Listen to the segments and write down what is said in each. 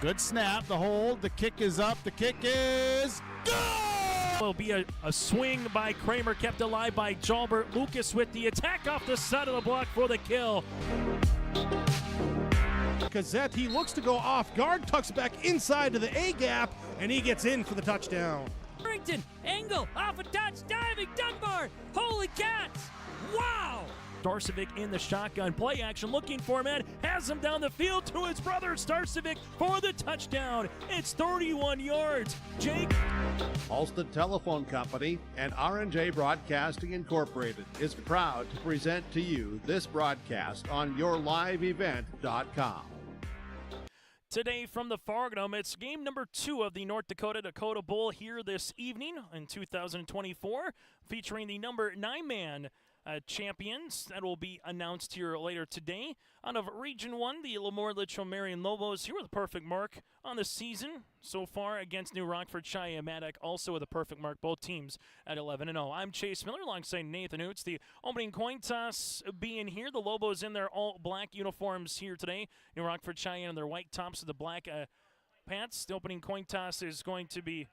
Good snap, the hold, the kick is up, the kick is good! Will be a swing by Kramer, kept alive by Jalbert. Lucas with the attack off the side of the block for the kill. Gazette, he looks to go off guard, tucks back inside to the A gap, and he gets in for the touchdown. Harrington, angle, off a touch, diving, Dunbar, holy cats, wow! Starcevic in the shotgun, play action, looking for man, has him down the field to his brother Starcevic for the touchdown. It's 31 yards. Jake. Alston Telephone Company and R&J Broadcasting Incorporated is proud to present to you this broadcast on yourliveevent.com. Today from the Pregame, it's game number 2 of the North Dakota Bowl here this evening in 2024, featuring the number 9-man champions that will be announced here later today. Out of Region 1, the LaMoure-Litchville Marion Lobos here with a perfect mark on the season so far against New Rockford-Sheyenne-Maddock, also with a perfect mark, both teams at 11-0. I'm Chase Miller alongside Nathan Hoots. The opening coin toss being here. The Lobos in their all-black uniforms here today. New Rockford-Cheyenne in their white tops with the black pants. The opening coin toss is going to be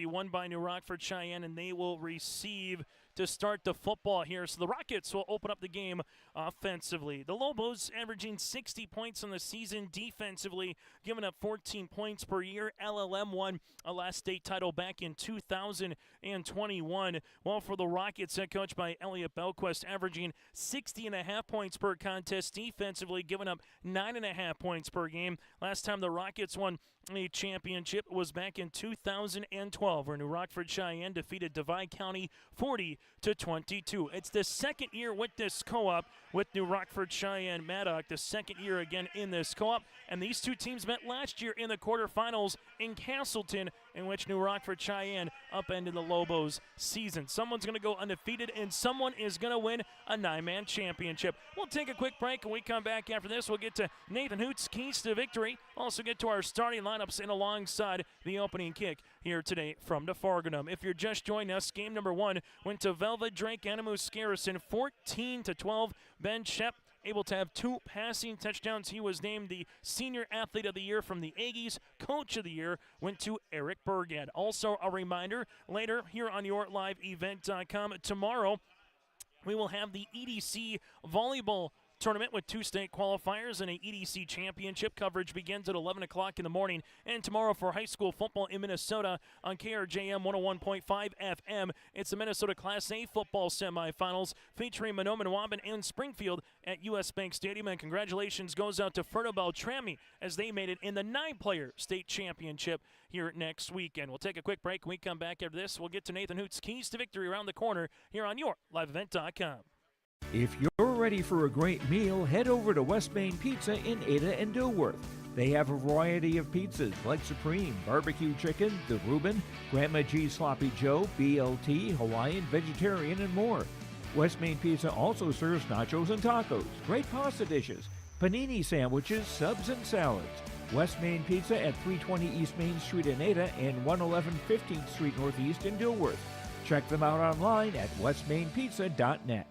won by New Rockford-Cheyenne, and they will receive to start the football here. So the Rockets will open up the game offensively. The Lobos averaging 60 points on the season defensively, giving up 14 points per year. LLM won a last state title back in 2021. While for the Rockets, head coach by Elliot Belquist, averaging 60.5 points per contest defensively, giving up 9.5 points per game. Last time the Rockets won a championship was back in 2012, where New Rockford-Cheyenne defeated Divide County 40-22. It's the second year with this co-op with New Rockford-Cheyenne-Maddock, the second year again in this co-op, and these two teams met last year in the quarterfinals in Castleton, in which New Rockford-Cheyenne upended the Lobos season. Someone's going to go undefeated, and someone is going to win a 9-man championship. We'll take a quick break, and we come back after this. We'll get to Nathan Hoots' keys to victory. Also get to our starting lineups and alongside the opening kick here today from the Pregame. If you're just joining us, game number 1 went to Velvet Drake Animus Garrison, 14-12. Ben Shep able to have 2 passing touchdowns. He was named the Senior Athlete of the Year from the Aggies. Coach of the Year went to Eric Bergad. Also a reminder, later here on yourliveevent.com, tomorrow we will have the EDC volleyball tournament with 2 state qualifiers and a EDC championship. Coverage begins at 11 o'clock in the morning. And tomorrow for high school football in Minnesota on KRJM 101.5 FM, it's the Minnesota Class A football semifinals featuring Mahnomen Waban and Springfield at US Bank Stadium. And congratulations goes out to Ferno Beltrami as they made it in the 9-player state championship here next weekend. We'll take a quick break. When we come back after this, we'll get to Nathan Hoots' keys to victory around the corner here on yourliveevent.com. If you're ready for a great meal, head over to West Main Pizza in Ada and Dilworth. They have a variety of pizzas like Supreme, Barbecue Chicken, The Reuben, Grandma G's Sloppy Joe, BLT, Hawaiian, Vegetarian, and more. West Main Pizza also serves nachos and tacos, great pasta dishes, panini sandwiches, subs, and salads. West Main Pizza at 320 East Main Street in Ada and 111 15th Street Northeast in Dilworth. Check them out online at westmainpizza.net.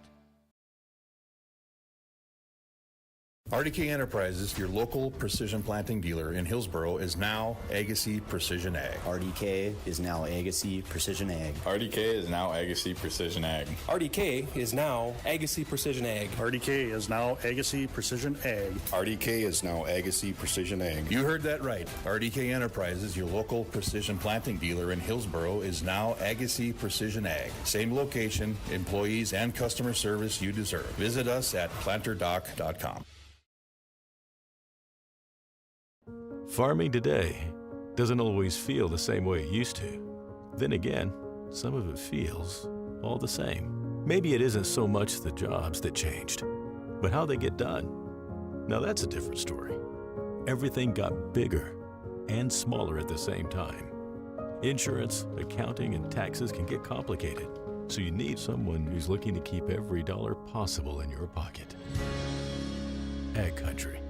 RDK Enterprises, your local precision planting dealer in Hillsboro, is now Agassi Precision Ag. RDK is now Agassi Precision Ag. RDK is now Agassi Precision Ag. RDK is now Agassi Precision Ag. RDK is now Agassi Precision Ag. RDK is now Agassi Precision Ag. You heard that right. RDK Enterprises, your local precision planting dealer in Hillsboro, is now Agassi Precision Ag. Same location, employees, and customer service you deserve. Visit us at planterdoc.com. Farming today doesn't always feel the same way it used to. Then again, some of it feels all the same. Maybe it isn't so much the jobs that changed, but how they get done. Now that's a different story. Everything got bigger and smaller at the same time. Insurance, accounting, and taxes can get complicated, so you need someone who's looking to keep every dollar possible in your pocket. Ag Country.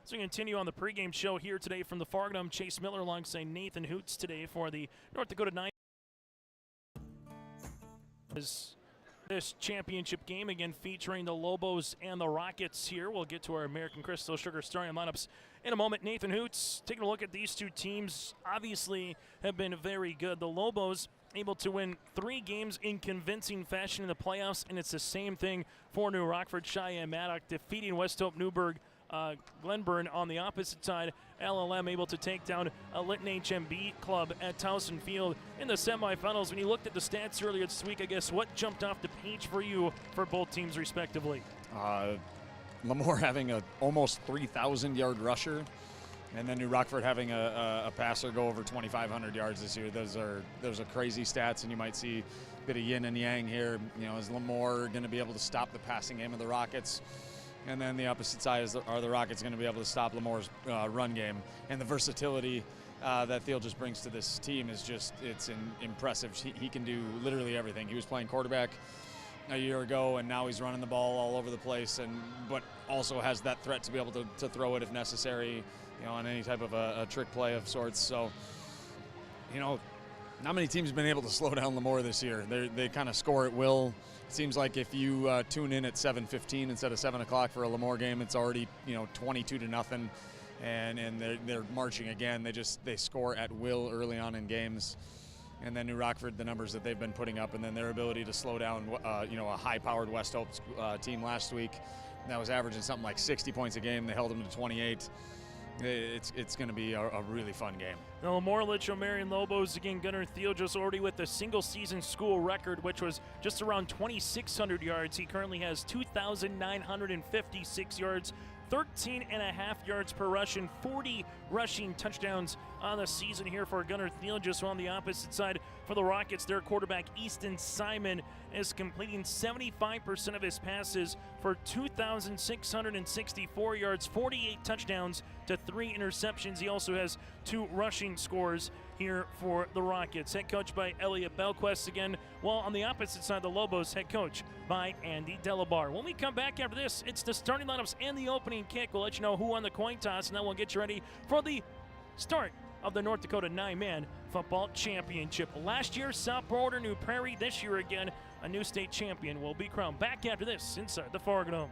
So we continue on the pregame show here today from the Pregame. I'm Chase Miller alongside Nathan Hoots today for the North Dakota 9. This championship game, again featuring the Lobos and the Rockets here. We'll get to our American Crystal Sugar starting lineups in a moment. Nathan Hoots, taking a look at these two teams, obviously have been very good. The Lobos able to win 3 games in convincing fashion in the playoffs, and it's the same thing for New Rockford-Sheyenne-Maddock, defeating West Hope Newburgh Glenburn on the opposite side. LLM able to take down a Lytton HMB club at Towson Field in the semifinals. When you looked at the stats earlier this week, I guess what jumped off the page for you for both teams respectively? LaMoure having a almost 3,000-yard rusher, and then New Rockford having a passer go over 2,500 yards this year. Those are crazy stats, and you might see a bit of yin and yang here. You know, is LaMoure going to be able to stop the passing game of the Rockets? And then the opposite side are the Rockets going to be able to stop LaMoure's run game? And the versatility that Thiel just brings to this team is just, it's impressive. He can do literally everything. He was playing quarterback a year ago, and now he's running the ball all over the place, but also has that threat to be able to throw it if necessary, you know, on any type of a trick play of sorts. So, you know, not many teams have been able to slow down LaMoure this year. They kind of score at will. It seems like if you tune in at 7:15 instead of 7 o'clock for a LaMoure game, it's already, you know, 22-0, and they're marching again. They score at will early on in games. And then New Rockford, the numbers that they've been putting up, and then their ability to slow down, you know, a high-powered West Hope team last week that was averaging something like 60 points a game. They held them to 28. It's going to be a really fun game. The LaMoure-Litchville Marion Lobos, again, Gunnar Thiel just already with the single-season school record, which was just around 2,600 yards. He currently has 2,956 yards, 13.5 yards per rush, and 40 rushing touchdowns on the season here for Gunnar Thiel. Just on the opposite side for the Rockets, their quarterback Easton Simon is completing 75% of his passes for 2,664 yards, 48 touchdowns to 3 interceptions. He also has 2 rushing scores here for the Rockets. Head coach by Elliot Belquist again, while on the opposite side, the Lobos head coach by Andy Delabar. When we come back after this, it's the starting lineups and the opening kick. We'll let you know who won the coin toss, and then we'll get you ready for the start of the North Dakota 9-man football championship. Last year, South Border, New Prairie. This year again, a new state champion will be crowned. Back after this inside the Fargo Dome.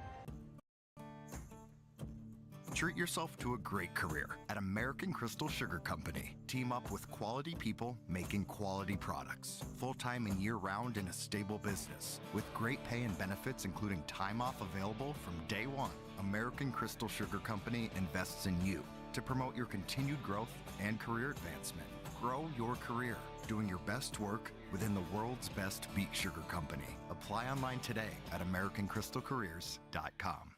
Treat yourself to a great career at American Crystal Sugar Company. Team up with quality people making quality products. Full-time and year-round in a stable business. With great pay and benefits including time off available from day one. American Crystal Sugar Company invests in you to promote your continued growth and career advancement. Grow your career doing your best work within the world's best beet sugar company. Apply online today at AmericanCrystalCareers.com.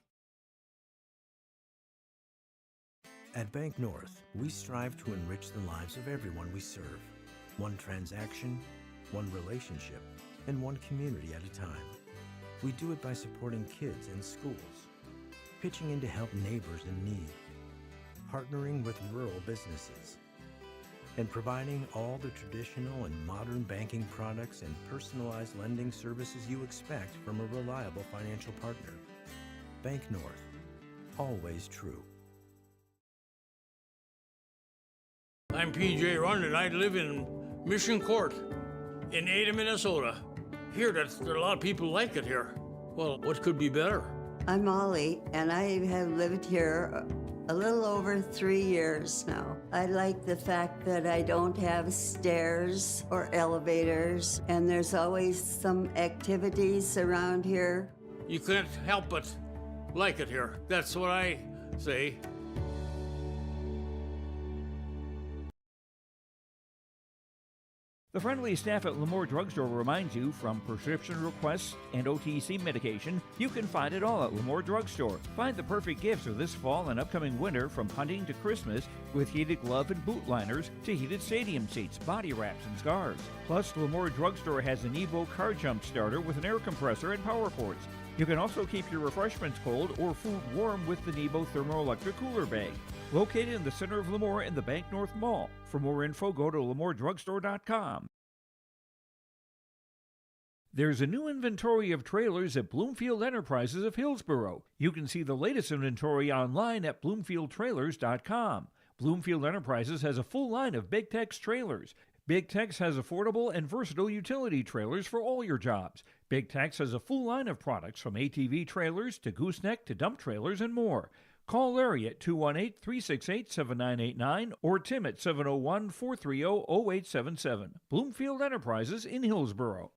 At Bank North, we strive to enrich the lives of everyone we serve. One transaction, one relationship, and one community at a time. We do it by supporting kids and schools, pitching in to help neighbors in need, partnering with rural businesses, and providing all the traditional and modern banking products and personalized lending services you expect from a reliable financial partner. Bank North, always true. I'm PJ Rund, and I live in Mission Court in Ada, Minnesota. Here, there are a lot of people like it here. Well, what could be better? I'm Molly, and I have lived here a little over 3 years now. I like the fact that I don't have stairs or elevators, and there's always some activities around here. You couldn't help but like it here. That's what I say. The friendly staff at LaMoure Drugstore reminds you, from prescription requests and OTC medication, you can find it all at LaMoure Drugstore. Find the perfect gifts for this fall and upcoming winter, from hunting to Christmas, with heated glove and boot liners to heated stadium seats, body wraps, and scarves. Plus, LaMoure Drugstore has an Evo car jump starter with an air compressor and power ports. You can also keep your refreshments cold or food warm with the Nebo thermoelectric cooler bag. Located in the center of LaMoure in the Bank North Mall. For more info, go to LaMoureDrugstore.com. There's a new inventory of trailers at Bloomfield Enterprises of Hillsboro. You can see the latest inventory online at BloomfieldTrailers.com. Bloomfield Enterprises has a full line of Big Tex trailers. Big Tex has affordable and versatile utility trailers for all your jobs. Big Tex has a full line of products from ATV trailers to gooseneck to dump trailers and more. Call Larry at 218-368-7989 or Tim at 701-430-0877. Bloomfield Enterprises in Hillsboro.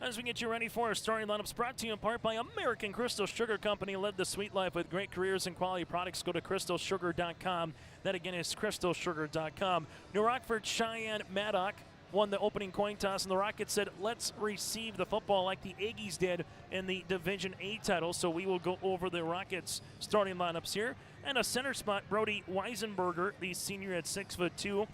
As we get you ready for our starting lineups, brought to you in part by American Crystal Sugar Company. Live the sweet life with great careers and quality products. Go to crystalsugar.com. That again is crystalsugar.com. New Rockford-Sheyenne-Maddock won the opening coin toss, and the Rockets said, let's receive the football like the Aggies did in the Division A title. So we will go over the Rockets starting lineups here. And a center spot, Brody Weisenberger, the senior at 6'2".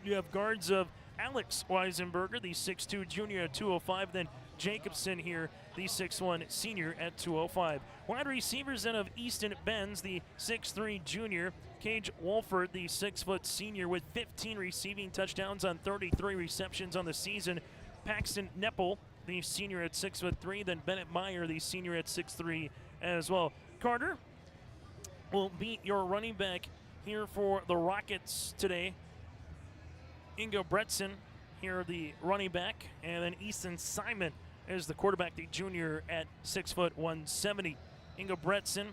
You have guards of Alex Weisenberger, the 6'2 junior at 205. Then Jacobson here, the 6'1 senior at 205. Wide receivers then of Easton Benz, the 6'3 junior. Cage Wolford, the 6' senior with 15 receiving touchdowns on 33 receptions on the season. Paxton Neppel, the senior at 6'3. Then Bennett Meyer, the senior at 6'3 as well. Carter will be your running back here for the Rockets today. Ingo Bretson here, the running back, and then Easton Simon is the quarterback, the junior at 6'170". Ingo Bretson,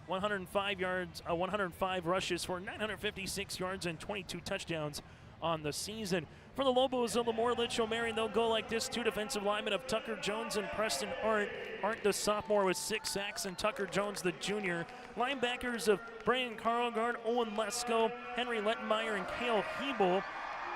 105 rushes for 956 yards and 22 touchdowns on the season. For the Lobos of LaMoure-Litchville, Marion, they'll go like this. Two defensive linemen of Tucker Jones and Preston Arndt. Arndt, the sophomore, with 6 sacks, and Tucker Jones, the junior. Linebackers of Brian Carlgard, Owen Lesko, Henry Lettenmeyer, and Cale Hebel.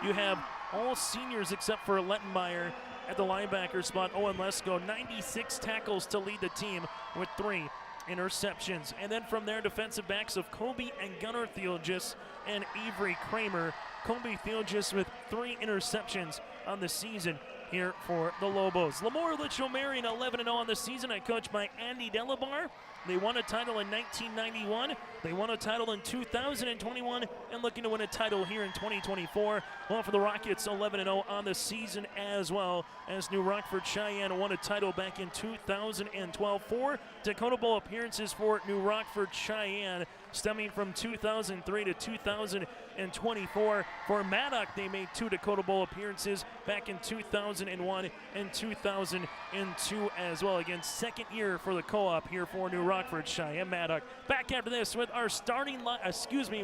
You have all seniors except for Lettenmeyer at the linebacker spot. Owen Lesko, 96 tackles to lead the team with 3 interceptions. And then from there, defensive backs of Kobe and Gunnar Theolgis and Avery Kramer. Kobe Theolgis with 3 interceptions on the season here for the Lobos. LaMoure-Litchville Marion 11-0 on the season, coached by Andy Delabar. They won a title in 1991. They won a title in 2021 and looking to win a title here in 2024. Well, for the Rockets, 11-0 on the season as well, as New Rockford-Cheyenne won a title back in 2012. 4 Dakota Bowl appearances for New Rockford-Cheyenne, stemming from 2003 to 2024. For Maddock, they made 2 Dakota Bowl appearances back in 2001 and 2002 as well. Again, second year for the co-op here for New Rockford-Sheyenne-Maddock. Back after this with our starting line,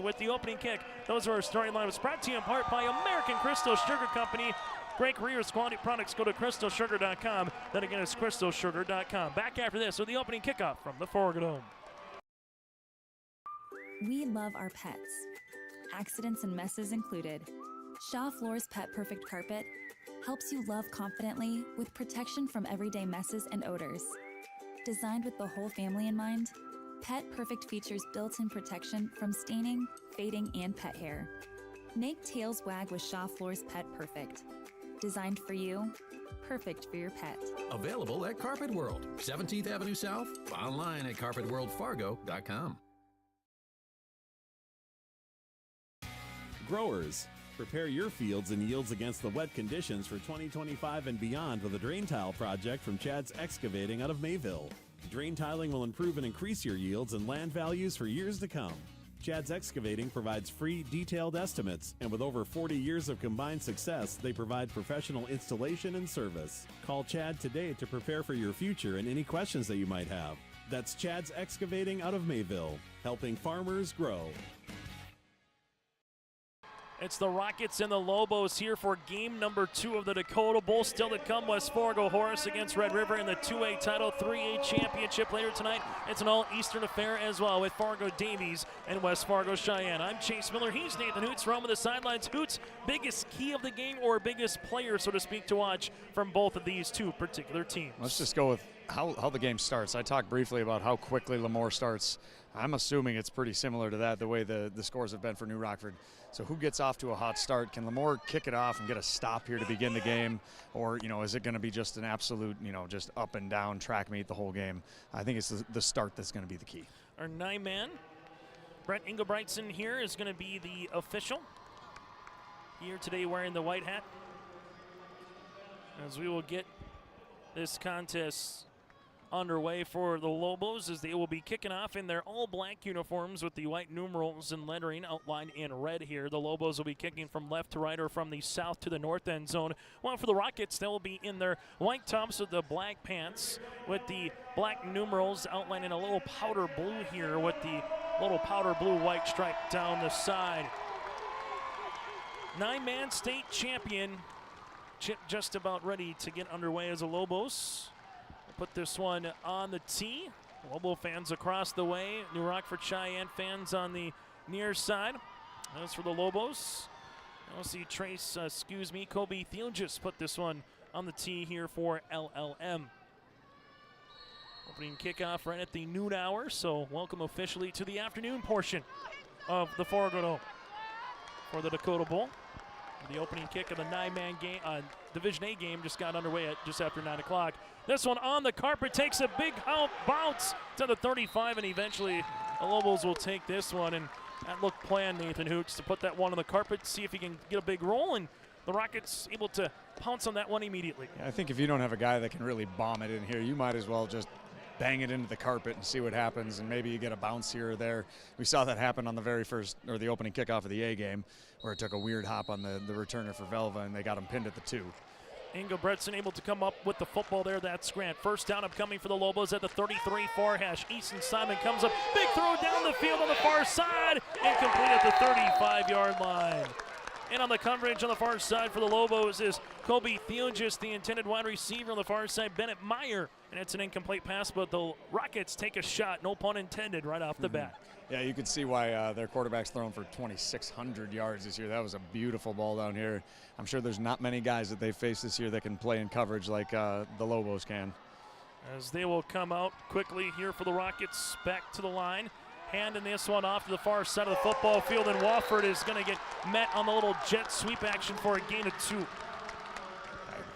with the opening kick. Those are our starting lineups, brought to you in part by American Crystal Sugar Company. Great careers, quality products. Go to crystalsugar.com. Then again, it's crystalsugar.com. Back after this with the opening kickoff from the Foregadome. We love our pets, accidents and messes included. Shaw Floor's Pet Perfect Carpet helps you love confidently with protection from everyday messes and odors. Designed with the whole family in mind, Pet Perfect features built-in protection from staining, fading, and pet hair. Make tails wag with Shaw Floor's Pet Perfect. Designed for you, perfect for your pet. Available at Carpet World, 17th Avenue South, online at carpetworldfargo.com. Growers, prepare your fields and yields against the wet conditions for 2025 and beyond with a drain tile project from Chad's Excavating out of Mayville. Drain tiling will improve and increase your yields and land values for years to come. Chad's Excavating provides free, detailed estimates, and with over 40 years of combined success, they provide professional installation and service. Call Chad today to prepare for your future and any questions that you might have. That's Chad's Excavating out of Mayville, helping farmers grow. It's the Rockets and the Lobos here for game number 2 of the Dakota Bowl. Still to come, West Fargo Horace against Red River in the 2A title, 3A championship later tonight. It's an all-Eastern affair as well with Fargo Davies and West Fargo Cheyenne. I'm Chase Miller. He's Nathan Hoots. Roaming the sidelines. Hoots, biggest key of the game or biggest player, so to speak, to watch from both of these two particular teams? Let's just go with how the game starts. I talked briefly about how quickly LaMoure starts. I'm assuming it's pretty similar to that, the way the scores have been for New Rockford. So who gets off to a hot start? Can LaMoure kick it off and get a stop here to begin the game? Or, is it going to be just an absolute, just up and down track meet the whole game? I think it's the start that's going to be the key. Our 9-man, Brent Engelbrechtson here, is going to be the official. Here today wearing the white hat. As we will get this contest underway for the Lobos as they will be kicking off in their all-black uniforms with the white numerals and lettering outlined in red here. The Lobos will be kicking from left to right or from the south to the north end zone. While for the Rockets, they will be in their white tops with the black pants with the black numerals outlined in a little powder blue here with the little powder blue white stripe down the side. 9-man state champion. Chip just about ready to get underway as the Lobos. Put this one on the tee. Lobo fans across the way. New Rockford-Cheyenne fans on the near side. As for the Lobos, you'll see Kobe Thielges put this one on the tee here for LLM. Opening kickoff right at the noon hour, so welcome officially to the afternoon portion of the Fargo for the Dakota Bowl. The opening kick of the 9-man game, Division A game just got underway at just after 9 o'clock. This one on the carpet takes a big bounce to the 35, and eventually the Lobos will take this one. And that looked planned, Nathan Hoots, to put that one on the carpet, see if he can get a big roll, and the Rockets able to pounce on that one immediately. Yeah, I think if you don't have a guy that can really bomb it in here, you might as well just bang it into the carpet and see what happens, and maybe you get a bounce here or there. We saw that happen on the very first, or the opening kickoff of the A game, where it took a weird hop on the returner for Velva, and they got him pinned at the 2. Engelbretson able to come up with the football there. That's Grant. First down upcoming for the Lobos at the 33 far hash. Easton Simon comes up. Big throw down the field on the far side. Incomplete at the 35-yard line. And on the coverage on the far side for the Lobos is Kobe Thielges, the intended wide receiver on the far side, Bennett Meyer. And it's an incomplete pass, but the Rockets take a shot, no pun intended, right off the bat. Yeah, you can see why their quarterback's thrown for 2,600 yards this year. That was a beautiful ball down here. I'm sure there's not many guys that they've faced this year that can play in coverage like the Lobos can. As they will come out quickly here for the Rockets, back to the line. Handing this one off to the far side of the football field, and Wofford is going to get met on the little jet sweep action for a gain of 2.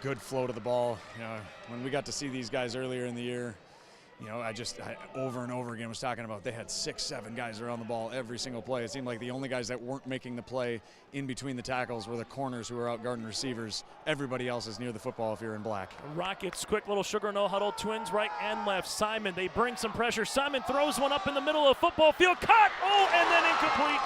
Good flow to the ball. You know, when we got to see these guys earlier in the year, you know, I over and over again was talking about they had 6-7 guys around the ball every single play. It seemed like the only guys that weren't making the play in between the tackles were the corners who were out guarding receivers. Everybody else is near the football if you're in black. Rockets, quick little sugar no huddle, twins right and left. Simon, they bring some pressure. Simon throws one up in the middle of the football field. Caught! Oh, and then incomplete.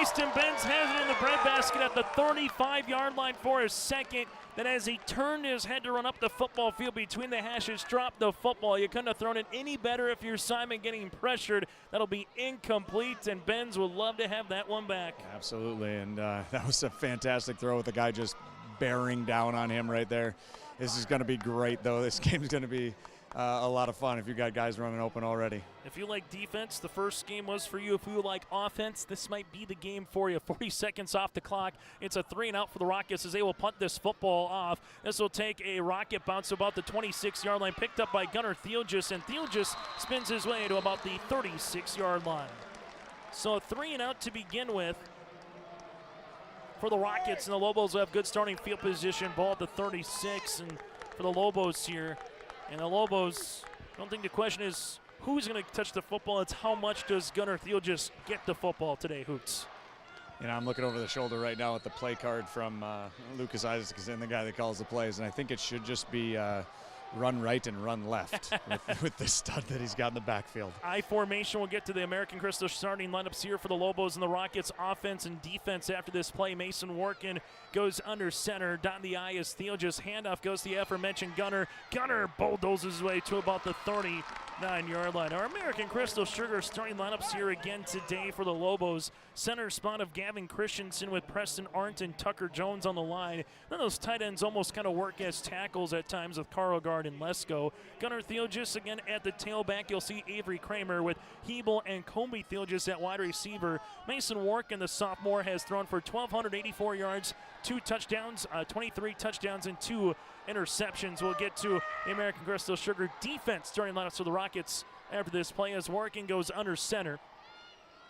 Easton Benz has it in the breadbasket at the 35-yard line for his second. Then as he turned his head to run up the football field between the hashes, dropped the football. You couldn't have thrown it any better if you're Simon getting pressured. That'll be incomplete, and Benz would love to have that one back. Absolutely, and that was a fantastic throw with the guy just bearing down on him right there. This is going to be great, though. This game is going to be a lot of fun if you got guys running open already. If you like defense, the first game was for you. If you like offense, this might be the game for you. 40 seconds off the clock. It's a 3-and-out for the Rockets as they will punt this football off. This will take a rocket bounce to about the 26-yard line, picked up by Gunnar Thielges, and Thielges spins his way to about the 36-yard line. So a 3-and-out to begin with for the Rockets, and the Lobos will have good starting field position. Ball at the 36, and for the Lobos here. And the Lobos, I don't think the question is who's going to touch the football. It's how much does Gunnar Thielges get the football today, Hoots. You know, I'm looking over the shoulder right now at the play card from Lucas Isaacson, the guy that calls the plays, and I think it should just be run right and run left with the stud that he's got in the backfield. I formation will get to the American Crystal starting lineups here for the Lobos and the Rockets offense and defense after this play. Mason Workin goes under center. Dot the I is Thielges. Handoff goes to the aforementioned Gunnar. Gunnar bulldozes his way to about the 39-yard line. Our American Crystal Sugar starting lineups here again today for the Lobos. Center spot of Gavin Christensen with Preston Arndt and Tucker Jones on the line. Then those tight ends almost kind of work as tackles at times with Carl Gard and Lesko. Gunnar Thielges again at the tailback. You'll see Avery Kramer with Hebel and Comby Thielges at wide receiver. Mason Workin, the sophomore, has thrown for 1,284 yards, 2 touchdowns, 23 touchdowns, and 2 interceptions. We'll get to the American Crystal Sugar defense starting lineups for the Rockets after this play as Workin goes under center.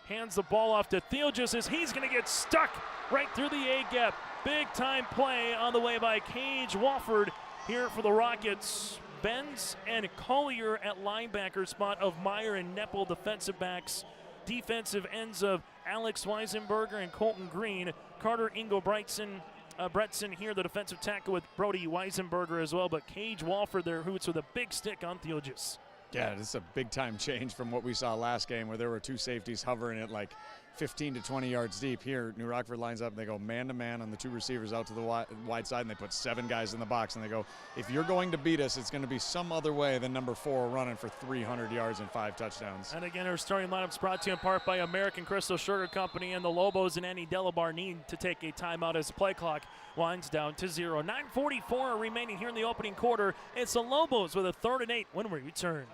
Hands the ball off to Thielges as he's going to get stuck right through the A-gap. Big time play on the way by Cage Wofford here for the Rockets. Benz and Collier at linebacker spot of Meyer and Neppel defensive backs. Defensive ends of Alex Weisenberger and Colton Green. Carter Bretson here, the defensive tackle with Brody Weisenberger as well. But Cage Wofford there, Hoots, with a big stick on Thielges. Yeah, it's a big-time change from what we saw last game where there were two safeties hovering at like 15 to 20 yards deep. Here, New Rockford lines up, and they go man-to-man on the two receivers out to the wide side, and they put 7 guys in the box, and they go, if you're going to beat us, it's going to be some other way than number 4 running for 300 yards and 5 touchdowns. And again, our starting lineup's brought to you in part by American Crystal Sugar Company, and the Lobos and Andy Delabar need to take a timeout as the play clock winds down to 0. 9:44 remaining here in the opening quarter. It's the Lobos with a 3rd and 8 when we return.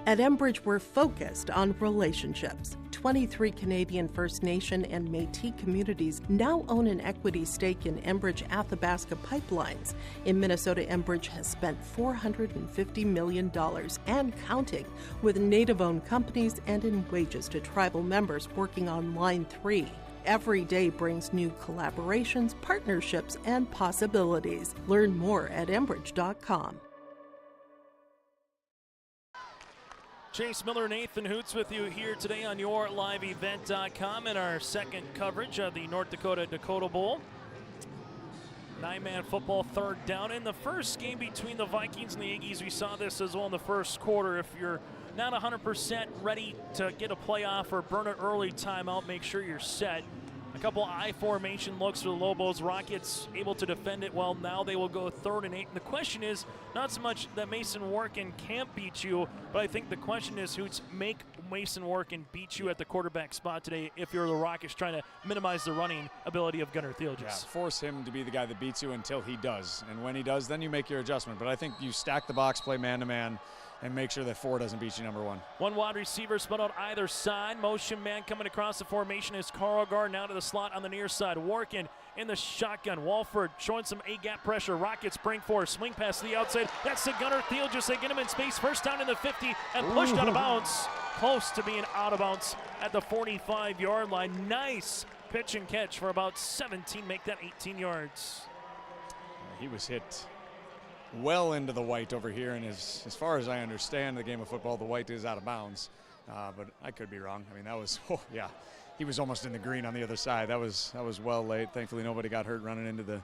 At Enbridge, we're focused on relationships. 23 Canadian First Nation and Métis communities now own an equity stake in Enbridge Athabasca Pipelines. In Minnesota, Enbridge has spent $450 million and counting, with Native-owned companies and in wages to tribal members working on Line 3. Every day brings new collaborations, partnerships, and possibilities. Learn more at Enbridge.com. Chase Miller and Nathan Hoots with you here today on YourLiveEvent.com in our second coverage of the North Dakota Bowl. 9-man football, 3rd down. In the first game between the Vikings and the Aggies, we saw this as well in the first quarter. If you're not 100% ready to get a playoff or burn an early timeout, make sure you're set. A couple I formation looks for the Lobos. Rockets able to defend it well. Now they will go 3rd and 8. And the question is not so much that Mason Workin can't beat you, but I think the question is, Hoots, make Mason Workin beat you at the quarterback spot today if you're the Rockets trying to minimize the running ability of Gunnar Thielges. Yeah, force him to be the guy that beats you until he does. And when he does, then you make your adjustment. But I think you stack the box, play man-to-man, and make sure that 4 doesn't beat you, number 1. One wide receiver split out either side. Motion man coming across the formation is Carl Gard now to the slot on the near side. Workin in the shotgun. Walford showing some A-gap pressure. Rockets bring forward. Swing pass to the outside. That's the Gunnar Thielges. They get him in space. First down in the 50 and pushed out of bounds. Close to being out of bounds at the 45-yard line. Nice pitch and catch for about 17. Make that 18 yards. He was hit well into the white over here, and as far as I understand the game of football, the white is out of bounds, but I could be wrong. I mean, that was, oh yeah, he was almost in the green on the other side. That was well late. Thankfully nobody got hurt running into the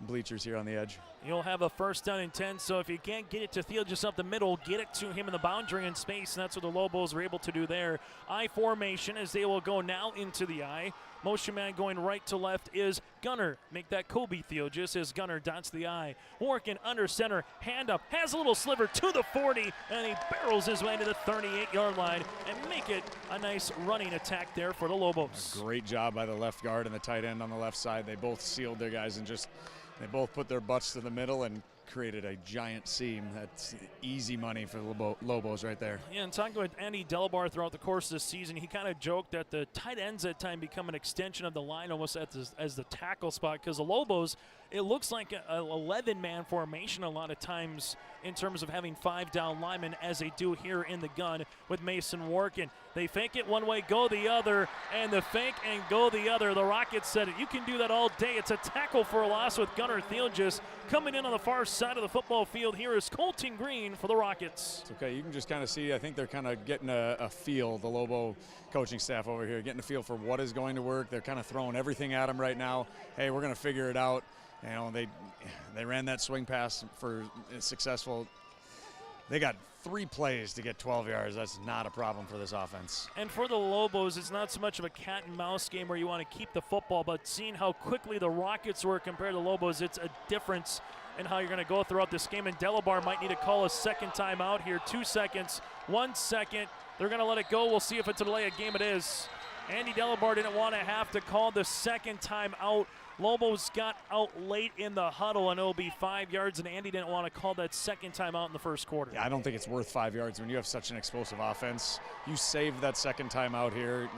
bleachers here on the edge. You'll have a 1st down and 10, so if you can't get it to Thiel just up the middle, get it to him in the boundary in space, and that's what the Lobos were able to do there. I formation as they will go now into the I. Motion man going right to left is Gunnar. Make that Kobe Thielges as Gunnar dots the I. Workin under center, hand up, has a little sliver to the 40, and he barrels his way to the 38-yard line and make it a nice running attack there for the Lobos. Great job by the left guard and the tight end on the left side. They both sealed their guys and they both put their butts to the middle and created a giant seam. That's easy money for the Lobos right there. Yeah, and talking with Andy Delabar throughout the course of the season, he kind of joked that the tight ends at time become an extension of the line almost as the tackle spot, because the Lobos, it looks like an 11-man formation a lot of times in terms of having 5 down linemen, as they do here in the gun with Mason Workin. They fake it one way, go the other, and the fake and go the other. The Rockets said it. You can do that all day. It's a tackle for a loss with Gunnar Thielges. Coming in on the far side of the football field here is Colton Green for the Rockets. It's okay. You can just kind of see, I think they're kind of getting a feel, the Lobo coaching staff over here, getting a feel for what is going to work. They're kind of throwing everything at them right now. Hey, we're going to figure it out. You know, they ran that swing pass for successful. They got 3 plays to get 12 yards. That's not a problem for this offense. And for the Lobos, it's not so much of a cat and mouse game where you want to keep the football, but seeing how quickly the Rockets were compared to the Lobos, it's a difference in how you're going to go throughout this game. And Delabar might need to call a second timeout here. 2 seconds, 1 second. They're going to let it go. We'll see if it's a delay of game. It is. Andy Delabar didn't want to have to call the second timeout. Lobos got out late in the huddle, and it'll be 5 yards, and Andy didn't want to call that second timeout in the first quarter. Yeah, I don't think it's worth 5 yards when you have such an explosive offense. You save that second timeout here.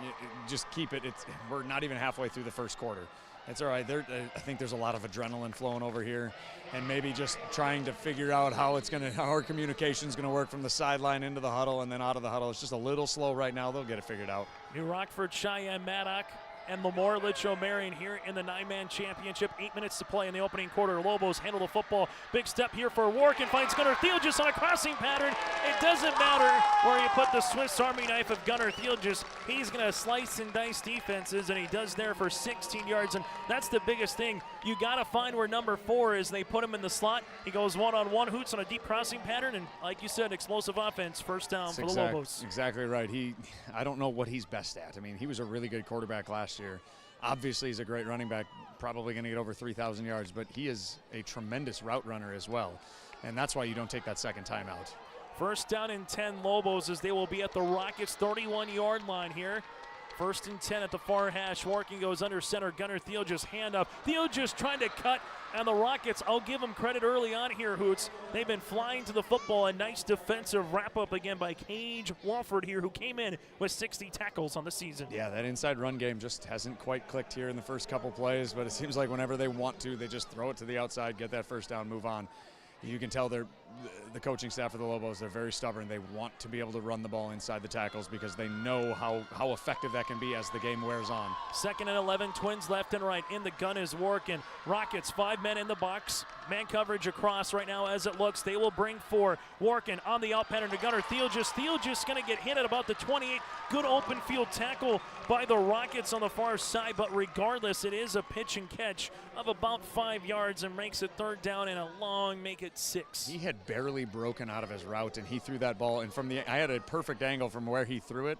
Just keep it. We're not even halfway through the first quarter. It's all right. I think there's a lot of adrenaline flowing over here, and maybe just trying to figure out how our communication's going to work from the sideline into the huddle and then out of the huddle. It's just a little slow right now. They'll get it figured out. New Rockford-Sheyenne-Maddock and LaMoure-Litchville Marion here in the 9-man championship. 8 minutes to play in the opening quarter. Lobos handle the football. Big step here for Wark and finds Gunnar Thielges on a crossing pattern. It doesn't matter where you put the Swiss Army knife of Gunnar Thielges. He's going to slice and dice defenses, and he does there for 16 yards. And that's the biggest thing. You got to find where number 4 is. They put him in the slot. He goes one-on-one, hoots on a deep crossing pattern, and like you said, explosive offense, first down for the Lobos. Exactly right. I don't know what he's best at. I mean, he was a really good quarterback last year. Obviously, he's a great running back, probably going to get over 3,000 yards, but he is a tremendous route runner as well, and that's why you don't take that second time out. First down and 10 Lobos as they will be at the Rockets' 31-yard line here. First and 10 at the far hash. Warking goes under center. Gunnar Thielges hand up. Thielges trying to cut, and the Rockets, I'll give them credit early on here, Hoots. They've been flying to the football. A nice defensive wrap-up again by Cage Walford here, who came in with 60 tackles on the season. Yeah, that inside run game just hasn't quite clicked here in the first couple plays, but it seems like whenever they want to, they just throw it to the outside, get that first down, move on. You can tell the coaching staff of the Lobos, they're very stubborn. They want to be able to run the ball inside the tackles because they know how effective that can be as the game wears on. 2nd and 11, Twins left and right. In the gun is Warkin. Rockets, 5 men in the box. Man coverage across right now as it looks. They will bring 4. Warkin on the out pattern to Gunnar Thielges. Thielges going to get hit at about the 28. Good open field tackle by the Rockets on the far side, but regardless, it is a pitch and catch of about 5 yards and makes it 3rd down and a long, make it 6. He had barely broken out of his route, and he threw that ball, and I had a perfect angle from where he threw it.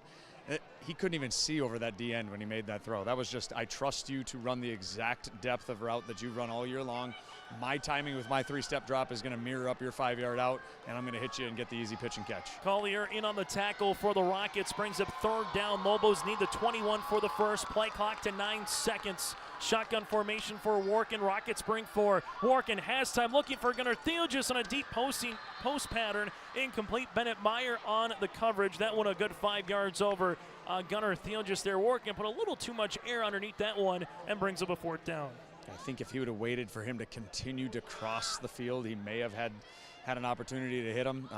He couldn't even see over that D end when he made that throw. That was just, I trust you to run the exact depth of route that you run all year long. My timing with my 3-step drop is going to mirror up your 5-yard out, and I'm going to hit you and get the easy pitch and catch. Collier in on the tackle for the Rockets, brings up 3rd down. Lobos need the 21 for the first. Play clock to 9 seconds. Shotgun formation for Warkin. Rockets bring 4. Warkin has time, looking for Gunnar Thielges on a deep post pattern. Incomplete. Bennett Meyer on the coverage. That one a good 5 yards over Gunnar Thielges there. Warkin put a little too much air underneath that one and brings up a 4th down. I think if he would have waited for him to continue to cross the field, he may have had an opportunity to hit him.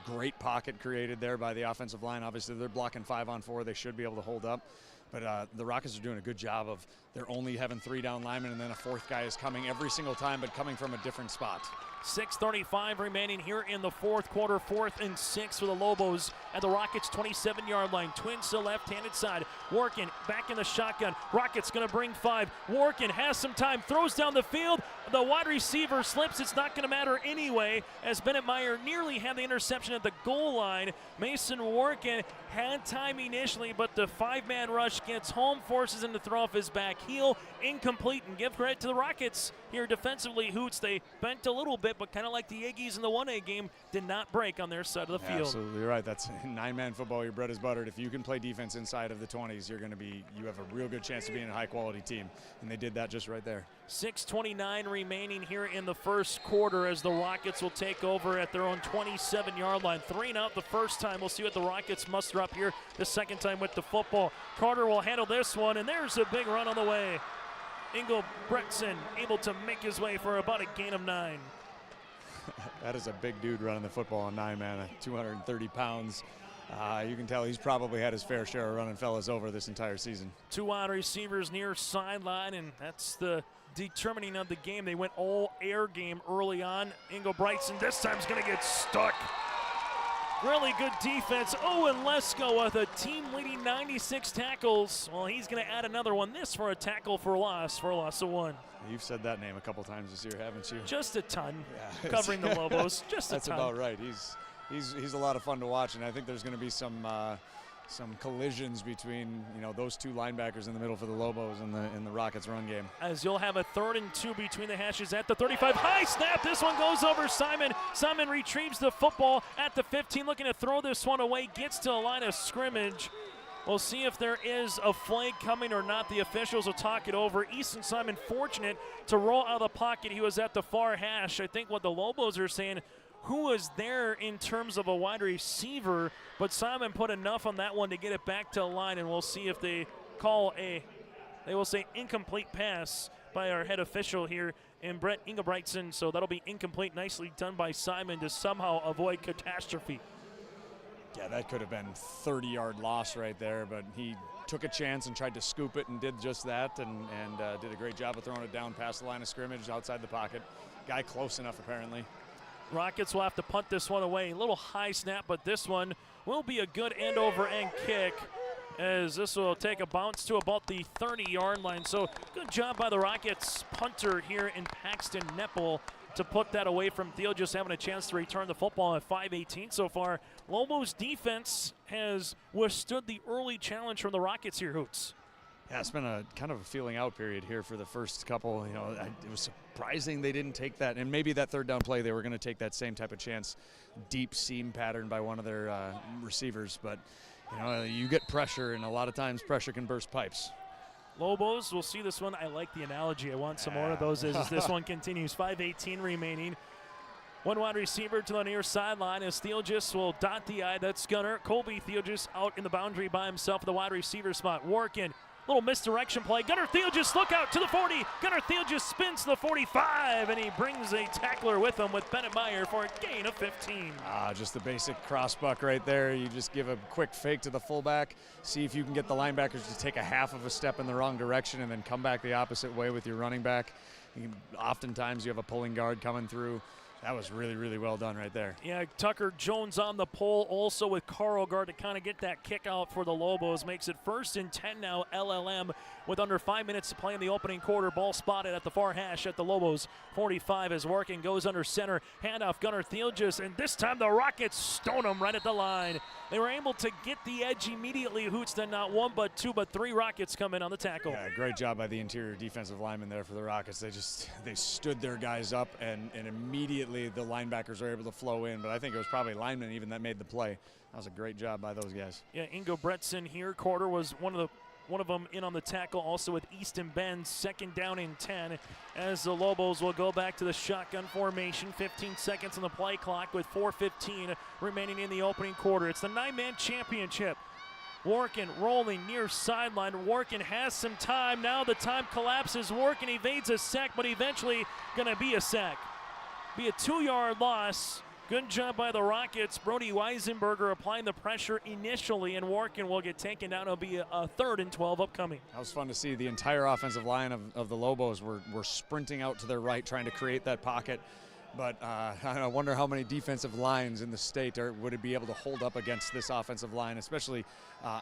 Great pocket created there by the offensive line. Obviously, they're blocking 5-on-4. They should be able to hold up. But the Rockets are doing a good job of, they're only having 3 down linemen, and then a 4th guy is coming every single time, but coming from a different spot. 6:35 remaining here in the 4th quarter. 4th and 6 for the Lobos at the Rockets' 27-yard line. Twins to left-handed side. Warkin back in the shotgun. Rockets going to bring 5. Warkin has some time, throws down the field. The wide receiver slips. It's not going to matter anyway, as Bennett Meyer nearly had the interception at the goal line. Mason Warkin had time initially, but the 5-man rush gets home, forces him to throw off his back heel. Incomplete, and give credit to the Rockets here defensively. Hoots, they bent a little bit, but kind of like the Aggies in the 1A game, did not break on their side of the field. Absolutely right. That's 9-man football. Your bread is buttered. If you can play defense inside of the 20s, you have a real good chance of being a high-quality team, and they did that just right there. 6:29 remaining here in the first quarter as the Rockets will take over at their own 27-yard line. 3 and out the first time. We'll see what the Rockets muster up here the second time with the football. Carter will handle this one, and there's a big run on the way. Engelbretson able to make his way for about a gain of 9. That is a big dude running the football on 9-man, 230 pounds. You can tell he's probably had his fair share of running fellas over this entire season. 2 wide receivers near sideline, and that's the determining of the game. They went all air game early on. Engelbretson this time is going to get stuck. Really good defense. Owen Lesko with a team-leading 96 tackles. Well, he's going to add another one. This for a tackle for a loss of 1. You've said that name a couple times this year, haven't you? Just a ton. Yeah. Covering the Lobos. Just a ton. That's about right. He's a lot of fun to watch, and I think there's going to be some collisions between those 2 linebackers in the middle for the Lobos and the Rockets run game. As you'll have a 3rd and 2 between the hashes at the 35. High snap. This one goes over Simon. Simon retrieves the football at the 15, looking to throw this one away. Gets to the line of scrimmage. We'll see if there is a flag coming or not. The officials will talk it over. Easton Simon fortunate to roll out of the pocket. He was at the far hash. I think what the Lobos are saying, who was there in terms of a wide receiver, but Simon put enough on that one to get it back to the line, and we'll see if they they will say incomplete pass by our head official here in Brett Engelbretson, so that'll be incomplete. Nicely done by Simon to somehow avoid catastrophe. Yeah, that could have been 30-yard loss right there, but he took a chance and tried to scoop it and did just that, and did a great job of throwing it down past the line of scrimmage outside the pocket. Guy close enough apparently. Rockets will have to punt this one away. A little high snap, but this one will be a good end over end kick, as this will take a bounce to about the 30-yard line. So good job by the Rockets punter here in Paxton Nepple to put that away from Thiel, just having a chance to return the football at 5:18 so far. Lobos defense has withstood the early challenge from the Rockets here, Hoots. Yeah, it's been a kind of a feeling out period here for the first couple. You know, it was surprising they didn't take that, and maybe that third down play they were going to take that same type of chance, deep seam pattern by one of their receivers. But you know, you get pressure, and a lot of times pressure can burst pipes. Lobos, we'll see this one. I like the analogy. I want some more of those as this one continues. 5:18 remaining. One wide receiver to the near sideline as Theelgis will dot the I. That's Gunner. Colby Theelgis out in the boundary by himself at the wide receiver spot. Working. Little misdirection play. Gunner Theelgis, look out to the 40. Gunner Theelgis spins to the 45, and he brings a tackler with him with Bennett Meyer for a gain of 15. Just the basic cross buck right there. You just give a quick fake to the fullback, see if you can get the linebackers to take a half of a step in the wrong direction and then come back the opposite way with your running back. Oftentimes you have a pulling guard coming through. That was really, really well done right there. Yeah, Tucker Jones on the pole, also with Carl Guard to kind of get that kick out for the Lobos. Makes it 1st and 10 now, LLM, with under 5 minutes to play in the opening quarter. Ball spotted at the far hash at the Lobos 45 as Working goes under center. Handoff Gunner Theelgis, and this time the Rockets stone him right at the line. They were able to get the edge immediately, Hoots, then not one but two, but three Rockets come in on the tackle. Yeah, great job by the interior defensive lineman there for the Rockets. They stood their guys up, and immediately the linebackers were able to flow in, but I think it was probably linemen even that made the play. That was a great job by those guys. Yeah, Ingo Bretson here. Quarter was one of them in on the tackle, also with Easton Benz. 2nd down and 10 as the Lobos will go back to the shotgun formation. 15 seconds on the play clock with 4:15 remaining in the opening quarter. It's the 9-man championship. Workin rolling near sideline. Workin has some time. Now the time collapses. Workin evades a sack, but eventually going to be a sack. Be a 2-yard loss. Good job by the Rockets. Brody Weisenberger applying the pressure initially, and Workin will get taken down. It'll be a 3rd and 12 upcoming. That was fun to see. The entire offensive line of the Lobos were sprinting out to their right, trying to create that pocket. But I wonder how many defensive lines in the state would be able to hold up against this offensive line, especially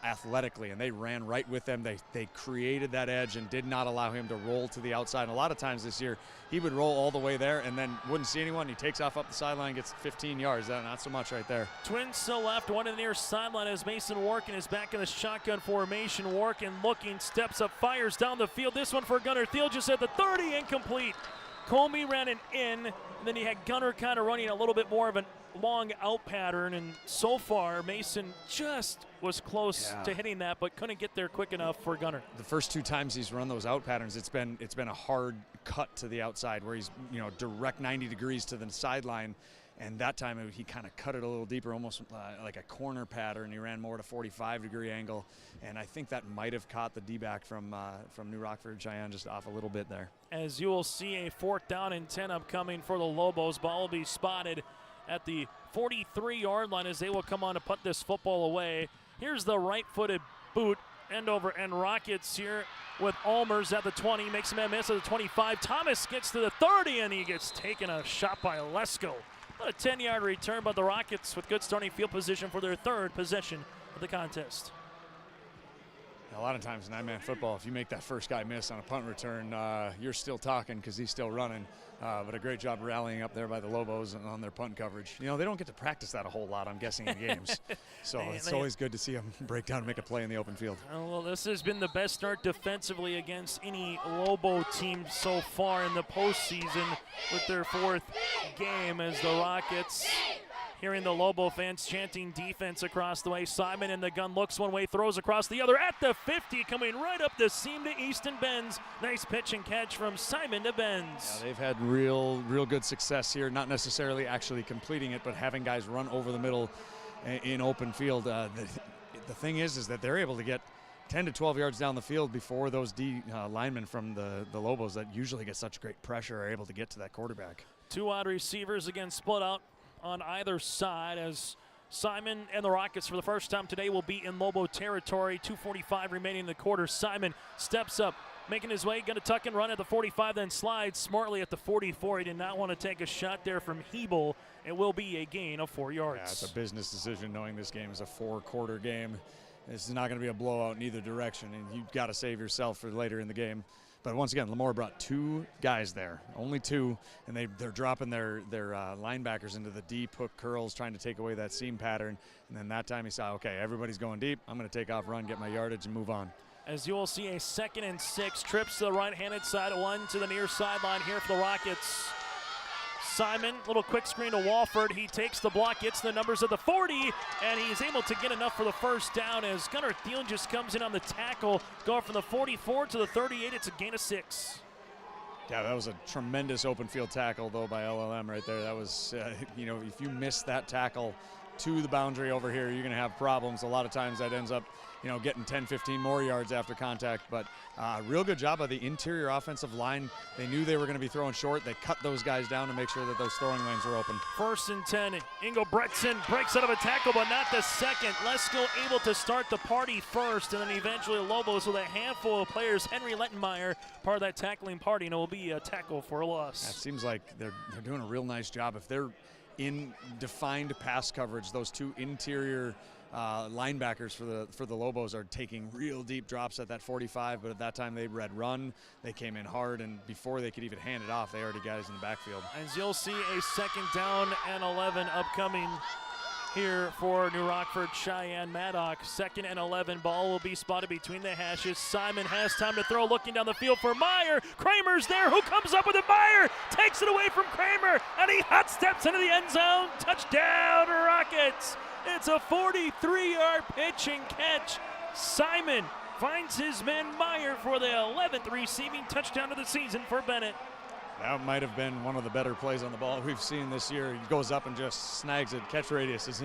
athletically. And they ran right with them. They created that edge and did not allow him to roll to the outside. And a lot of times this year, he would roll all the way there and then wouldn't see anyone. He takes off up the sideline, gets 15 yards. Not so much right there. Twins to the left, one in the near sideline as Mason Workin is back in the shotgun formation. Workin looking, steps up, fires down the field. This one for Gunner Theelgis at the 30, incomplete. Comey ran it in, and then he had Gunner kind of running a little bit more of a long out pattern, and so far Mason just was close to hitting that, but couldn't get there quick enough for Gunner. The first 2 times he's run those out patterns, it's been a hard cut to the outside where he's direct 90 degrees to the sideline. And that time he kind of cut it a little deeper, almost like a corner pattern. He ran more at a 45-degree angle, and I think that might have caught the D-back from New Rockford-Sheyenne just off a little bit there. As you will see, a 4th down and 10 upcoming for the Lobos. Ball will be spotted at the 43-yard line as they will come on to punt this football away. Here's the right-footed boot, end over end Rockets here with Almers at the 20, makes a man miss at the 25. Thomas gets to the 30, and he gets taken a shot by Lesko. A 10-yard return, but the Rockets with good starting field position for their 3rd possession of the contest. A lot of times in 9-man football, if you make that first guy miss on a punt return, you're still talking because he's still running. But a great job rallying up there by the Lobos on their punt coverage. They don't get to practice that a whole lot, I'm guessing, in games. So it's always good to see them break down and make a play in the open field. Well, this has been the best start defensively against any Lobo team so far in the postseason with their 4th game as the Rockets, hearing the Lobo fans chanting defense across the way. Simon in the gun looks one way, throws across the other at the 50, coming right up the seam to Easton Benz. Nice pitch and catch from Simon to Benz. Yeah, they've had real good success here, not necessarily actually completing it, but having guys run over the middle in open field. The thing is that they're able to get 10 to 12 yards down the field before those linemen from the Lobos that usually get such great pressure are able to get to that quarterback. 2 wide receivers again split out on either side as Simon and the Rockets for the first time today will be in Lobo territory. 2:45 remaining in the quarter. Simon steps up, making his way, going to tuck and run at the 45, then slides smartly at the 44. He did not want to take a shot there from Hebel. It will be a gain of 4 yards. Yeah, it's a business decision knowing this game is a 4-quarter game. This is not going to be a blowout in either direction, and you've got to save yourself for later in the game. But once again, LaMoure brought 2 guys there, only 2, and they're dropping their linebackers into the deep hook curls, trying to take away that seam pattern. And then that time he saw, okay, everybody's going deep. I'm going to take off, run, get my yardage, and move on. As you will see, a 2nd and 6, trips to the right-handed side, 1 to the near sideline here for the Rockets. Simon, little quick screen to Walford. He takes the block, gets the numbers at the 40, and he's able to get enough for the first down as Gunnar Thielen just comes in on the tackle, going from the 44 to the 38. It's a gain of 6. Yeah, that was a tremendous open field tackle, though, by LLM right there. That was, you know, if you miss that tackle to the boundary over here, you're going to have problems. A lot of times that ends up, you know, getting 10, 15 more yards after contact. But real good job by the interior offensive line. They knew they were going to be throwing short. They cut those guys down to make sure that those throwing lanes were open. 1st and 10. Ingo Bretson breaks out of a tackle, but not the second. Lesko able to start the party first, and then eventually Lobos with a handful of players. Henry Lettenmeyer, part of that tackling party, and it will be a tackle for a loss. It seems like they're doing a real nice job. If they're in defined pass coverage, those 2 interior linebackers for the Lobos are taking real deep drops at that 45, but at that time they read run. They came in hard, and before they could even hand it off, they already got us in the backfield. As you'll see, a 2nd down and 11 upcoming here for New Rockford-Sheyenne-Maddock. 2nd and 11, ball will be spotted between the hashes. Simon has time to throw, looking down the field for Meyer. Kramer's there. Who comes up with it? Meyer takes it away from Kramer, and he hot steps into the end zone. Touchdown, Rockets. It's a 43-yard pitch and catch. Simon finds his man Meyer for the 11th receiving touchdown of the season for Bennett. That might have been one of the better plays on the ball we've seen this year. He goes up and just snags it. Catch radius is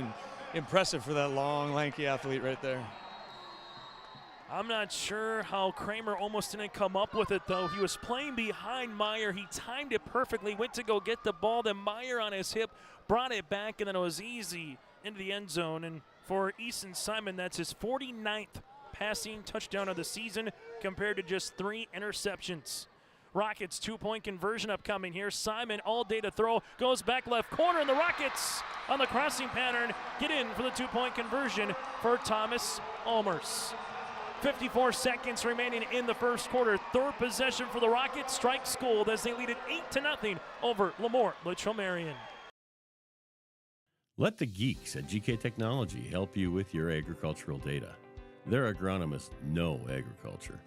impressive for that long, lanky athlete right there. I'm not sure how Kramer almost didn't come up with it, though. He was playing behind Meyer. He timed it perfectly, went to go get the ball. Then Meyer on his hip brought it back, and then it was easy into the end zone. And for Easton Simon, that's his 49th passing touchdown of the season compared to just 3 interceptions. Rockets 2-point conversion upcoming here. Simon all day to throw, goes back left corner, and the Rockets on the crossing pattern get in for the 2-point conversion for Thomas Almers. 54 seconds remaining in the first quarter. 3rd possession for the Rockets. Strikes gold as they lead it 8-0 over LaMoure-Litchville Marion. Let the geeks at GK Technology help you with your agricultural data. Their agronomists know agriculture.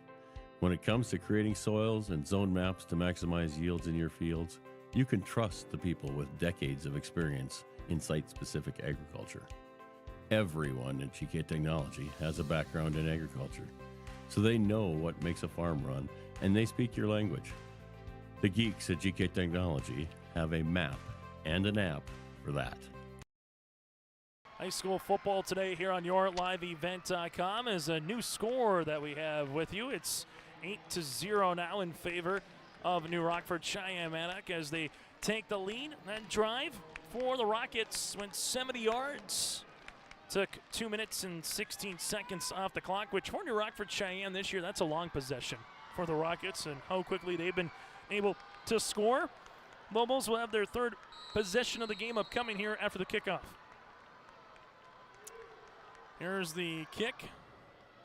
When it comes to creating soils and zone maps to maximize yields in your fields, you can trust the people with decades of experience in site-specific agriculture. Everyone at GK Technology has a background in agriculture, so they know what makes a farm run, and they speak your language. The geeks at GK Technology have a map and an app for that. High school football today here on YourLiveEvent.com is a new score that we have with you. It's 8-0 now in favor of New Rockford-Sheyenne-Maddock as they take the lead. That drive for the Rockets went 70 yards. Took 2 minutes and 16 seconds off the clock, which for New Rockford-Cheyenne this year, that's a long possession for the Rockets and how quickly they've been able to score. Lobos will have their 3rd possession of the game upcoming here after the kickoff. Here's the kick.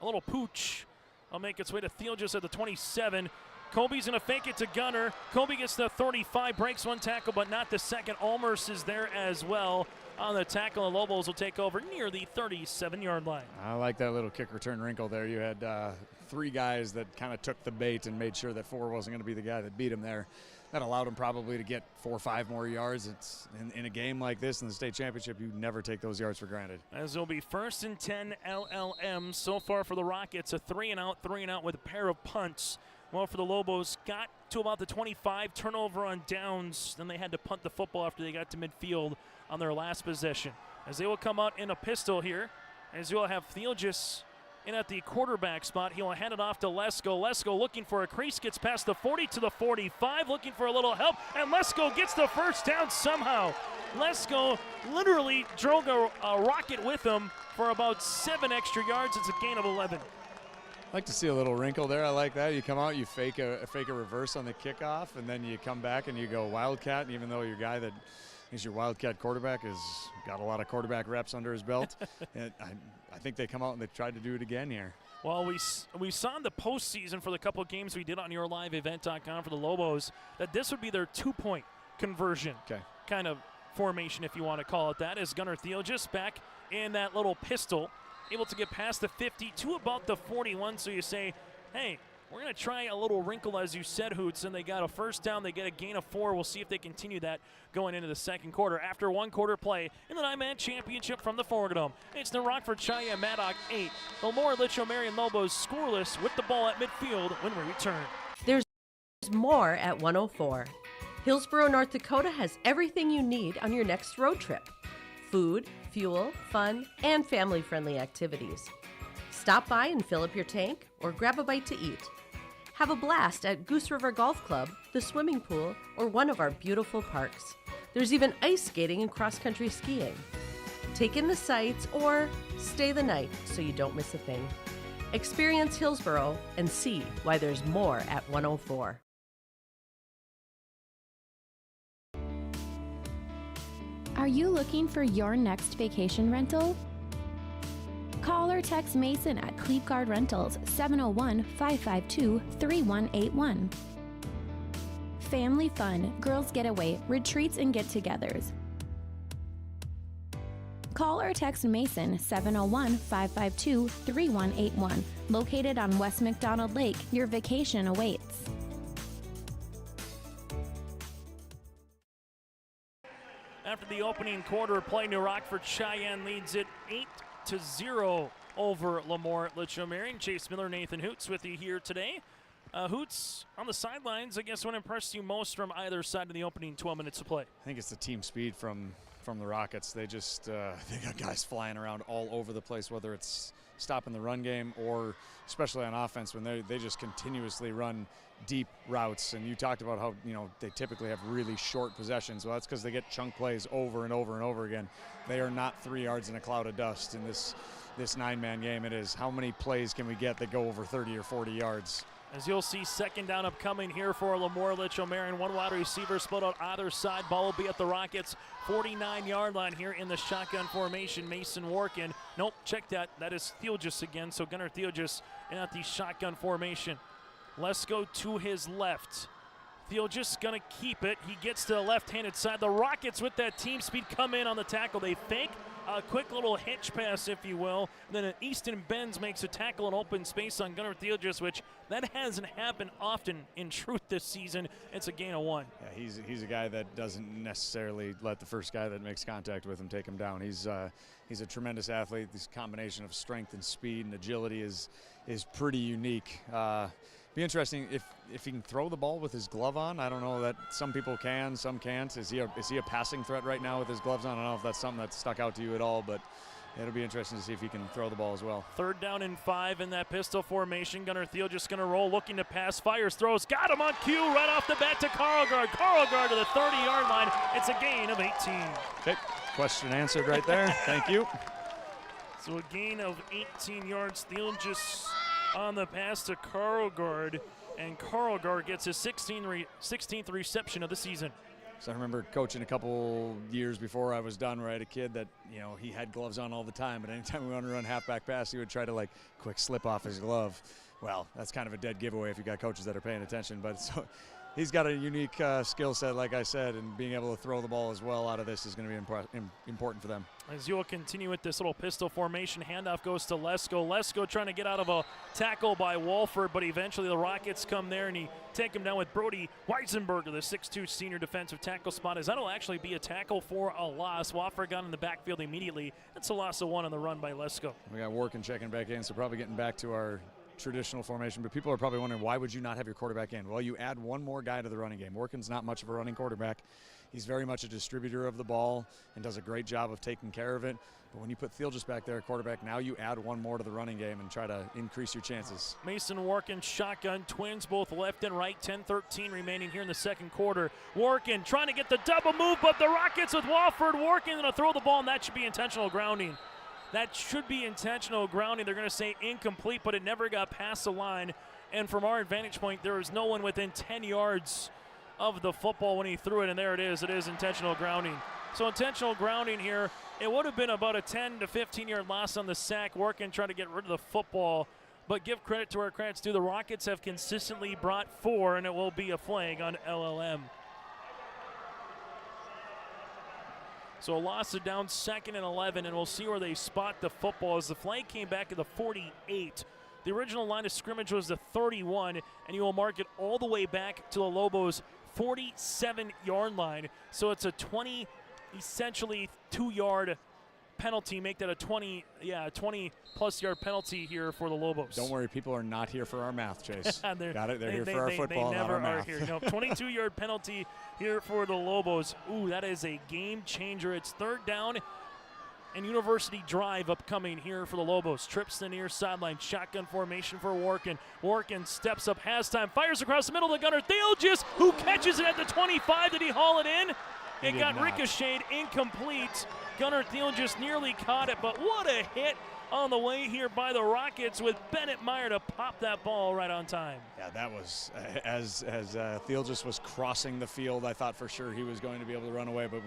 A little pooch. I'll make its way to Thiel just at the 27. Colby's going to fake it to Gunner. Colby gets the 35, breaks 1 tackle, but not the second. Almers is there as well on the tackle, and Lobos will take over near the 37-yard line. I like that little kick return wrinkle there. You had 3 guys that kind of took the bait and made sure that 4 wasn't going to be the guy that beat him there. That allowed him probably to get 4 or 5 more yards. It's in a game like this in the state championship, you never take those yards for granted. As it'll be 1st and 10 LLM so far for the Rockets, a 3-and-out with a pair of punts. Well, for the Lobos, got to about the 25, turnover on downs. Then they had to punt the football after they got to midfield on their last possession. As they will come out in a pistol here, as you'll have Thielgis in at the quarterback spot. He'll hand it off to Lesko. Lesko looking for a crease, gets past the 40 to the 45, looking for a little help, and Lesko gets the first down somehow. Lesko literally drove a rocket with him for about 7 extra yards. It's a gain of 11. I like to see a little wrinkle there. I like that. You come out, you fake a reverse on the kickoff, and then you come back and you go Wildcat, and even though your guy that is your Wildcat quarterback has got a lot of quarterback reps under his belt. And I think they come out and they tried to do it again here. Well, we saw in the postseason for the couple of games we did on yourliveevent.com for the Lobos that this would be their 2-point conversion kind of formation, if you want to call it that, as Gunnar Theogis back in that little pistol, able to get past the 50 to about the 41. So you say, hey, we're going to try a little wrinkle, as you said, Hoots, and they got a first down. They get a gain of 4. We'll see if they continue that going into the second quarter. After 1 quarter play in the 9-man championship from the Foregadome, it's the Rockford-Sheyenne-Maddock 8. The LaMoure-Litchville Marion Lobos scoreless with the ball at midfield when we return. There's more at 104. Hillsborough, North Dakota has everything you need on your next road trip. Food, fuel, fun, and family-friendly activities. Stop by and fill up your tank or grab a bite to eat. Have a blast at Goose River Golf Club, the swimming pool, or one of our beautiful parks. There's even ice skating and cross-country skiing. Take in the sights or stay the night so you don't miss a thing. Experience Hillsborough and see why there's more at 104. Are you looking for your next vacation rental? Call or text Mason at Cleave Guard Rentals, 701-552-3181. Family fun, girls getaway, retreats and get-togethers. Call or text Mason, 701-552-3181. Located on West McDonald Lake, your vacation awaits. After the opening quarter play, New Rockford-Cheyenne leads it 8-0 over LaMoure-Litchville. Marion. Chase Miller, Nathan Hoots with you here today. Hoots, on the sidelines, I guess what impressed you most from either side in the opening 12 minutes of play? I think it's the team speed from the Rockets. They just they got guys flying around all over the place, whether it's stopping the run game or especially on offense when they just continuously run deep routes. And you talked about how they typically have really short possessions. Well, that's because they get chunk plays over and over and over again. They are not 3 yards in a cloud of dust in this 9-man game. It is how many plays can we get that go over 30 or 40 yards. As you'll see, second down upcoming here for LaMoure-Litchville Marion. 1 wide receiver split out either side. Ball will be at the Rockets' 49-yard line here in the shotgun formation. Mason Warkin. Nope, check that. That is Theogis again. So Gunnar Theogis in at the shotgun formation. Let's go to his left. Theogis gonna keep it. He gets to the left-handed side. The Rockets with that team speed come in on the tackle. They fake a quick little hitch pass, if you will. And then Easton Benz makes a tackle in open space on Gunnar Theogis, which that hasn't happened often in truth this season. It's a gain of 1. Yeah, he's a guy that doesn't necessarily let the first guy that makes contact with him take him down. He's a tremendous athlete. This combination of strength and speed and agility is pretty unique. Be interesting if he can throw the ball with his glove on. I don't know that some people can, some can't. Is he a passing threat right now with his gloves on? I don't know if that's something that stuck out to you at all, but it'll be interesting to see if he can throw the ball as well. 3rd down and 5 in that pistol formation. Gunnar Theogis going to roll, looking to pass, fires, throws, got him on cue right off the bat to Carlgard. Carlgard to the 30-yard line. It's a gain of 18. Okay, question answered right there. Thank you. So a gain of 18 yards. Theogis on the pass to Carlgard, and Carlgard gets his 16th reception of the season. So I remember coaching a couple years before I was done where I had a kid that, he had gloves on all the time, but anytime we wanted to run halfback pass, he would try to quick slip off his glove. Well, that's kind of a dead giveaway if you got coaches that are paying attention, but so he's got a unique skill set, like I said, and being able to throw the ball as well out of this is going to be important for them. As you will continue with this little pistol formation, handoff goes to Lesko. Lesko trying to get out of a tackle by Walford, but eventually the Rockets come there and take him down with Brody Weisenberger, the 6'2 senior defensive tackle spot. As that'll actually be a tackle for a loss. Walford got in the backfield immediately. That's a loss of 1 on the run by Lesko. We got Warkin checking back in, so probably getting back to our traditional formation, but people are probably wondering, why would you not have your quarterback in? Well, you add one more guy to the running game. Workin's not much of a running quarterback. He's very much a distributor of the ball and does a great job of taking care of it. But when you put Theelges back there at quarterback, now you add one more to the running game and try to increase your chances. Mason Workin, shotgun, twins both left and right, 10-13 remaining here in the second quarter. Workin trying to get the double move, but the Rockets with Wofford. Workin going to throw the ball, and that should be intentional grounding. That should be intentional grounding. They're going to say incomplete, but it never got past the line. And from our vantage point, there was no one within 10 yards of the football when he threw it, and there it is. It is intentional grounding. So intentional grounding here. It would have been about a 10 to 15-yard loss on the sack. Workin trying to get rid of the football, but give credit to where credit's due. The Rockets have consistently brought 4, and it will be a flag on LLM. So a loss of down 2nd and 11, and we'll see where they spot the football as the flag came back at the 48. The original line of scrimmage was the 31, and you will mark it all the way back to the Lobos' 47-yard line. So it's a 20, essentially 2-yard penalty, make that a 20-plus yard penalty here for the Lobos. Don't worry, people are not here for our math, Chase. Got it? They're here for our They football, never not our are math. here. No, 22-yard penalty here for the Lobos. Ooh, that is a game changer. It's 3rd down and University drive upcoming here for the Lobos. Trips the near sideline, shotgun formation for Workin. Workin steps up, has time, fires across the middle to Gunnar Theelges, who catches it at the 25. Did he haul it in? It got ricocheted, incomplete. Gunnar Theelges nearly caught it, but what a hit on the way here by the Rockets with Bennett Meyer to pop that ball right on time. Yeah, that was, as Theelges was crossing the field, I thought for sure he was going to be able to run away, but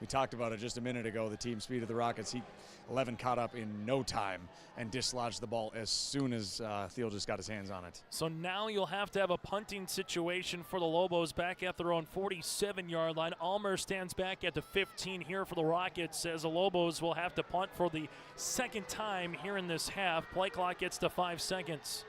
we talked about it just a minute ago, the team speed of the Rockets. 11 caught up in no time and dislodged the ball as soon as Theelges got his hands on it. So now you'll have to have a punting situation for the Lobos back at their own 47-yard line. Almer stands back at the 15 here for the Rockets as the Lobos will have to punt for the second time here in this half. Play clock gets to 5 seconds.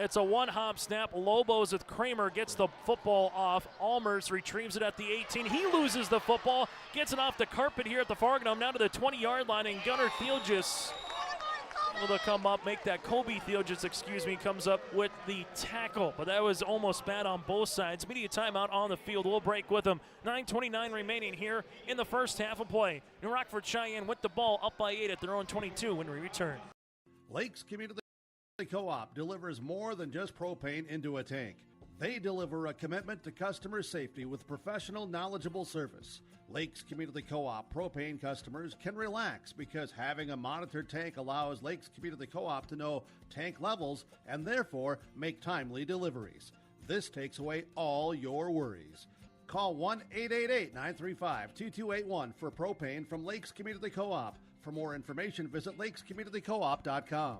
It's a one-hop snap. Lobos with Kramer gets the football off. Almers retrieves it at the 18. He loses the football, gets it off the carpet here at the Fargo, down to the 20-yard line, and Gunnar Theelges able to come up, make that Kobe Theelges, comes up with the tackle. But that was almost bad on both sides. Media timeout on the field. We'll break with them. 9:29 remaining here in the first half of play. New Rockford-Sheyenne with the ball up by 8 at their own 22 when we return. Lakes Community Co-op delivers more than just propane into a tank. They deliver a commitment to customer safety with professional, knowledgeable service. Lakes Community Co-op propane customers can relax because having a monitored tank allows Lakes Community Co-op to know tank levels and therefore make timely deliveries. This takes away all your worries. Call 1-888-935-2281 for propane from Lakes Community Co-op. For more information, visit lakescommunitycoop.com.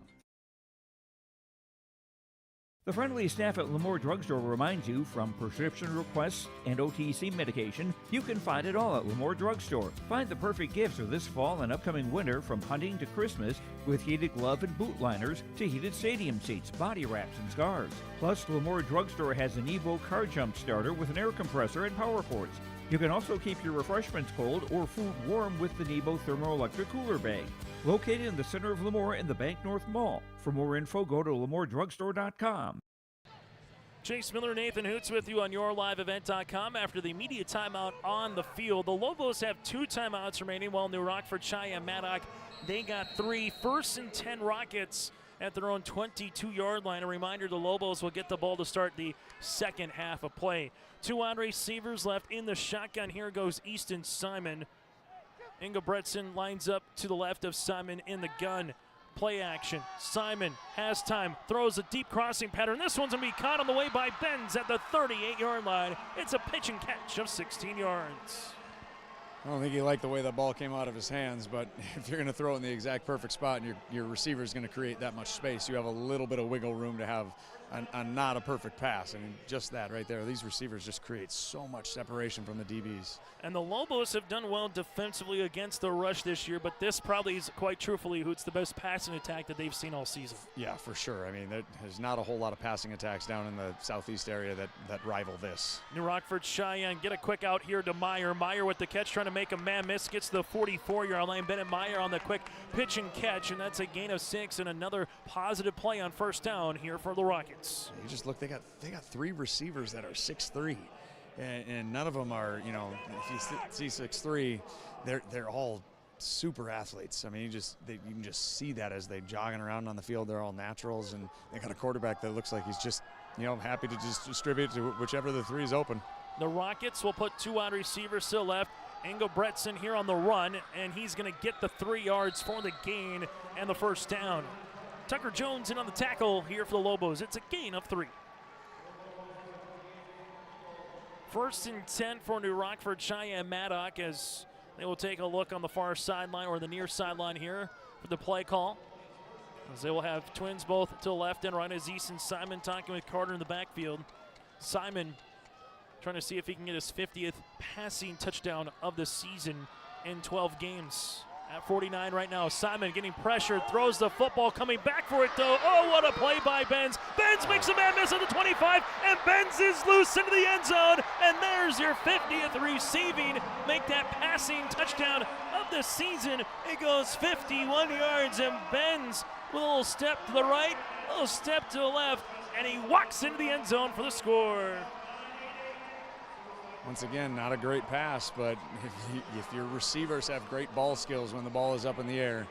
The friendly staff at LaMoure Drugstore reminds you, from prescription requests and OTC medication, you can find it all at LaMoure Drugstore. Find the perfect gifts for this fall and upcoming winter, from hunting to Christmas, with heated glove and boot liners to heated stadium seats, body wraps, and scarves. Plus, LaMoure Drugstore has an Evo car jump starter with an air compressor and power ports. You can also keep your refreshments cold or food warm with the Nebo thermoelectric cooler bag. Located in the center of LaMoure in the Bank North Mall. For more info, go to LaMourDrugstore.com. Chase Miller, Nathan Hoots with you on YourLiveEvent.com after the media timeout on the field. The Lobos have 2 timeouts remaining, while New Rockford-Sheyenne-Maddock, they got 3. 1st and 10 Rockets at their own 22-yard line. A reminder, the Lobos will get the ball to start the second half of play. 2 wide receivers left in the shotgun. Here goes Easton Simon. Ingebretson lines up to the left of Simon in the gun. Play action. Simon has time, throws a deep crossing pattern. This one's going to be caught on the way by Benz at the 38-yard line. It's a pitch and catch of 16 yards. I don't think he liked the way that ball came out of his hands, but if you're going to throw it in the exact perfect spot and your receiver is going to create that much space, you have a little bit of wiggle room to have not a perfect pass. I mean, just that right there. These receivers just create so much separation from the DBs. And the Lobos have done well defensively against the rush this year, but this probably is, quite truthfully, who's the best passing attack that they've seen all season. Yeah, for sure. I mean, there's not a whole lot of passing attacks down in the southeast area that rival this. New Rockford-Sheyenne get a quick out here to Meyer. Meyer with the catch, trying to make a man miss, gets the 44-yard line. Bennett Meyer on the quick pitch and catch, and that's a gain of 6 and another positive play on first down here for the Rockets. You just look, they got 3 receivers that are 6'3", and none of them are, you know, if you see 6'3", they're all super athletes. I mean, you can just see that as they jogging around on the field. They're all naturals, and they got a quarterback that looks like he's just, you know, happy to just distribute to whichever of the 3 is open. The Rockets will put 2 wide receivers to the left. Engelbretson here on the run, and he's going to get the 3 yards for the gain and the first down. Tucker Jones in on the tackle here for the Lobos. It's a gain of 3. 1st and 10 for New Rockford-Sheyenne-Maddock as they will take a look on the far sideline or the near sideline here for the play call. As they will have twins both to the left and right, Aziz and Simon talking with Carter in the backfield. Simon trying to see if he can get his 50th passing touchdown of the season in 12 games. At 49 right now, Simon getting pressured, throws the football, coming back for it though. Oh, what a play by Benz. Benz makes a man miss at the 25, and Benz is loose into the end zone, and there's your 50th receiving. Make that passing touchdown of the season. It goes 51 yards, and Benz with a little step to the right, a little step to the left, and he walks into the end zone for the score. Once again, not a great pass, but if your receivers have great ball skills when the ball is up in the air,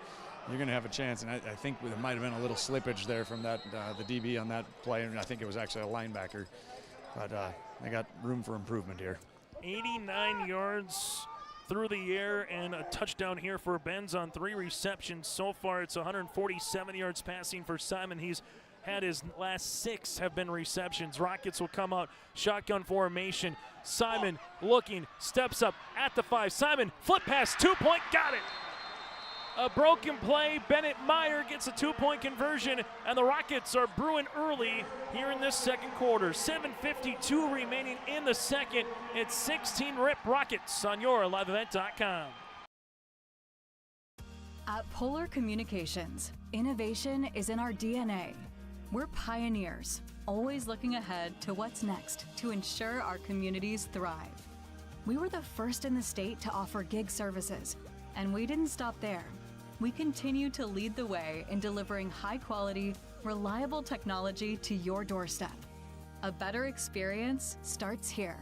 you're going to have a chance. And I think there might have been a little slippage there from that the DB on that play, and I think it was actually a linebacker. But they got room for improvement here. 89 yards through the air and a touchdown here for Benz on 3 receptions. So far, it's 147 yards passing for Simon. He's had his last 6 have been receptions. Rockets will come out, shotgun formation. Simon looking, steps up at the 5. Simon, flip pass, 2-point, got it. A broken play, Bennett Meyer gets a 2-point conversion, and the Rockets are brewing early here in this second quarter. 7:52 remaining in the second. It's 16-rip Rockets on your liveevent.com. At Polar Communications, innovation is in our DNA. We're pioneers, always looking ahead to what's next to ensure our communities thrive. We were the first in the state to offer gig services, and we didn't stop there. We continue to lead the way in delivering high-quality, reliable technology to your doorstep. A better experience starts here.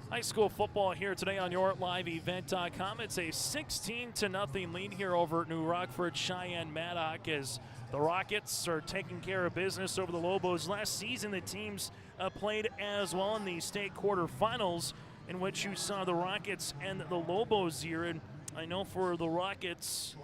High school football here today on your liveevent.com. It's a 16-0 lead here over New Rockford-Sheyenne-Maddock as the Rockets are taking care of business over the Lobos. Last season, the teams played as well in the state quarterfinals, in which you saw the Rockets and the Lobos here. And I know for the Rockets,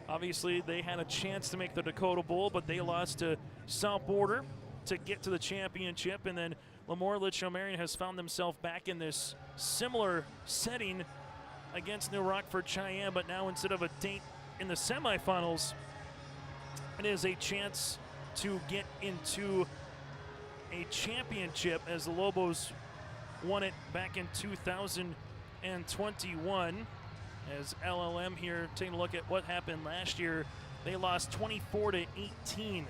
obviously they had a chance to make the Dakota Bowl, but they lost to South Border to get to the championship. And then LaMoure-Litchville Marion has found themselves back in this similar setting against New Rockford-Sheyenne, but now instead of a date in the semifinals, it is a chance to get into a championship as the Lobos won it back in 2021. As LLM here taking a look at what happened last year, they lost 24-18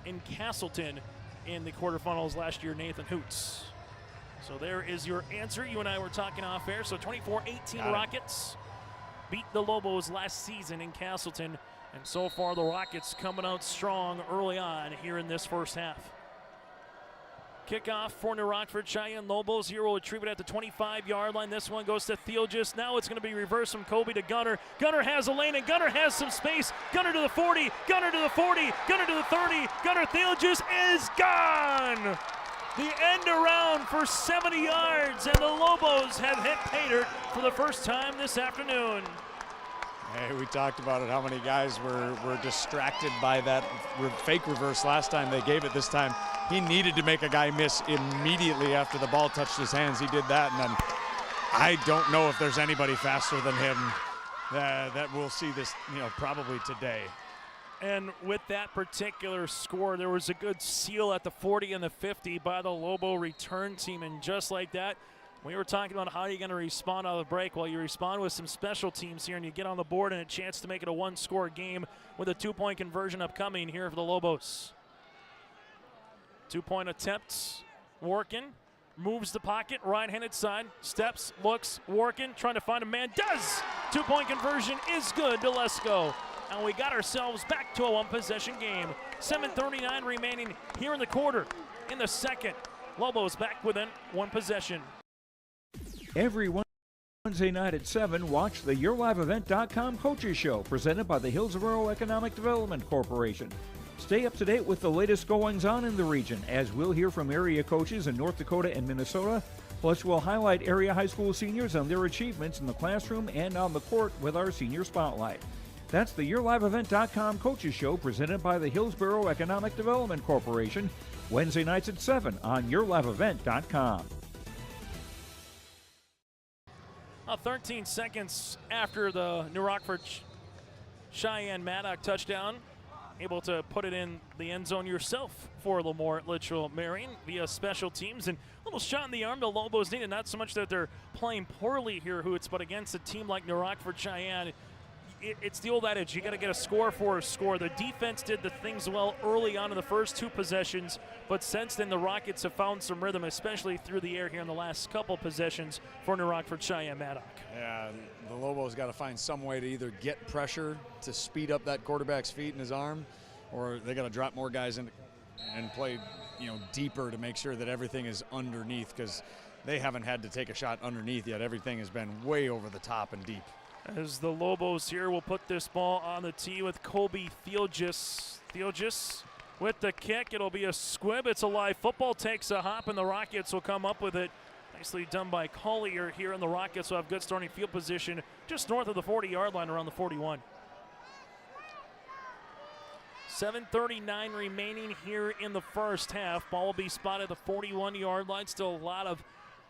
in Castleton in the quarterfinals last year, Nathan Hoots. So there is your answer. You and I were talking off air. So 24-18 Rockets beat the Lobos last season in Castleton. And so far the Rockets coming out strong early on here in this first half. Kickoff for New Rockford-Sheyenne. Lobos here will retrieve it at the 25-yard line. This one goes to Theelgis. Now it's going to be reversed from Kobe to Gunner. Gunner has a lane, and Gunner has some space. Gunner to the 40, Gunner to the 40, Gunner to the 30. Gunner Theelgis is gone. The end around for 70 yards, and the Lobos have hit pay dirt for the first time this afternoon. Hey, we talked about it, how many guys were distracted by that fake reverse last time. They gave it this time. He needed to make a guy miss immediately after the ball touched his hands. He did that, and then I don't know if there's anybody faster than him that we'll see this, probably today. And with that particular score, there was a good seal at the 40 and the 50 by the Lobo return team. And just like that, we were talking about how you're going to respond out of the break. Well, you respond with some special teams here, and you get on the board and a chance to make it a one-score game with a two-point conversion upcoming here for the Lobos. Two-point attempts, working, moves the pocket, right-handed side, steps, looks, working, trying to find a man, does! Two-point conversion is good to Lesko. And we got ourselves back to a one-possession game. 7:39 remaining here in the quarter. In the second, Lobos back within one possession. Every Wednesday night at 7, watch the YourLiveEvent.com Coaches Show presented by the Hillsborough Economic Development Corporation. Stay up to date with the latest goings-on in the region, as we'll hear from area coaches in North Dakota and Minnesota. Plus, we'll highlight area high school seniors and their achievements in the classroom and on the court with our Senior Spotlight. That's the YourLiveEvent.com Coaches Show presented by the Hillsborough Economic Development Corporation, Wednesday nights at 7 on YourLiveEvent.com. 13 seconds after the New Rockford-Sheyenne-Maddock touchdown, able to put it in the end zone yourself for LaMoure-Litchville Marion via special teams. And a little shot in the arm the Lobos needed. Not so much that they're playing poorly here, Hoots, but against a team like New Rockford-Cheyenne, it's the old adage, you got to get a score for a score. The defense did the things well early on in the first two possessions, but since then the Rockets have found some rhythm, especially through the air here in the last couple possessions for New Rockford-Sheyenne-Maddock. Yeah, the Lobos got to find some way to either get pressure to speed up that quarterback's feet and his arm, or they got to drop more guys in and play, deeper to make sure that everything is underneath, because they haven't had to take a shot underneath yet. Everything has been way over the top and deep. As the Lobos here will put this ball on the tee with Colby Theogis. Theogis with the kick. It'll be a squib. It's a live football. Takes a hop, and the Rockets will come up with it. Nicely done by Collier here, and the Rockets will have good starting field position just north of the 40-yard line around the 41. 7:39 remaining here in the first half. Ball will be spotted at the 41-yard line. Still a lot of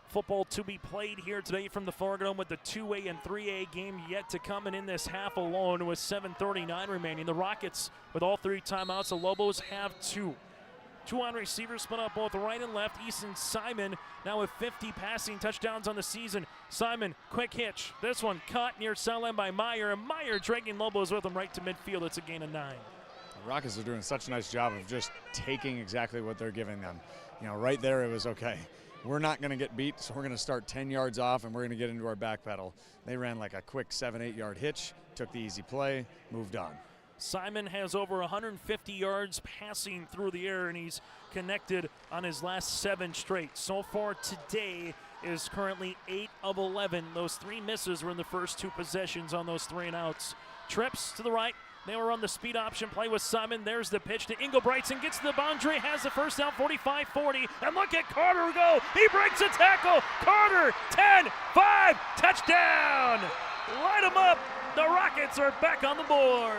football to be played here today from the Fargo with the 2A and 3A game yet to come, and in this half alone with 7:39 remaining. The Rockets with all three timeouts. The Lobos have two. Two on receivers split up both right and left. Easton Simon now with 50 passing touchdowns on the season. Simon, quick hitch. This one caught near sideline by Meyer, and Meyer dragging Lobos with him right to midfield. It's a gain of 9. The Rockets are doing such a nice job of just taking exactly what they're giving them. Right there it was okay. We're not going to get beat, so we're going to start 10 yards off, and we're going to get into our back pedal. They ran like a quick 7-8 yard hitch, took the easy play, moved on. Simon has over 150 yards passing through the air, and he's connected on his last 7 straight. So far today is currently 8 of 11. Those 3 misses were in the first 2 possessions on those 3 and outs. Trips to the right. They will run the speed option play with Simon. There's the pitch to Engelbrechtson. Gets to the boundary, has the first down, 45-40. And look at Carter go. He breaks a tackle. Carter, 10-5, touchdown. Light him up. The Rockets are back on the board.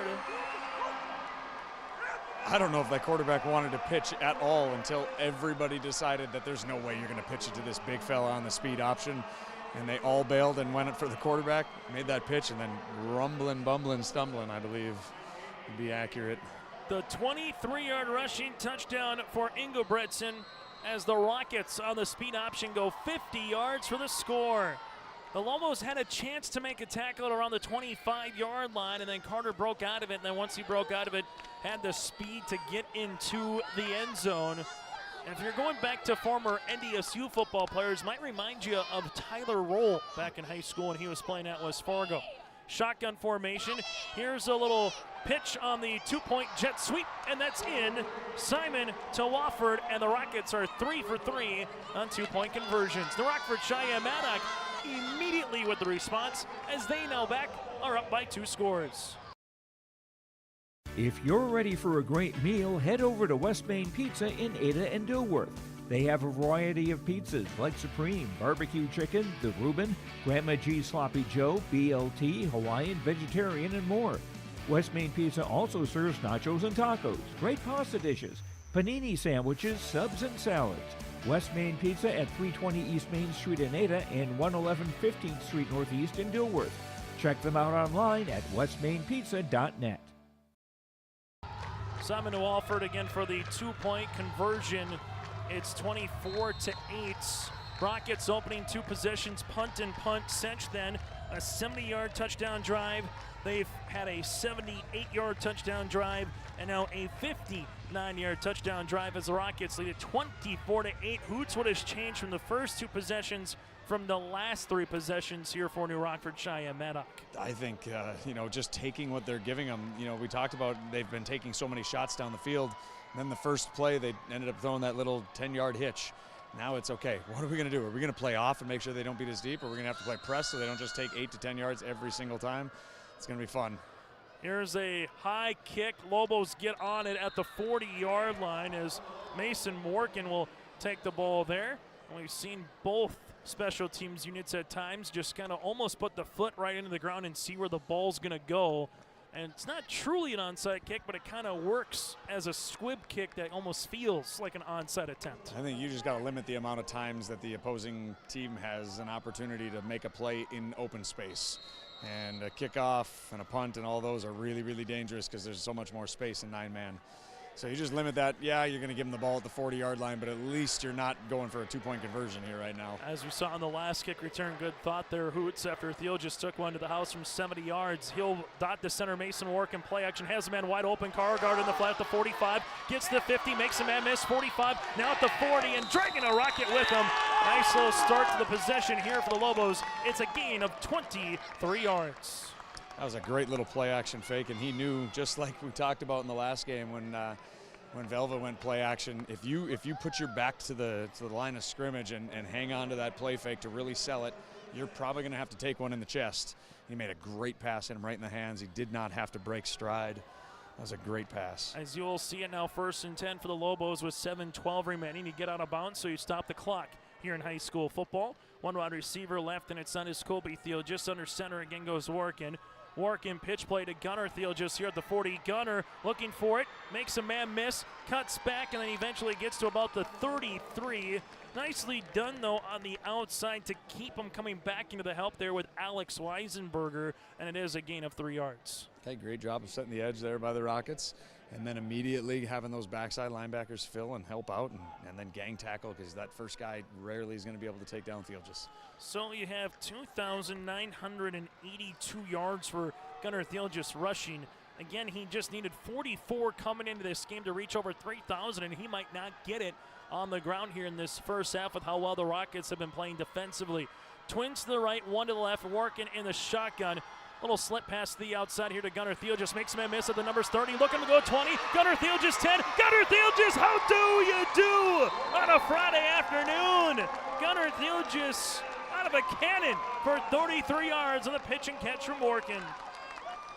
I don't know if that quarterback wanted to pitch at all until everybody decided that there's no way you're going to pitch it to this big fella on the speed option. And they all bailed and went for the quarterback, made that pitch, and then rumbling, bumbling, stumbling, I believe, would be accurate. The 23-yard rushing touchdown for Engelbrechtson as the Rockets on the speed option go 50 yards for the score. The Lobos had a chance to make a tackle at around the 25-yard line, and then Carter broke out of it, and then once he broke out of it, had the speed to get into the end zone. And if you're going back to former NDSU football players, might remind you of Tyler Roll back in high school when he was playing at West Fargo. Shotgun formation. Here's a little pitch on the 2-point jet sweep, and that's in. Simon to Wofford, and the Rockets are 3 for 3 on 2-point conversions. The Rockford-Sheyenne-Maddock immediately with the response as they now back are up by 2 scores. If you're ready for a great meal, head over to West Main Pizza in Ada and Dilworth. They have a variety of pizzas like Supreme, Barbecue Chicken, The Reuben, Grandma G's Sloppy Joe, BLT, Hawaiian, Vegetarian, and more. West Main Pizza also serves nachos and tacos, great pasta dishes, panini sandwiches, subs, and salads. West Main Pizza at 320 East Main Street in Ada and 111 15th Street Northeast in Dilworth. Check them out online at westmainpizza.net. Simon to Walford again for the 2-point conversion. It's 24-8. Rockets opening 2 possessions, punt and punt. Cinch then a 70-yard touchdown drive. They've had a 78-yard touchdown drive and now a 59-yard touchdown drive as the Rockets lead it 24-8. Hoots, what has changed from the first 2 possessions from the last 3 possessions here for New Rockford-Sheyenne-Maddock? I think, just taking what they're giving them. We talked about they've been taking so many shots down the field. And then the first play, they ended up throwing that little 10-yard hitch. Now it's okay. What are we going to do? Are we going to play off and make sure they don't beat us deep? Or are we going to have to play press so they don't just take 8 to 10 yards every single time? It's going to be fun. Here's a high kick. Lobos get on it at the 40-yard line as Mason Morgan will take the ball there. And we've seen both special teams units at times just kind of almost put the foot right into the ground and see where the ball's going to go. And it's not truly an onside kick, but it kind of works as a squib kick that almost feels like an onside attempt. I think you just got to limit the amount of times that the opposing team has an opportunity to make a play in open space. And a kickoff and a punt and all those are really, really dangerous because there's so much more space in 9-man. So you just limit that. Yeah, you're going to give them the ball at the 40-yard line, but at least you're not going for a 2-point conversion here right now. As we saw on the last kick return, good thought there, Hoots, after Thiel just took one to the house from 70 yards. He'll dot the center, Mason Wark in play action, has a man wide open, Cargard in the flat at the 45, gets the 50, makes a man miss, 45, now at the 40, and dragging a rocket with him. Nice little start to the possession here for the Lobos. It's a gain of 23 yards. That was a great little play action fake, and he knew, just like we talked about in the last game when Velva went play action, if you put your back to the line of scrimmage and hang on to that play fake to really sell it, you're probably going to have to take one in the chest. He made a great pass, hit him right in the hands. He did not have to break stride. That was a great pass. As you'll see it now, 1st and 10 for the Lobos with 7:12 remaining. You get out of bounds, so you stop the clock here in high school football. One wide receiver left, and it's on his Colby Thiel. Just under center again goes Warkin. Warkin pitch play to Gunnar Thiel just here at the 40. Gunnar looking for it, makes a man miss, cuts back, and then eventually gets to about the 33. Nicely done, though, on the outside to keep him coming back into the help there with Alex Weisenberger, and it is a gain of 3 yards. Okay, great job of setting the edge there by the Rockets. And then immediately having those backside linebackers fill and help out and then gang tackle, because that first guy rarely is going to be able to take down Thiel. So you have 2,982 yards for Gunnar Thiel just rushing. Again, he just needed 44 coming into this game to reach over 3,000, and he might not get it on the ground here in this first half with how well the Rockets have been playing defensively. Twins to the right, one to the left, working in the shotgun. Little slip pass to the outside here to Gunnar Thiel. Just makes him a miss at the numbers 30. Looking to go 20. Gunnar Thiel just 10. Gunnar Thiel just, how do you do on a Friday afternoon? Gunnar Thiel just out of a cannon for 33 yards on the pitch and catch from Morgan.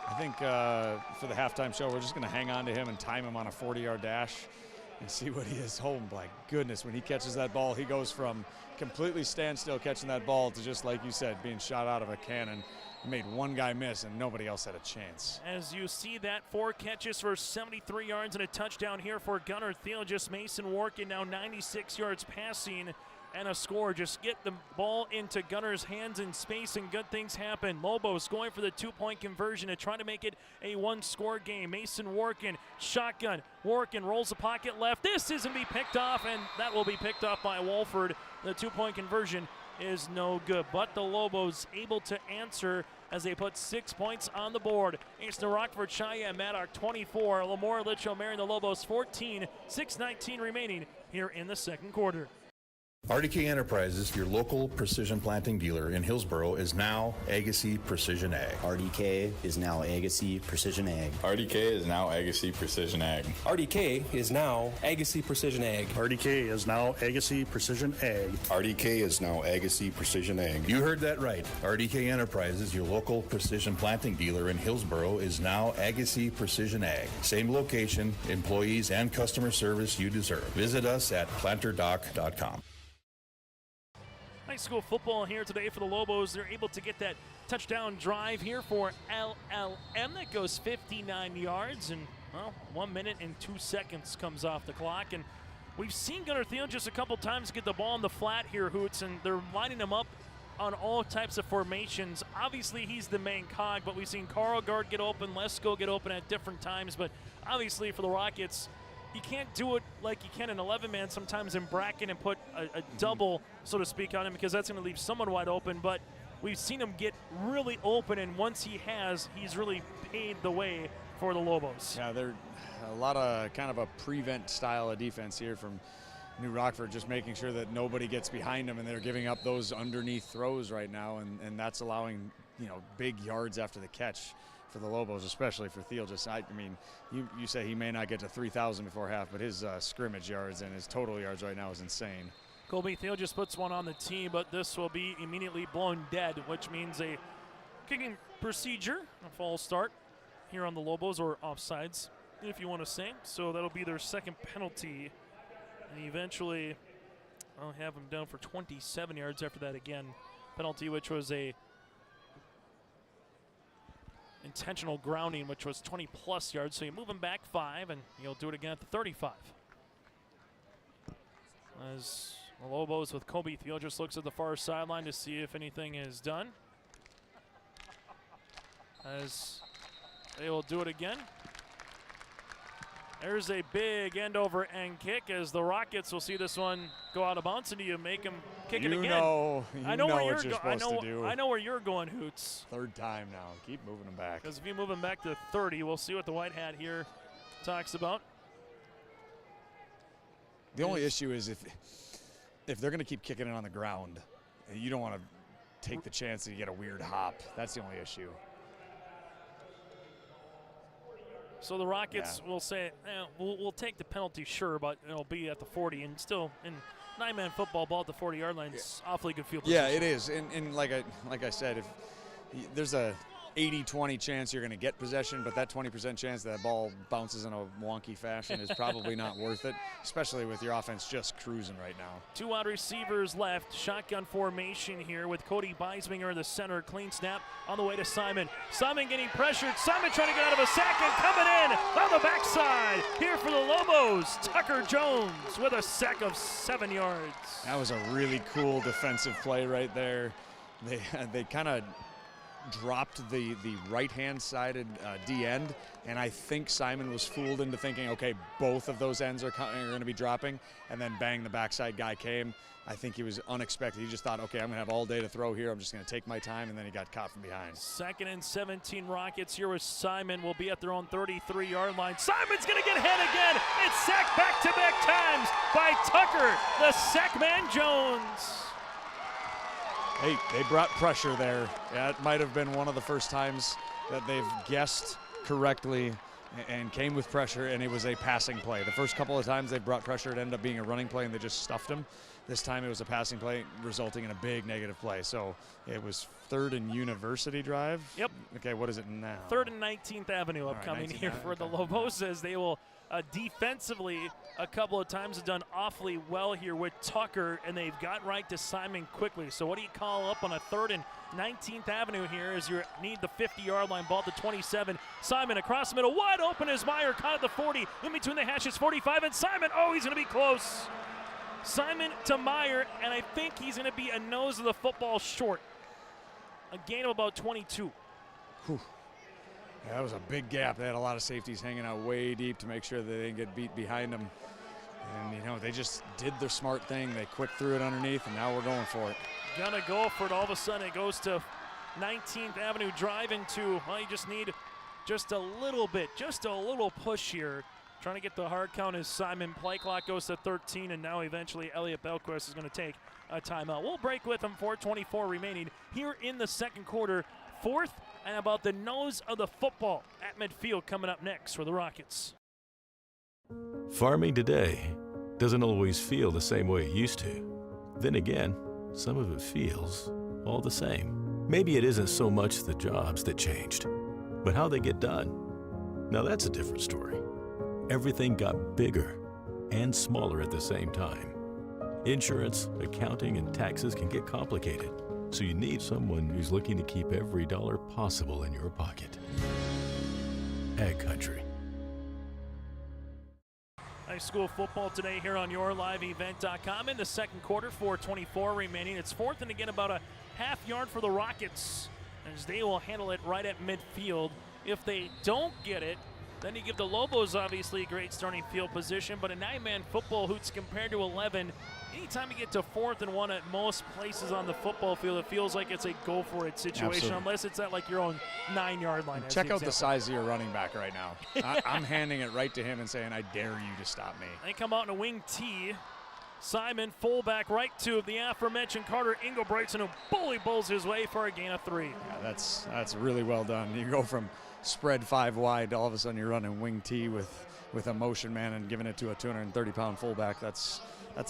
I think for the halftime show, we're just going to hang on to him and time him on a 40-yard dash and see what he is. Oh, my goodness. When he catches that ball, he goes from completely standstill catching that ball to just, like you said, being shot out of a cannon. He made one guy miss, and nobody else had a chance. As you see that, 4 catches for 73 yards and a touchdown here for Gunnar Thiel. Just Mason Warkin now 96 yards passing and a score. Just get the ball into Gunnar's hands in space and good things happen. Lobos going for the 2-point conversion to try to make it a 1-score game. Mason Warkin, shotgun. Warkin rolls the pocket left. This isn't be picked off, and that will be picked off by Walford. The 2-point conversion is no good, but the Lobos able to answer as they put 6 points on the board. It's the Rockford-Sheyenne-Maddock 24, LaMoure-Litchville, Marion, the Lobos 14, 6:19 remaining here in the second quarter. RDK Enterprises, your local precision planting dealer in Hillsboro, is now Agassi Precision Ag. RDK is now Agassi Precision Ag. RDK is now Agassi Precision Ag. RDK is now Agassi Precision Ag. RDK is now Agassi Precision Ag. RDK is now Agassi Precision Ag. You heard that right. RDK Enterprises, your local precision planting dealer in Hillsboro, is now Agassi Precision Ag. Same location, employees, and customer service you deserve. Visit us at planterdoc.com. High school football here today for the Lobos. They're able to get that touchdown drive here for LLM that goes 59 yards, and, well, 1 minute and 2 seconds comes off the clock. And we've seen Gunnar Thiel just a couple times get the ball in the flat here, Hoots, and they're lining him up on all types of formations. Obviously, he's the main cog, but we've seen Carl Guard get open, Lesko get open at different times. But obviously for the Rockets, you can't do it like you can in 11-man sometimes in bracket and put a double, so to speak, on him, because that's going to leave someone wide open. But we've seen him get really open, and once he has, he's really paved the way for the Lobos. Yeah, they're a lot of kind of a prevent style of defense here from New Rockford, just making sure that nobody gets behind them, and they're giving up those underneath throws right now, and that's allowing, you know, big yards after the catch for the Lobos, especially for Thiel. I mean, you say he may not get to 3,000 before half, but his scrimmage yards and his total yards right now is insane. Colby Thiel just puts one on the tee, but this will be immediately blown dead, which means a kicking procedure, a false start here on the Lobos, or offsides, if you want to say. So that'll be their second penalty. And eventually, I'll have him down for 27 yards after that again. Penalty, which was a intentional grounding, which was 20-plus yards. So you move him back 5, and you'll do it again at the 35. As the Lobos with Kobe Thiel just looks at the far sideline to see if anything is done. As they will do it again. There's a big end over end kick as the Rockets will see this one go out of bounds. And do you make him kick it again? You know what you're supposed to do. I know where you're going, Hoots. Third time now. Keep moving him back. Because if you move him back to 30, we'll see what the white hat here talks about. The only issue is if they're going to keep kicking it on the ground, you don't want to take the chance that you get a weird hop. That's the only issue. So the Rockets will say, we'll take the penalty, sure, but it'll be at the 40. And still, in 9-man football, ball at the 40-yard line is awfully good field position. Yeah, it is. And like I said, if there's a 80-20 chance you're going to get possession, but that 20% chance that ball bounces in a wonky fashion is probably not worth it, especially with your offense just cruising right now. 2 wide receivers left. Shotgun formation here with Cody Beisminger in the center. Clean snap on the way to Simon. Simon getting pressured. Simon trying to get out of a sack and coming in on the backside. Here for the Lobos, Tucker Jones with a sack of 7 yards. That was a really cool defensive play right there. They kind of dropped the right-hand sided D end, and I think Simon was fooled into thinking, okay, both of those ends are going to be dropping, and then bang, the backside guy came. I think he was unexpected. He just thought, okay, I'm going to have all day to throw here. I'm just going to take my time, and then he got caught from behind. 2nd and 17 Rockets here with Simon. Will be at their own 33-yard line. Simon's going to get hit again. It's sacked back-to-back times by Tucker, the sack man Jones. Hey, they brought pressure there. Yeah, it might have been one of the first times that they've guessed correctly and came with pressure, and it was a passing play. The first couple of times they brought pressure, it ended up being a running play, and they just stuffed him. This time it was a passing play, resulting in a big negative play. So it was 3rd and University drive. Yep. Okay, what is it now? 3rd and 19th Avenue upcoming here for the Lobos, as they will defensively a couple of times have done awfully well here with Tucker, and they've got right to Simon quickly. So what do you call up on a 3rd and 19th Avenue here as you need the 50-yard line, ball to 27. Simon across the middle, wide open as Meyer caught at the 40, in between the hashes, 45, and Simon, he's going to be close. Simon to Meyer, and I think he's going to be a nose of the football short. A gain of about 22. Whew. Yeah, that was a big gap. They had a lot of safeties hanging out way deep to make sure that they didn't get beat behind them. And, they just did their smart thing. They quick threw it underneath, and now we're going for it. Gonna go for it. All of a sudden, it goes to 19th Avenue drive into, you just need just a little bit, just a little push here. Trying to get the hard count as Simon. Play clock goes to 13, and now eventually Elliot Belquist is going to take a timeout. We'll break with him. 4:24 remaining here in the second quarter. 4th and about the nose of the football at midfield coming up next for the Rockets. Farming today doesn't always feel the same way it used to. Then again, some of it feels all the same. Maybe it isn't so much the jobs that changed, but how they get done. Now that's a different story. Everything got bigger and smaller at the same time. Insurance, accounting, and taxes can get complicated, so you need someone who's looking to keep every dollar possible in your pocket. Ag Country. High school football today here on YourLiveEvent.com. In the second quarter, 4:24 remaining. It's fourth and again, about a half yard for the Rockets, as they will handle it right at midfield. If they don't get it, then you give the Lobos obviously a great starting field position, but a 9-man football, Hoots, compared to 11, anytime you get to 4th and 1 at most places on the football field, it feels like it's a go-for-it situation. Absolutely. Unless it's at like your own 9-yard line. Check out the size of your running back right now. I'm handing it right to him and saying, I dare you to stop me. They come out in a wing T. Simon, fullback, right to the aforementioned Carter Engelbrechtson, who bully bulls his way for a gain of 3. Yeah, that's really well done. You go from spread 5 wide to all of a sudden you're running wing T with a motion man and giving it to a 230-pound fullback. That's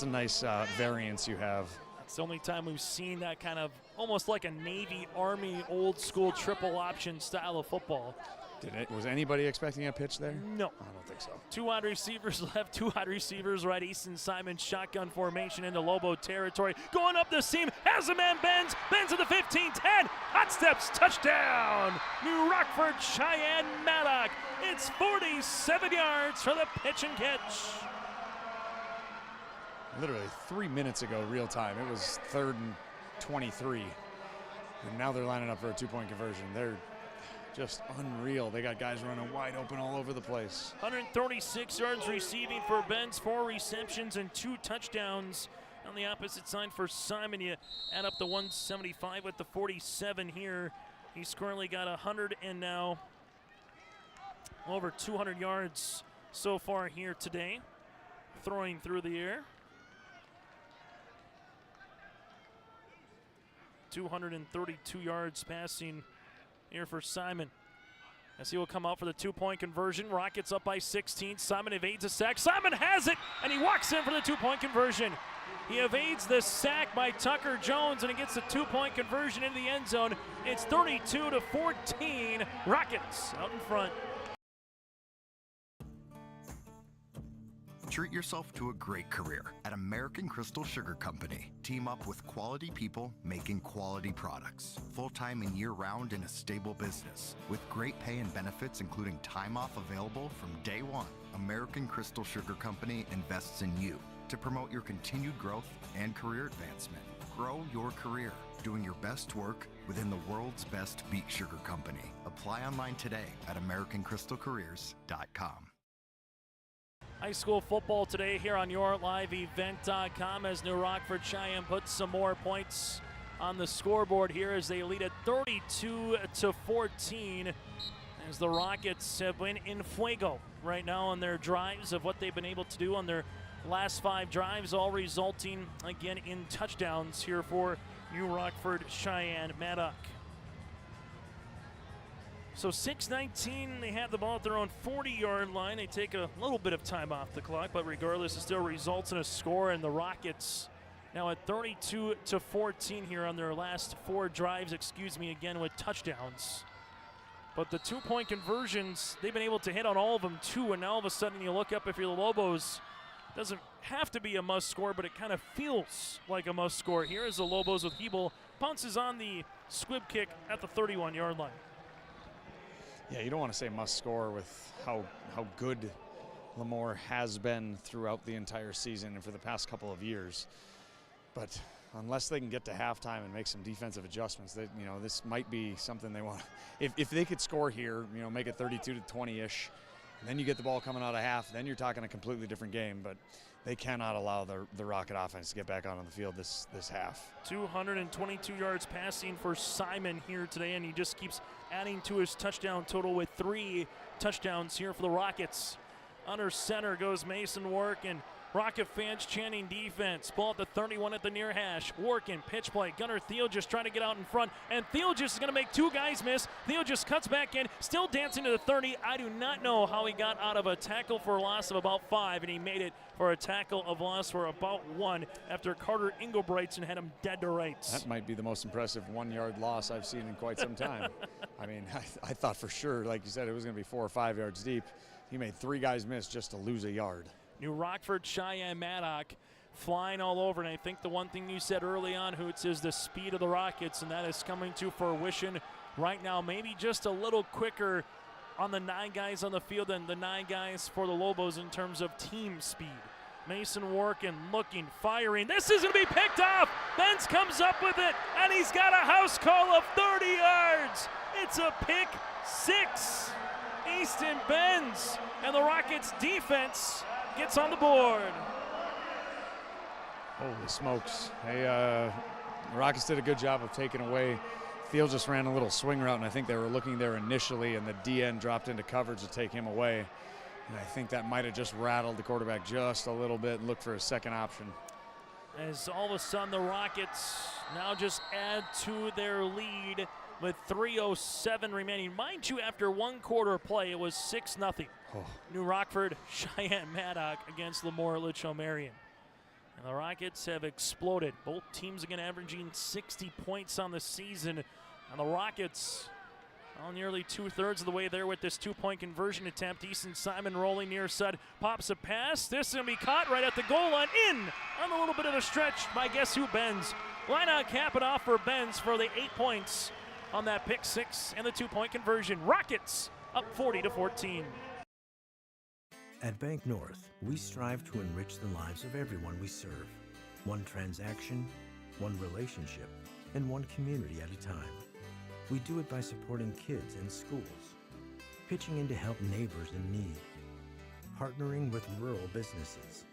a nice variance you have. It's the only time we've seen that kind of almost like a Navy, Army, old school triple option style of football. Was anybody expecting a pitch there? No. I don't think so. 2 wide receivers left, 2 wide receivers right. Easton Simon, shotgun formation into Lobo territory. Going up the seam, has a man, bends to the 15, 10, hot steps, touchdown! New Rockford-Sheyenne-Maddock. It's 47 yards for the pitch and catch. Literally 3 minutes ago, real time, it was 3rd and 23. And now they're lining up for a 2-point conversion. They're just unreal. They got guys running wide open all over the place. 136 yards receiving for Benz, 4 receptions and 2 touchdowns. On the opposite side for Simon, you add up the 175 with the 47 here. He's currently got 100 and now over 200 yards so far here today, throwing through the air. 232 yards passing here for Simon, as he will come out for the 2-point conversion. Rockets up by 16. Simon evades a sack. Simon has it, and he walks in for the 2-point conversion. He evades the sack by Tucker Jones, and he gets the 2-point conversion into the end zone. It's 32-14. Rockets out in front. Treat yourself to a great career at American Crystal Sugar Company. Team up with quality people making quality products. Full-time and year-round in a stable business. With great pay and benefits including time off available from day one. American Crystal Sugar Company invests in you to promote your continued growth and career advancement. Grow your career doing your best work within the world's best beet sugar company. Apply online today at AmericanCrystalCareers.com. High school football today here on YourLiveEvent.com, as New Rockford-Sheyenne puts some more points on the scoreboard here as they lead at 32-14, as the Rockets have been in fuego right now on their drives of what they've been able to do on their last 5 drives, all resulting again in touchdowns here for New Rockford-Sheyenne-Maddock. So 6:19, they have the ball at their own 40-yard line. They take a little bit of time off the clock, but regardless, it still results in a score, and the Rockets now at 32-14 here on their last 4 drives, again with touchdowns. But the 2-point conversions, they've been able to hit on all of them too, and now all of a sudden you look up, if you're the Lobos, doesn't have to be a must score, but it kind of feels like a must score. Here is the Lobos with Hebel, pounces on the squib kick at the 31-yard line. Yeah, you don't want to say must score with how good LaMoure has been throughout the entire season and for the past couple of years. But unless they can get to halftime and make some defensive adjustments, this might be something they want. If they could score here, make it 32-20-ish, and then you get the ball coming out of half, then you're talking a completely different game. But they cannot allow the Rocket offense to get back out on the field this half. 222 yards passing for Simon here today, and he just keeps adding to his touchdown total with 3 touchdowns here for the Rockets. Under center goes Mason Work, and Rocket fans chanting defense. Ball at the 31 at the near hash. Working, pitch play. Gunnar Thiel just trying to get out in front, and Thiel just is going to make 2 guys miss. Thiel just cuts back in, still dancing to the 30. I do not know how he got out of a tackle for a loss of about 5, and he made it for a tackle of loss for about 1 after Carter Engelbrechtson had him dead to rights. That might be the most impressive 1-yard loss I've seen in quite some time. I mean, I thought for sure, like you said, it was going to be 4 or 5 yards deep. He made 3 guys miss just to lose a yard. New Rockford-Sheyenne-Maddock flying all over, and I think the one thing you said early on, Hoots, is the speed of the Rockets, and that is coming to fruition right now. Maybe just a little quicker on the 9 guys on the field and the 9 guys for the Lobos in terms of team speed. Mason working, looking, firing. This is going to be picked off. Benz comes up with it, and he's got a house call of 30 yards. It's a pick 6. Easton Benz, and the Rockets defense gets on the board. Holy smokes. The Rockets did a good job of taking away. Field just ran a little swing route, and I think they were looking there initially, and the DN dropped into coverage to take him away. And I think that might have just rattled the quarterback just a little bit and looked for a second option. As all of a sudden the Rockets now just add to their lead with 3:07 remaining. Mind you, after 1 quarter play, it was 6-0. New Rockford-Sheyenne-Maddock against LaMoure-Litchville Marion. And the Rockets have exploded. Both teams again averaging 60 points on the season. And the Rockets, nearly 2/3 of the way there with this 2-point conversion attempt. Easton Simon rolling near side, pops a pass. This is going to be caught right at the goal line. In on a little bit of a stretch by guess who, Benz. Why not cap it off for Benz for the 8 points on that pick 6 and the 2-point conversion. Rockets up 40-14. At Bank North, we strive to enrich the lives of everyone we serve. One transaction, one relationship, and one community at a time. We do it by supporting kids and schools, pitching in to help neighbors in need, partnering with rural businesses,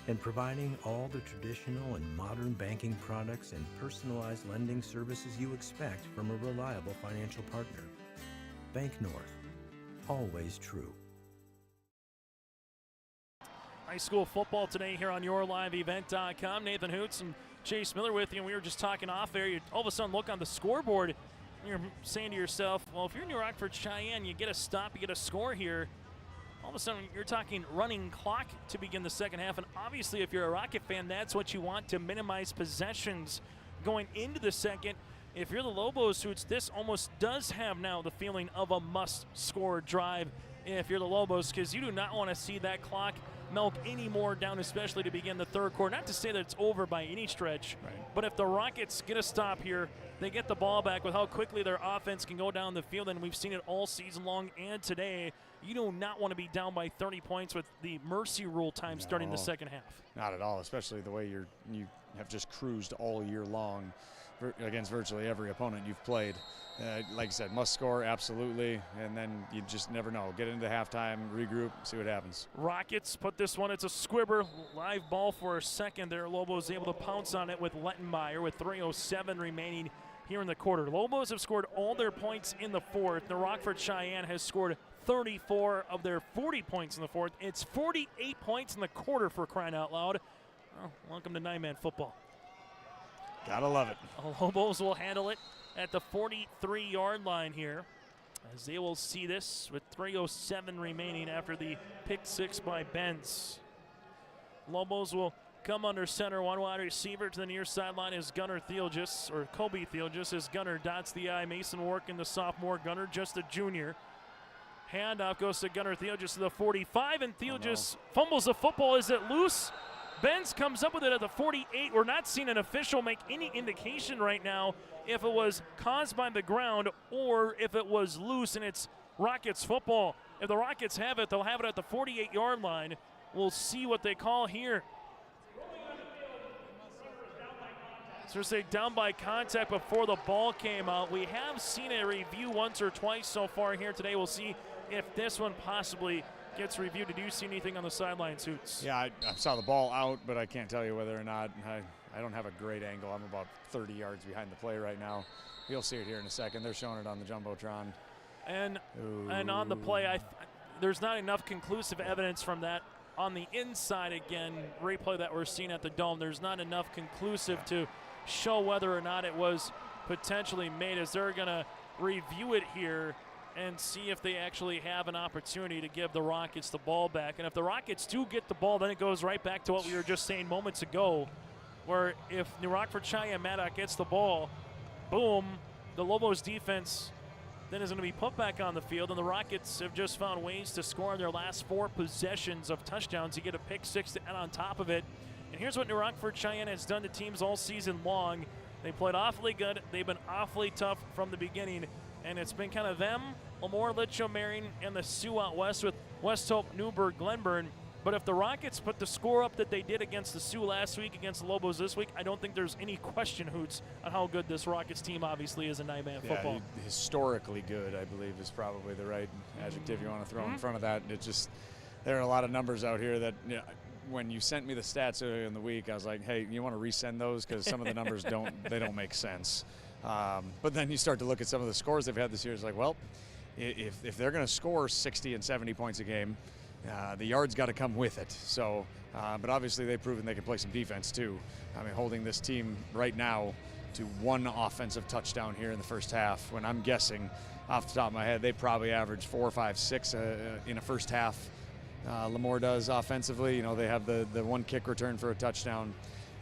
and providing all the traditional and modern banking products and personalized lending services you expect from a reliable financial partner. Bank North, always true. High school football today here on YourLiveEvent.com. Nathan Hoots and Chase Miller with you, and we were just talking off there. You all of a sudden look on the scoreboard, and you're saying to yourself, well, if you're New Rockford-Sheyenne, you get a stop, you get a score here. All of a sudden, you're talking running clock to begin the second half, and obviously if you're a Rocket fan, that's what you want to minimize possessions going into the second. If you're the Lobos, Hoots, this almost does have now the feeling of a must-score drive if you're the Lobos, because you do not want to see that clock milk any more down, especially to begin the third quarter. Not to say that it's over by any stretch, but if the Rockets get a stop here, they get the ball back with how quickly their offense can go down the field, and we've seen it all season long and today. You do not want to be down by 30 points with the mercy rule time starting the second half. Not at all, especially the way you have just cruised all year long against virtually every opponent you've played. Like I said, must score, absolutely, and then you just never know. Get into halftime, regroup, see what happens. Rockets put this one, it's a squibber, live ball for a second there. Lobos able to pounce on it with Lettenmeyer with 3:07 remaining here in the quarter. Lobos have scored all their points in the fourth. New Rockford-Sheyenne has scored 34 of their 40 points in the fourth. It's 48 points in the quarter, for crying out loud. Well, welcome to 9-man football. Gotta love it. Lobos will handle it at the 43-yard line here, as they will see this with 3:07 remaining after the pick 6 by Benz. Lobos will come under center. One wide receiver to the near sideline is Gunnar Theolgis, or Kobe Theolgis, as Gunnar dots the I. Mason working the sophomore. Gunnar just a junior. Handoff goes to Gunnar Theolgis to the 45, and Theolgis fumbles the football. Is it loose? Benz comes up with it at the 48. We're not seeing an official make any indication right now if it was caused by the ground or if it was loose, and it's Rockets football. If the Rockets have it, they'll have it at the 48-yard line. We'll see what they call here. So say down by contact before the ball came out. We have seen a review once or twice so far here today. We'll see if this one possibly gets reviewed. Did you see anything on the sideline, Suits? Yeah, I saw the ball out, but I can't tell you whether or not. I don't have a great angle. I'm about 30 yards behind the play right now. You'll see it here in a second. They're showing it on the Jumbotron. And on the play, there's not enough conclusive evidence from that. On the inside, again, replay that we're seeing at the Dome, there's not enough conclusive to show whether or not it was potentially made, as they're going to review it here and see if they actually have an opportunity to give the Rockets the ball back. And if the Rockets do get the ball, then it goes right back to what we were just saying moments ago, where if New Rockford-Sheyenne-Maddock gets the ball, boom, the Lobos defense then is going to be put back on the field, and the Rockets have just found ways to score in their last 4 possessions of touchdowns. You get a pick 6 to add on top of it. And here's what New Rockford-Sheyenne has done to teams all season long. They played awfully good. They've been awfully tough from the beginning, and it's been kind of them LaMoure-Litchville, Marion, and the Sioux out west with West Hope, Newburgh, Glenburn. But if the Rockets put the score up that they did against the Sioux last week, against the Lobos this week, I don't think there's any question, Hoots, on how good this Rockets team obviously is in nine-man football. Historically good, I believe, is probably the right adjective you want to throw in front of that. It just, there are a lot of numbers out here that, when you sent me the stats earlier in the week, I was like, hey, you want to resend those? Because some of the numbers don't make sense. But then you start to look at some of the scores they've had this year. It's like, well, if they're going to score 60 and 70 points a game, the yards got to come with it. So, but obviously they've proven they can play some defense too. I mean, holding this team right now to one offensive touchdown here in the first half, when I'm guessing off the top of my head, they probably average 4, 5, 6 in a first half. LaMoure does offensively. They have the one kick return for a touchdown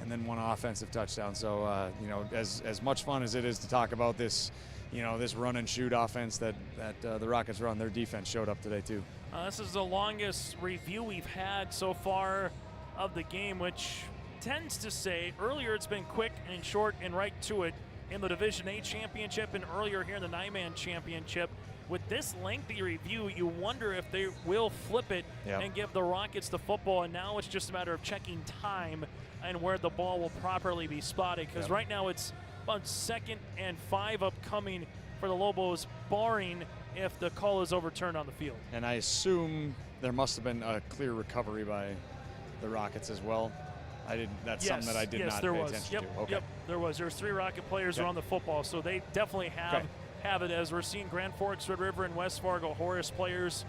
and then one offensive touchdown. So, as much fun as it is to talk about this, this run and shoot offense that the Rockets run, their defense showed up today too. This is the longest review we've had so far of the game, which tends to say earlier it's been quick and short and right to it in the Division A championship and earlier here in the nine-man championship. With this lengthy review, you wonder if they will flip it and give the Rockets the football, and now it's just a matter of checking time and where the ball will properly be spotted, because right now it's about 2nd and 5 upcoming for the Lobos, barring if the call is overturned on the field. And I assume there must have been a clear recovery by the Rockets as well. That's something that I did not pay attention to. Okay. Yep, there was. There's 3 Rocket players around the football, so they definitely have it, as we're seeing Grand Forks, Red River, and West Fargo Horace players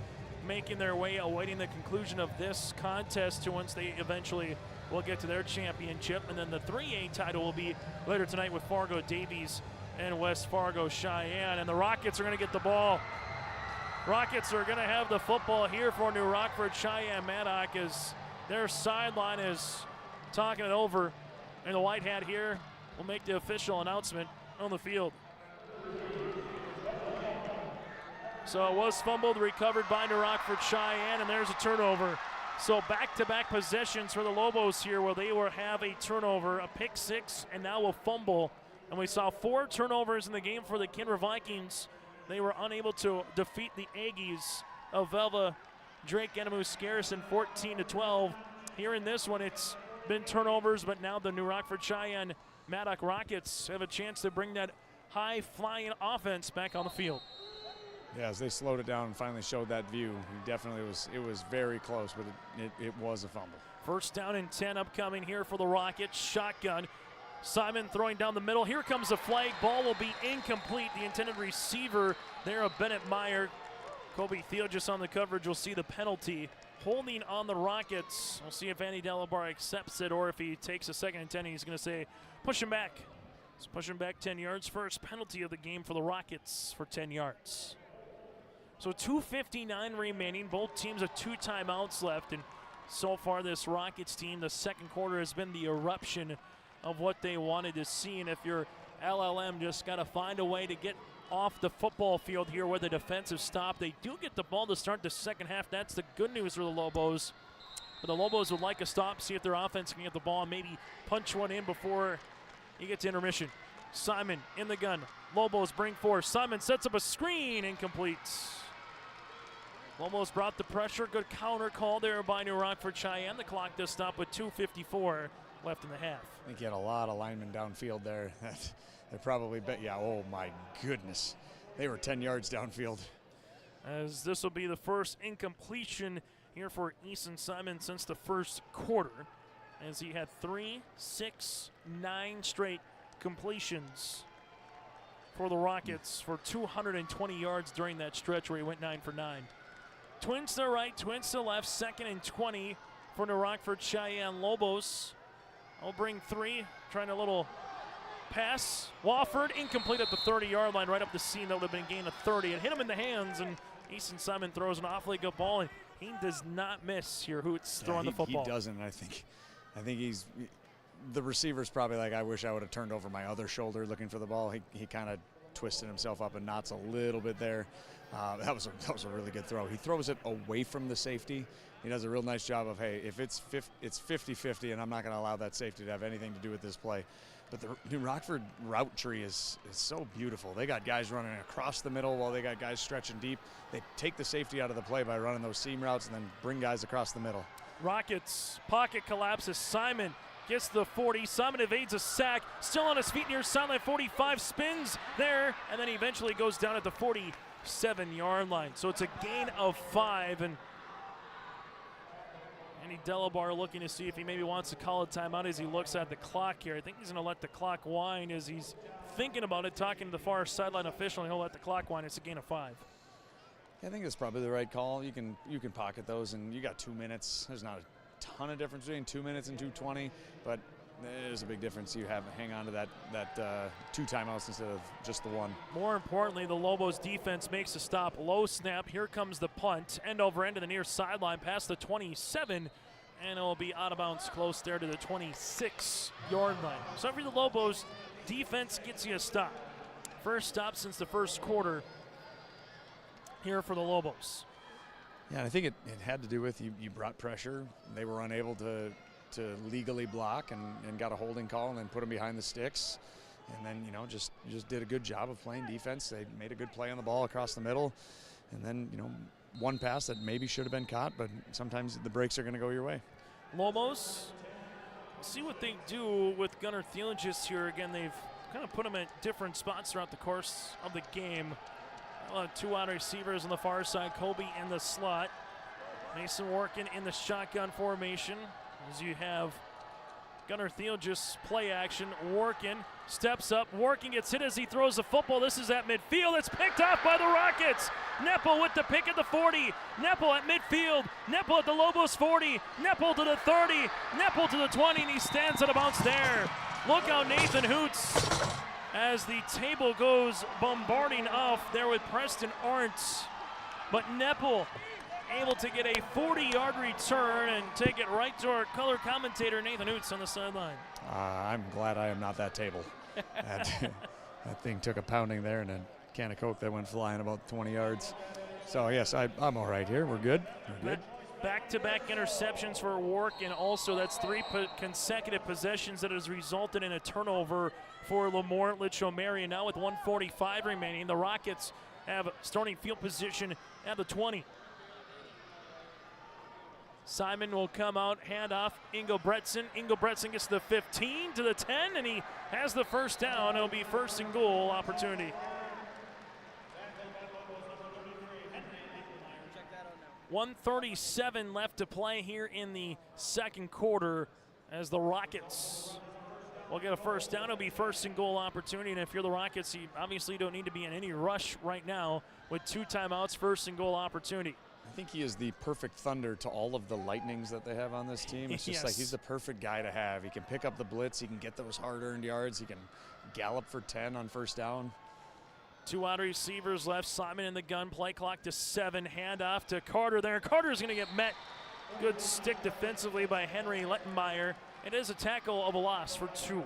making their way, awaiting the conclusion of this contest to once they eventually will get to their championship. And then the 3A title will be later tonight with Fargo Davies and West Fargo Cheyenne. And the Rockets are going to get the ball. Rockets are going to have the football here for New Rockford-Sheyenne-Maddock as their sideline is talking it over. And the white hat here will make the official announcement on the field. So it was fumbled, recovered by New Rockford-Sheyenne, and there's a turnover. So back-to-back possessions for the Lobos here, where they will have a turnover, a pick 6, and now a fumble. And we saw 4 turnovers in the game for the Kinder Vikings. They were unable to defeat the Aggies of Velva Drake Enemus Garrison 14-12. Here in this one, it's been turnovers, but now the New Rockford-Sheyenne-Maddock Rockets have a chance to bring that high-flying offense back on the field. Yeah, as they slowed it down and finally showed that view, it was very close, but it was a fumble. 1st down and 10 upcoming here for the Rockets. Shotgun. Simon throwing down the middle. Here comes the flag. Ball will be incomplete. The intended receiver there of Bennett Meyer. Kobe Thiel just on the coverage will see the penalty. Holding on the Rockets. We'll see if Andy Delabar accepts it or if he takes a 2nd and 10. He's going to say, push him back. So push him back 10 yards. First penalty of the game for the Rockets for 10 yards. So 2:59 remaining. Both teams have 2 timeouts left. And so far this Rockets team, the second quarter has been the eruption of what they wanted to see. And if you're LLM, just got to find a way to get off the football field here where the defensive stop. They do get the ball to start the second half. That's the good news for the Lobos. But the Lobos would like a stop, see if their offense can get the ball and maybe punch one in before you get to intermission. Simon in the gun. Lobos bring force. Simon sets up a screen, incomplete. Lobos brought the pressure. Good counter call there by New Rockford-Sheyenne. The clock does stop with 2:54 left in the half. I think you had a lot of linemen downfield there. They probably oh my goodness. They were 10 yards downfield. As this will be the first incompletion here for Easton Simon since the first quarter, as he had 3, 6, 9 straight completions for the Rockets for 220 yards during that stretch where he went 9 for 9. Twins to the right, twins to the left, 2nd and 20 for New Rockford-Sheyenne Lobos. I'll bring 3, trying a little pass. Wofford incomplete at the 30-yard line, right up the seam. That would have been a gain of 30. It hit him in the hands, and Easton Simon throws an awfully good ball, and he does not miss here. Hoots throwing the football. He doesn't. I think he's the receiver's probably like, I wish I would have turned over my other shoulder looking for the ball. He kind of twisted himself up in knots a little bit there. That was a really good throw. He throws it away from the safety. He does a real nice job of, hey, if it's 50-50, and I'm not going to allow that safety to have anything to do with this play. But the New Rockford route tree is so beautiful. They got guys running across the middle while they got guys stretching deep. They take the safety out of the play by running those seam routes and then bring guys across the middle. Rockets pocket collapses. Simon gets the 40. Simon evades a sack. Still on his feet near sideline 45. Spins there, and then he eventually goes down at the 47-yard line. So it's a gain of 5, and Andy Delabar looking to see if he maybe wants to call a timeout as he looks at the clock here. I think he's going to let the clock wind as he's thinking about it, talking to the far sideline official, and he'll let the clock wind. It's a gain of 5. I think that's probably the right call. You can pocket those, and you got 2 minutes. There's not a ton of difference between 2 minutes and 2:20, but there's a big difference. You hang on to that 2 timeouts instead of just the 1. More importantly, the Lobos defense makes a stop. Low snap. Here comes the punt. End over end to the near sideline past the 27, and it will be out of bounds close there to the 26-yard line. So for the Lobos, defense gets you a stop. First stop since the first quarter here for the Lobos. Yeah, I think it had to do with you brought pressure. They were unable to legally block and got a holding call and then put them behind the sticks. And then, just did a good job of playing defense. They made a good play on the ball across the middle. And then, one pass that maybe should have been caught, but sometimes the breaks are going to go your way. Lobos, see what they do with Gunnar Thielengis here. Again, they've kind of put him at different spots throughout the course of the game. 2 wide receivers on the far side, Colby in the slot. Mason working in the shotgun formation as you have Gunnar Thielengis play action. Working, steps up, Working gets hit as he throws the football. This is at midfield. It's picked off by the Rockets. Neppel with the pick at the 40. Neppel at midfield. Neppel at the Lobos 40. Neppel to the 30. Neppel to the 20, and he stands out of bounds there. Look out, Nathan Hoots, as the table goes bombarding off there with Preston Arndt. But Neppel able to get a 40-yard return and take it right to our color commentator, Nathan Hoots, on the sideline. I'm glad I am not that table. that thing took a pounding there and a can of Coke that went flying about 20 yards. So, yes, I'm all right here. We're good. We're good. Back-to-back interceptions for Work, and also that's 3 consecutive possessions that has resulted in a turnover for LaMoure-Litchville Marion. Now with 1:45 remaining, the Rockets have starting field position at the 20. Simon will come out, handoff, Ingo Bretson. Ingo Bretson gets the 15 to the 10, and he has the first down. It'll be first and goal opportunity. 1:37 left to play here in the second quarter as the Rockets will get a first down. It'll be first and goal opportunity, and if you're the Rockets, you obviously don't need to be in any rush right now with 2 timeouts, first and goal opportunity. I think he is the perfect thunder to all of the Lightnings that they have on this team. It's just like he's the perfect guy to have. He can pick up the blitz. He can get those hard-earned yards. He can gallop for 10 on first down. 2 wide receivers left. Simon in the gun. Play clock to 7. Handoff to Carter there. Carter's going to get met. Good stick defensively by Henry Lettenmeyer. It is a tackle of a loss for 2.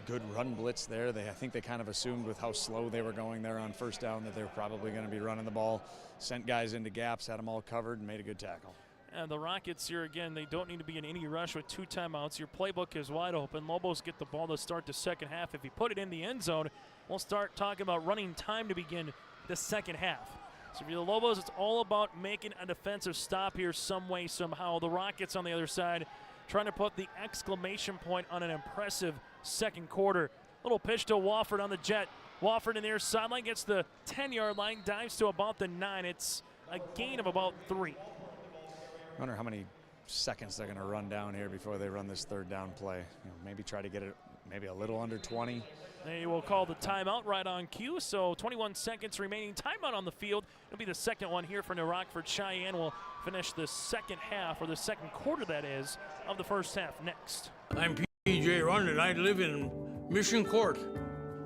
Good run blitz there. I think they kind of assumed with how slow they were going there on first down that they were probably going to be running the ball. Sent guys into gaps, had them all covered, and made a good tackle. And the Rockets here, again, they don't need to be in any rush with 2 timeouts. Your playbook is wide open. Lobos get the ball to start the second half. If you put it in the end zone, we'll start talking about running time to begin the second half. So for the Lobos, it's all about making a defensive stop here some way, somehow. The Rockets on the other side trying to put the exclamation point on an impressive second quarter. Little pitch to Wofford on the jet. Wofford in the near sideline gets the 10-yard line, dives to about the 9. It's a gain of about 3. I wonder how many seconds they're going to run down here before they run this third down play. Maybe try to get it maybe a little under 20. They will call the timeout right on cue, so 21 seconds remaining. Timeout on the field. It'll be the second one here for New Rockford-Cheyenne. We'll finish the second half, or the second quarter, that is, of the first half next. I'm P.J. Rundin. I live in Mission Court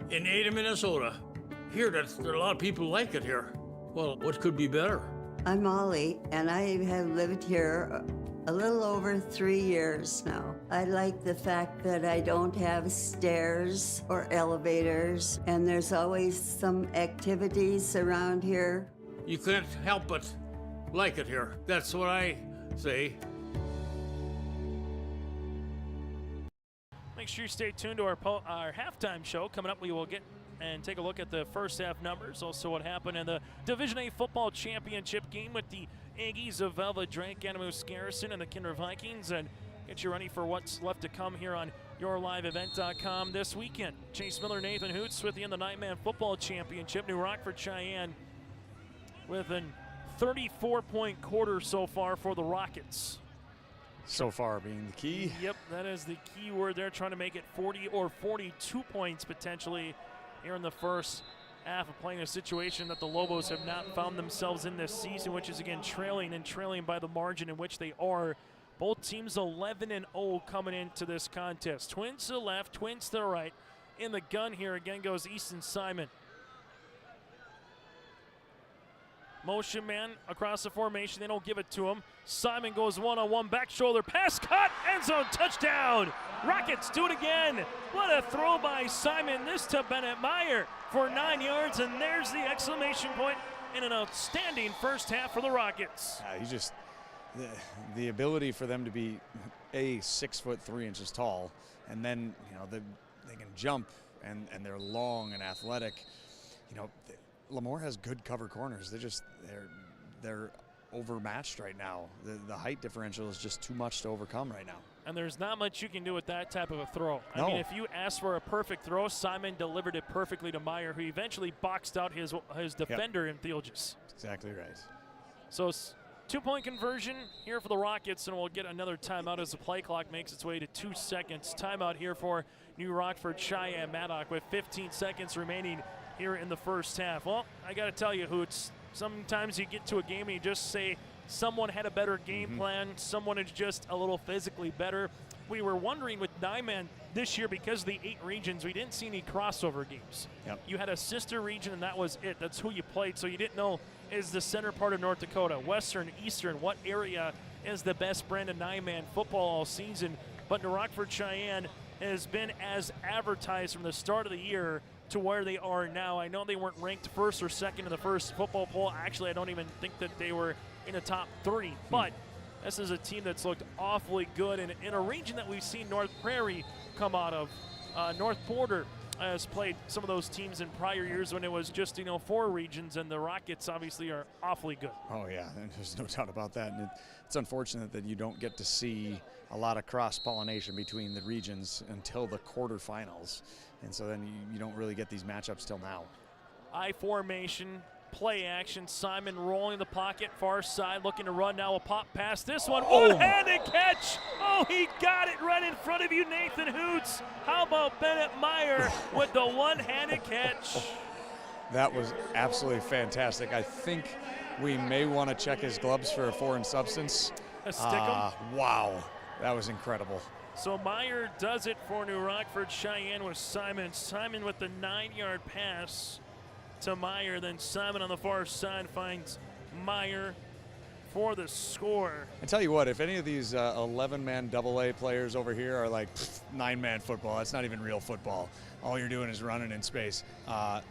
in Ada, Minnesota. Here, there are a lot of people like it here. Well, what could be better? I'm Molly, and I have lived here a little over 3 years now. I like the fact that I don't have stairs or elevators, and there's always some activities around here. You can't help but like it here. That's what I say. Make sure you stay tuned to our halftime show. Coming up, we will get and take a look at the first half numbers. Also what happened in the Division A football championship game with the Aggies of Velva Drake, Animus Garrison, and the Kinder Vikings, and get you ready for what's left to come here on yourliveevent.com this weekend. Chase Miller, Nathan Hoots with you in the Nine-Man Football Championship. New Rockford-Cheyenne with a 34-point quarter so far for the Rockets. So far being the key. Yep, that is the key word. They're trying to make it 40 or 42 points potentially here in the first half of playing a situation that the Lobos have not found themselves in this season, which is again trailing by the margin in which they are. Both teams 11-0 coming into this contest. Twins to the left, Twins to the right. In the gun here again goes Easton Simon. Motion man across the formation. They don't give it to him. Simon goes one-on-one, back shoulder, pass cut, end zone, touchdown. Rockets do it again. What a throw by Simon. This to Bennett Meyer for 9 yards, and there's the exclamation point in an outstanding first half for the Rockets. You just, the ability for them to be 6 foot 3 inches tall, and then they can jump, and they're long and athletic. LaMoure has good cover corners. They're overmatched right now. The height differential is just too much to overcome right now. And there's not much you can do with that type of a throw. No. I mean, if you ask for a perfect throw, Simon delivered it perfectly to Meyer, who eventually boxed out his defender in Theelges. Exactly right. So 2-point conversion here for the Rockets, and we'll get another timeout as the play clock makes its way to 2 seconds. Timeout here for New Rockford-Cheyenne-Maddock with 15 seconds remaining here in the first half. Well, I got to tell you, Hoots, sometimes you get to a game and you just say someone had a better game plan, someone is just a little physically better. We were wondering with Nine-Man this year, because of the 8 regions, we didn't see any crossover games. Yep. You had a sister region, and that was it. That's who you played, so you didn't know, is the center part of North Dakota, Western, Eastern, what area is the best brand of Nine-Man football all season. But New Rockford-Cheyenne has been as advertised from the start of the year to where they are now. I know they weren't ranked first or second in the first football poll. Actually, I don't even think that they were in the top 3. But this is a team that's looked awfully good in a region that we've seen North Prairie come out of. North Porter has played some of those teams in prior years when it was just 4 regions, and the Rockets obviously are awfully good. Oh yeah, there's no doubt about that. And it's unfortunate that you don't get to see a lot of cross-pollination between the regions until the quarterfinals. And so then you don't really get these matchups till now. I formation, play action. Simon rolling in the pocket, far side, looking to run now. A pop pass. This one, one-handed catch. Oh, he got it right in front of you, Nathan Hoots. How about Bennett Meyer with the one-handed catch? That was absolutely fantastic. I think we may want to check his gloves for a foreign substance. A stickum? Wow, that was incredible. So Meyer does it for New Rockford-Cheyenne with Simon. Simon with the 9-yard pass to Meyer. Then Simon on the far side finds Meyer for the score. I tell you what, if any of these 11-man AA players over here are like 9-man football, that's not even real football. All you're doing is running in space.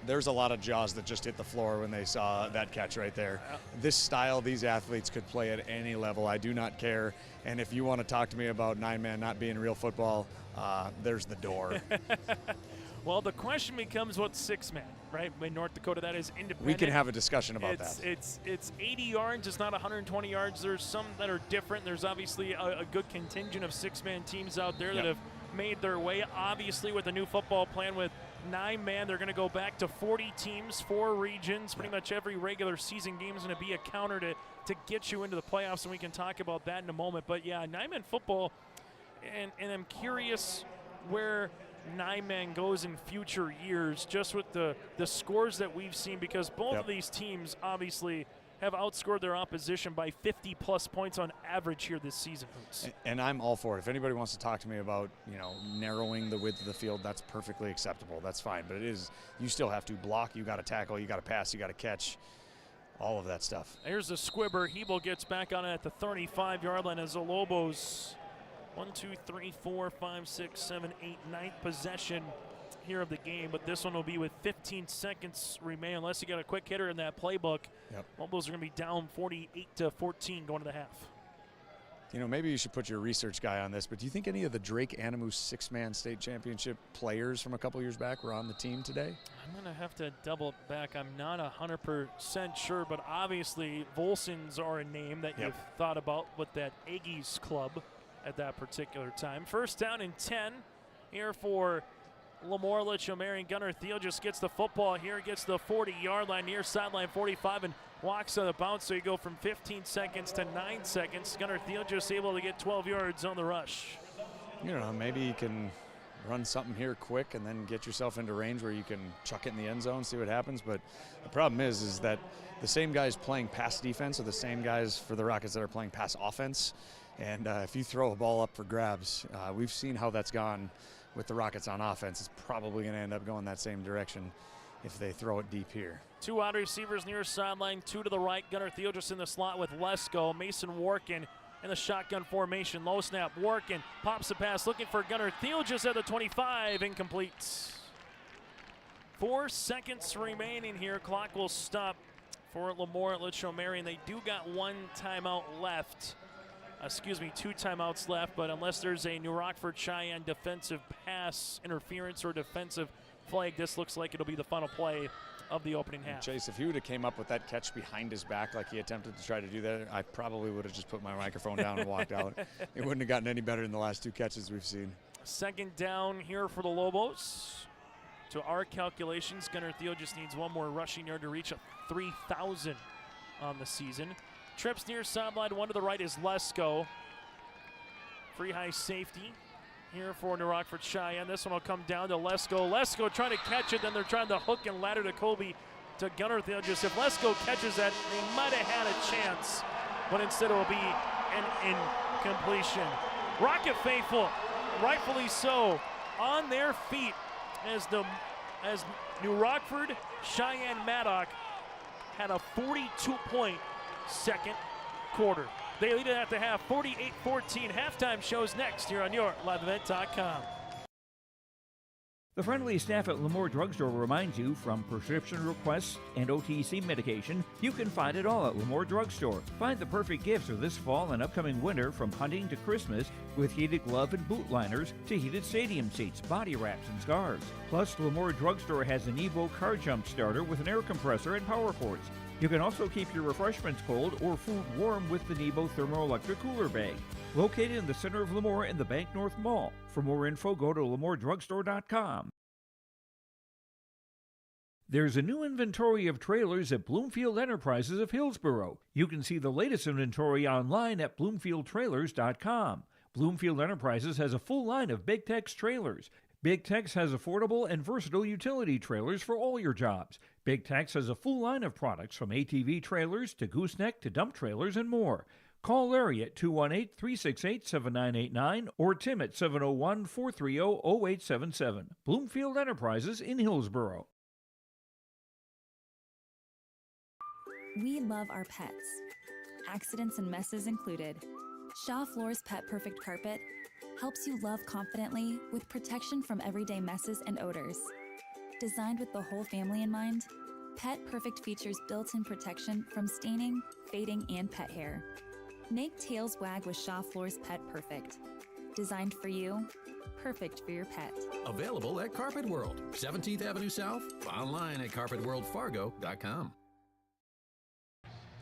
There's a lot of jaws that just hit the floor when they saw that catch right there. This style, these athletes could play at any level. I do not care. And if you want to talk to me about 9-man not being real football, there's the door. Well, the question becomes what's 6-man, right? In North Dakota, that is independent. We can have a discussion about that. It's 80 yards. It's not 120 yards. There's some that are different. There's obviously a good contingent of 6-man teams out there that have made their way. Obviously, with a new football plan with 9-man, they're going to go back to 40 teams, 4 regions. Pretty much every regular season game is going to be a counter to get you into the playoffs, and we can talk about that in a moment. But yeah, 9-man football, and I'm curious where 9-man goes in future years, just with the scores that we've seen, because both of these teams obviously have outscored their opposition by 50-plus points on average here this season. And I'm all for it. If anybody wants to talk to me about, narrowing the width of the field, that's perfectly acceptable. That's fine. But it is, you still have to block, you got to tackle, you got to pass, you got to catch. all of that stuff. Here's the squibber. Hebo gets back on it at the 35-yard line as the Lobos 1, 2, 3, 4, 5, 6, 7, 8, 9th possession here of the game, but this one will be with 15 seconds remain unless you got a quick hitter in that playbook. Yep. Lobos are going to be down 48-14 going to the half. You know, maybe you should put your research guy on this, but do you think any of the Drake Animus 6-man state championship players from a couple years back were on the team today? I'm going to have to double back. I'm not 100% sure, but obviously Volsons are a name that you've thought about with that Aggies club at that particular time. First down and 10 here for LaMoure-Litchville. Marion. Gunnar Thiel just gets the football here, gets the 40-yard line, near sideline 45, and walks on the bounce. So you go from 15 seconds to 9 seconds. Gunnar Thiel just able to get 12 yards on the rush. You know, maybe you can run something here quick and then get yourself into range where you can chuck it in the end zone, see what happens. But the problem is that the same guys playing pass defense are the same guys for the Rockets that are playing pass offense. And if you throw a ball up for grabs, we've seen how that's gone with the Rockets on offense. It's probably going to end up going that same direction if they throw it deep here. 2 wide receivers near sideline, 2 to the right. Gunnar Thiel just in the slot with Lesko. Mason Workin in the shotgun formation. Low snap. Workin pops the pass, looking for Gunnar Thiel just at the 25. Incomplete. 4 seconds remaining here. Clock will stop for LaMoure-Litchville. Marion. They do got 1 timeout left. 2 timeouts left, but unless there's a New Rockford-Cheyenne defensive pass interference or defensive flag, this looks like it'll be the final play of the opening half. Chase, if he would have came up with that catch behind his back like he attempted to try to do that, I probably would have just put my microphone down and walked out. It wouldn't have gotten any better than the last 2 catches we've seen. Second down here for the Lobos. To our calculations, Gunnar Thiel just needs 1 more rushing yard to reach 3,000 on the season. Trips near sideline, 1 to the right is Lesko. Free high safety here for New Rockford-Cheyenne. This one will come down to Lesko. Lesko trying to catch it, then they're trying to hook and ladder to Colby to Gunnar Thiel. Just if Lesko catches that, they might have had a chance, but instead it will be an incompletion. Rocket faithful, rightfully so, on their feet as New Rockford-Sheyenne-Maddock had a 42-point second quarter. They lead it at the half, 48-14. Halftime shows next here on your liveevent.com. The friendly staff at LaMoure Drugstore reminds you, from prescription requests and OTC medication, you can find it all at LaMoure Drugstore. Find the perfect gifts for this fall and upcoming winter, from hunting to Christmas, with heated glove and boot liners to heated stadium seats, body wraps, and scarves. Plus, LaMoure Drugstore has an Evo car jump starter with an air compressor and power cords. You can also keep your refreshments cold or food warm with the Nebo thermoelectric cooler bag. Located in the center of LaMoure in the Bank North Mall. For more info, go to LaMoureDrugstore.com. There's a new inventory of trailers at Bloomfield Enterprises of Hillsborough. You can see the latest inventory online at BloomfieldTrailers.com. Bloomfield Enterprises has a full line of Big Tex trailers. Big Tex has affordable and versatile utility trailers for all your jobs. Big Tex has a full line of products from ATV trailers to gooseneck to dump trailers and more. Call Larry at 218-368-7989 or Tim at 701-430-0877. Bloomfield Enterprises in Hillsborough. We love our pets, accidents and messes included. Shaw Floor's Pet Perfect Carpet helps you love confidently with protection from everyday messes and odors. Designed with the whole family in mind, Pet Perfect features built-in protection from staining, fading, and pet hair. Make tails wag with Shaw Floor's Pet Perfect. Designed for you, perfect for your pet. Available at Carpet World, 17th Avenue South, online at carpetworldfargo.com.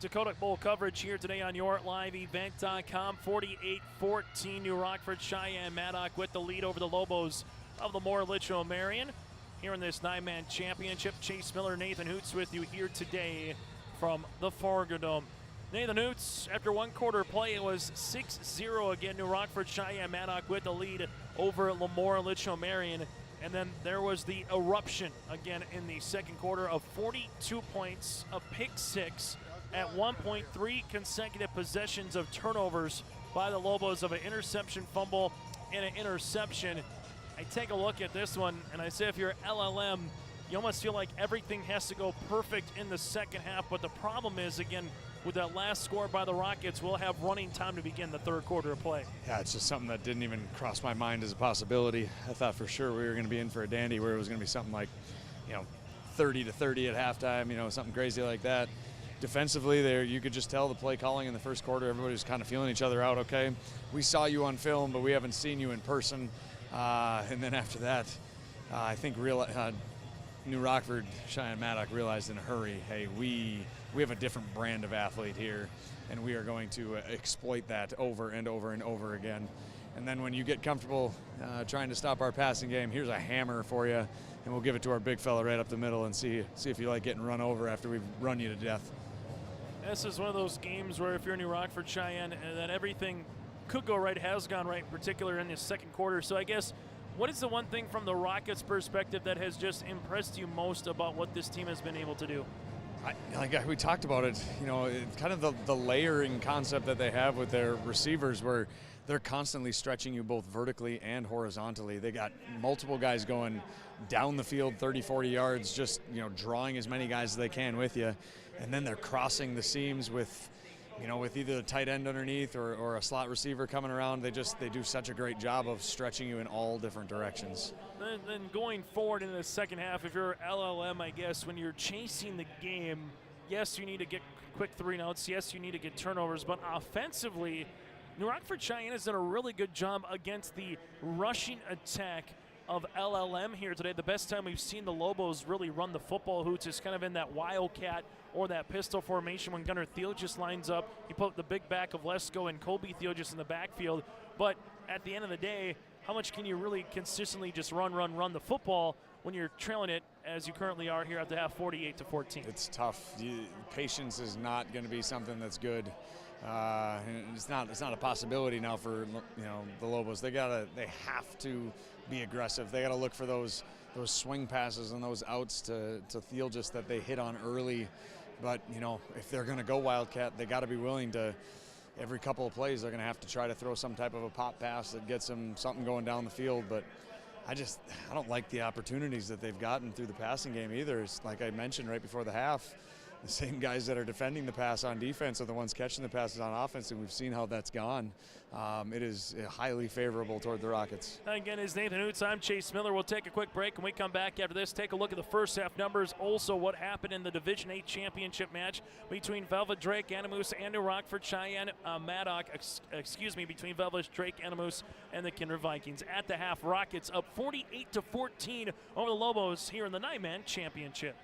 Dakota Bowl coverage here today on your liveevent.com. 48-14, New Rockford-Sheyenne-Maddock with the lead over the Lobos of LaMoure-Litchville. Marion here in this 9-man championship. Chase Miller, Nathan Hoots with you here today from the Fargo Dome. Nathan Hoots, after 1 quarter play, it was 6-0 again. New Rockford-Sheyenne-Maddock with the lead over LaMoure-Litchville. Marion. And then there was the eruption again in the second quarter of 42 points, a pick 6. At 1.3 consecutive possessions of turnovers by the Lobos, of an interception, fumble, and an interception. I take a look at this one, and I say if you're LLM, you almost feel like everything has to go perfect in the second half. But the problem is, again, with that last score by the Rockets, we'll have running time to begin the third quarter of play. Yeah, it's just something that didn't even cross my mind as a possibility. I thought for sure we were going to be in for a dandy where it was going to be something like, 30-30 at halftime, something crazy like that. Defensively, there you could just tell the play calling in the first quarter. Everybody was kind of feeling each other out. Okay, we saw you on film, but we haven't seen you in person. And then after that, I think New Rockford-Sheyenne-Maddock realized in a hurry, hey, we have a different brand of athlete here, and we are going to exploit that over and over and over again. And then when you get comfortable trying to stop our passing game, here's a hammer for you, and we'll give it to our big fella right up the middle and see if you like getting run over after we've run you to death. This is one of those games where if you're New Rockford-Cheyenne, that everything could go right, has gone right, in particular in the second quarter. So I guess, what is the one thing from the Rockets' perspective that has just impressed you most about what this team has been able to do? We talked about it, it's kind of the layering concept that they have with their receivers where they're constantly stretching you both vertically and horizontally. They got multiple guys going down the field 30, 40 yards, just, drawing as many guys as they can with you. And then they're crossing the seams with either a tight end underneath or a slot receiver coming around. They do such a great job of stretching you in all different directions. Then going forward in the second half, if you're LLM, I guess, when you're chasing the game, yes, you need to get quick 3-and-outs. Yes, you need to get turnovers. But offensively, New Rockford-Cheyenne has done a really good job against the rushing attack of LLM here today. The best time we've seen the Lobos really run the football hoots is kind of in that wildcat or that pistol formation when Gunnar Theologis lines up. You put the big back of Lesko and Colby Theologis in the backfield. But at the end of the day, how much can you really consistently just run the football when you're trailing it as you currently are here at the half, 48-14? It's tough. Patience is not going to be something that's good. It's not a possibility now for the Lobos. They have to be aggressive. They got to look for those swing passes and those outs to Theologis that they hit on early. But if they're going to go wildcat, they got to be willing to. Every couple of plays, they're going to have to try to throw some type of a pop pass that gets them something going down the field. But I don't like the opportunities that they've gotten through the passing game either. It's like I mentioned right before the half. The same guys that are defending the pass on defense are the ones catching the passes on offense, and we've seen how that's gone. It is highly favorable toward the Rockets. Again, is Nathan Hoots. I'm Chase Miller. We'll take a quick break. When we come back after this, take a look at the first half numbers. Also, what happened in the Division 8 championship match between Velvet Drake Animus and New Rockford-Sheyenne-Maddock. Between Velvet Drake Animus and the Kinder Vikings. At the half, Rockets up 48-14 over the Lobos here in the 9-man championship.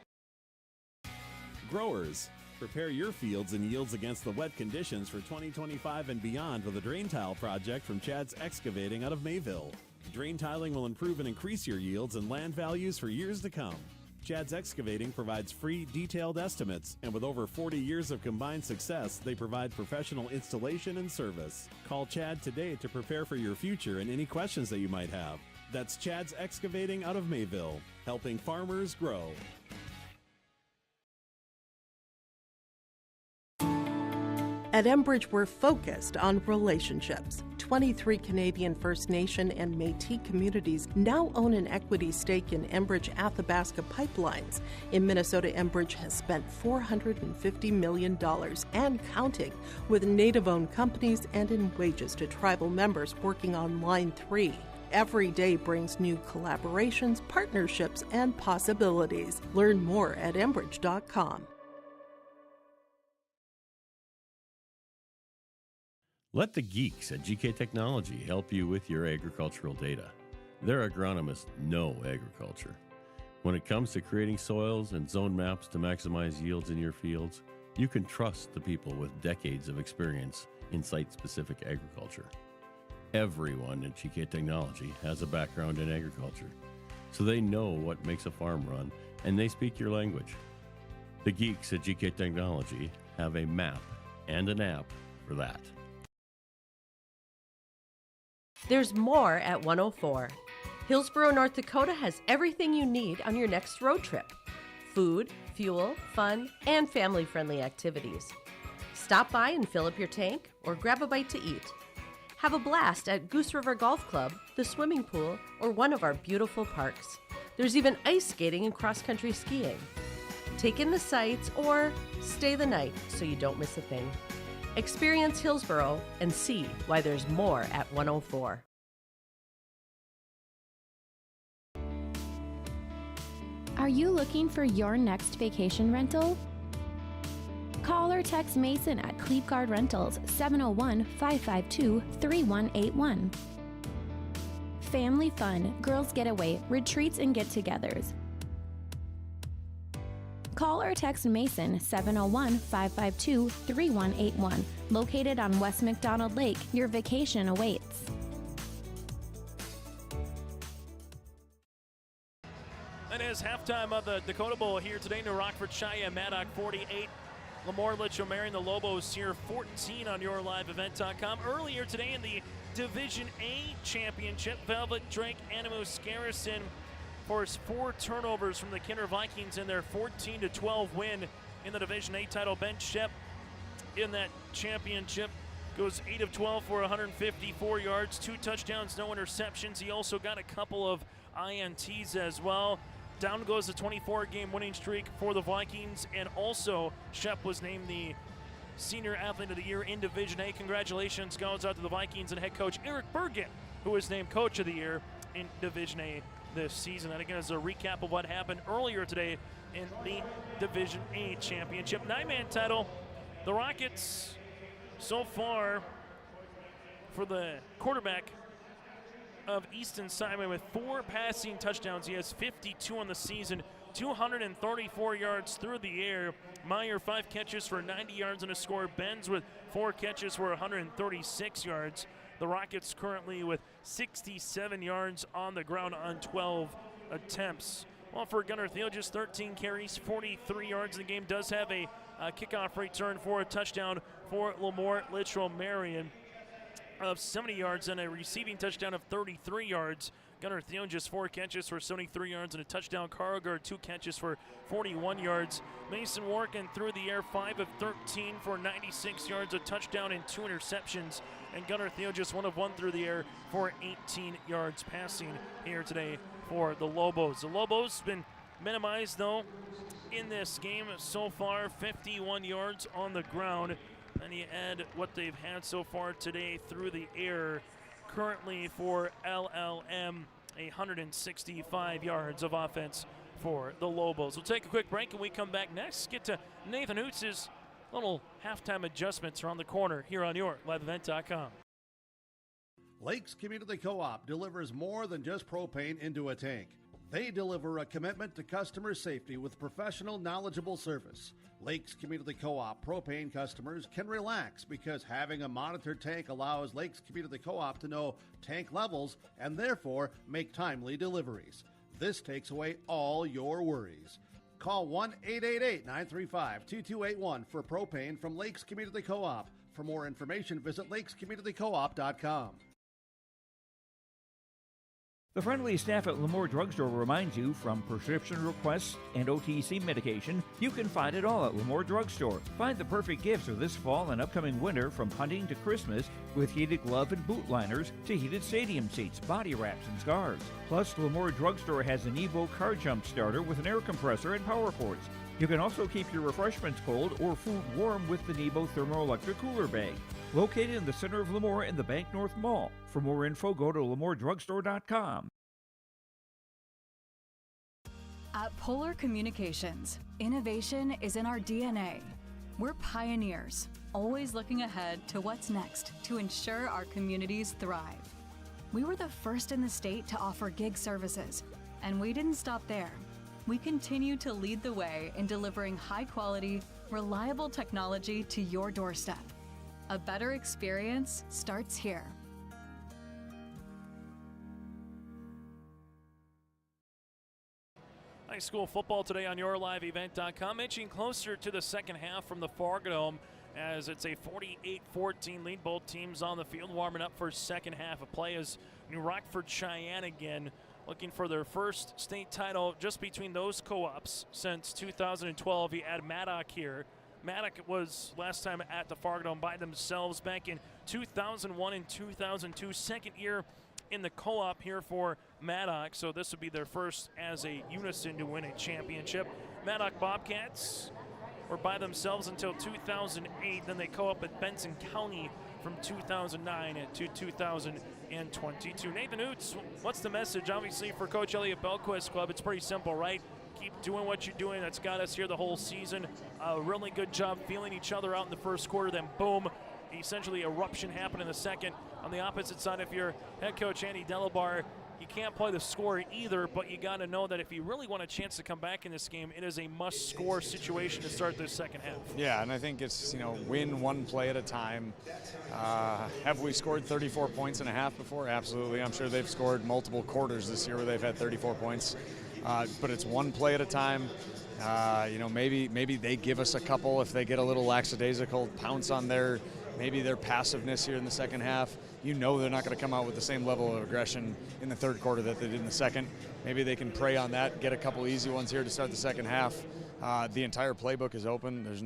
Growers, prepare your fields and yields against the wet conditions for 2025 and beyond with a drain tile project from Chad's Excavating out of Mayville. Drain tiling will improve and increase your yields and land values for years to come. Chad's Excavating provides free, detailed estimates, and with over 40 years of combined success, they provide professional installation and service. Call Chad today to prepare for your future and any questions that you might have. That's Chad's Excavating out of Mayville, helping farmers grow. At Enbridge, we're focused on relationships. 23 Canadian First Nation and Métis communities now own an equity stake in Enbridge Athabasca Pipelines. In Minnesota, Enbridge has spent $450 million and counting with Native-owned companies and in wages to tribal members working on Line 3. Every day brings new collaborations, partnerships, and possibilities. Learn more at Enbridge.com. Let the geeks at GK Technology help you with your agricultural data. Their agronomists know agriculture. When it comes to creating soils and zone maps to maximize yields in your fields, you can trust the people with decades of experience in site-specific agriculture. Everyone at GK Technology has a background in agriculture, so they know what makes a farm run, and they speak your language. The geeks at GK Technology have a map and an app for that. There's more at 104. Hillsborough, North Dakota has everything you need on your next road trip. Food, fuel, fun, and family-friendly activities. Stop by and fill up your tank or grab a bite to eat. Have a blast at Goose River Golf Club, the swimming pool, or one of our beautiful parks. There's even ice skating and cross-country skiing. Take in the sights or stay the night so you don't miss a thing. Experience Hillsboro and see why there's more at 104. Are you looking for your next vacation rental? Call or text Mason at Cleveguard Rentals 701-552-3181. Family fun, girls getaway, retreats and get-togethers. Call or text Mason 701-552-3181. Located on West McDonald Lake, your vacation awaits. That is halftime of the Dakota Bowl here today. New Rockford-Sheyenne-Maddock 48. LaMoure-Litchville, Marion, the Lobos here 14 on yourliveevent.com. Earlier today in the Division A Championship, Velvet Drake Animus Garrison forced 4 turnovers from the Kinder Vikings in their 14-12 win in the Division A title. Ben Shep in that championship goes 8 of 12 for 154 yards, 2 touchdowns, no interceptions. He also got a couple of INTs as well. Down goes the 24-game winning streak for the Vikings, and also Shep was named the Senior Athlete of the Year in Division A. Congratulations goes out to the Vikings and head coach Eric Bergen, who was named Coach of the Year in Division A this season. And again, as a recap of what happened earlier today in the Division A Championship. 9-man title. The Rockets so far for the quarterback of Easton Simon with 4 passing touchdowns. He has 52 on the season, 234 yards through the air. Meyer 5 catches for 90 yards and a score. Benz with 4 catches for 136 yards. The Rockets currently with 67 yards on the ground on 12 attempts. Well, for Gunnar Thiel, just 13 carries, 43 yards in the game. Does have a kickoff return for a touchdown for LaMoure-Litchville Marion of 70 yards and a receiving touchdown of 33 yards. Gunnar Thiel just 4 catches for 73 yards and a touchdown. Carlgard 2 catches for 41 yards. Mason Workin through the air 5 of 13 for 96 yards, a touchdown and 2 interceptions. And Gunnar Thiel just 1 of 1 through the air for 18 yards passing here today for the Lobos. The Lobos been minimized though in this game so far, 51 yards on the ground. And you add what they've had so far today through the air, currently for LLM, 165 yards of offense for the Lobos. We'll take a quick break and we come back next. Get to Nathan Hoots' little halftime adjustments around the corner here on your liveevent.com. Lakes Community Co-op delivers more than just propane into a tank. They deliver a commitment to customer safety with professional, knowledgeable service. Lakes Community Co-op propane customers can relax because having a monitored tank allows Lakes Community Co-op to know tank levels and therefore make timely deliveries. This takes away all your worries. Call 1-888-935-2281 for propane from Lakes Community Co-op. For more information, visit lakescommunitycoop.com. The friendly staff at LaMoure Drugstore reminds you, from prescription requests and OTC medication, you can find it all at LaMoure Drugstore. Find the perfect gifts for this fall and upcoming winter, from hunting to Christmas, with heated glove and boot liners to heated stadium seats, body wraps, and scarves. Plus, LaMoure Drugstore has an Evo car jump starter with an air compressor and power ports. You can also keep your refreshments cold or food warm with the Nebo thermoelectric cooler bag. Located in the center of LaMoure in the Bank North Mall. For more info, go to LaMoureDrugstore.com. At Polar Communications, innovation is in our DNA. We're pioneers, always looking ahead to what's next to ensure our communities thrive. We were the first in the state to offer gig services, and we didn't stop there. We continue to lead the way in delivering high-quality, reliable technology to your doorstep. A better experience starts here. High school football today on yourliveevent.com. Inching closer to the second half from the Fargo Dome as it's a 48-14 lead. Both teams on the field warming up for second half of play as New Rockford-Cheyenne again looking for their first state title just between those co-ops since 2012. You add Maddock here. Maddock was last time at the Fargo Dome by themselves back in 2001 and 2002. Second year in the co-op here for Maddock, so this would be their first as a unison to win a championship. Maddock Bobcats were by themselves until 2008. Then they co-op with Benson County from 2009 to 2022. Nathan Hoots, what's the message? Obviously for Coach Elliott Belquist's club, it's pretty simple, right? Keep doing what you're doing. That's got us here the whole season. A really good job feeling each other out in the first quarter. Then boom, essentially eruption happened in the second. On the opposite side, if you're head coach Andy Delabar, you can't play the score either, but you got to know that if you really want a chance to come back in this game, it is a must-score situation to start this second half. Yeah, and I think it's, win one play at a time. Have we scored 34 points in a half before? Absolutely. I'm sure they've scored multiple quarters this year where they've had 34 points. But it's one play at a time. Maybe they give us a couple if they get a little lackadaisical, pounce on their passiveness here in the second half. They're not going to come out with the same level of aggression in the third quarter that they did in the second. Maybe they can prey on that, get a couple easy ones here to start the second half. The entire playbook is open. There's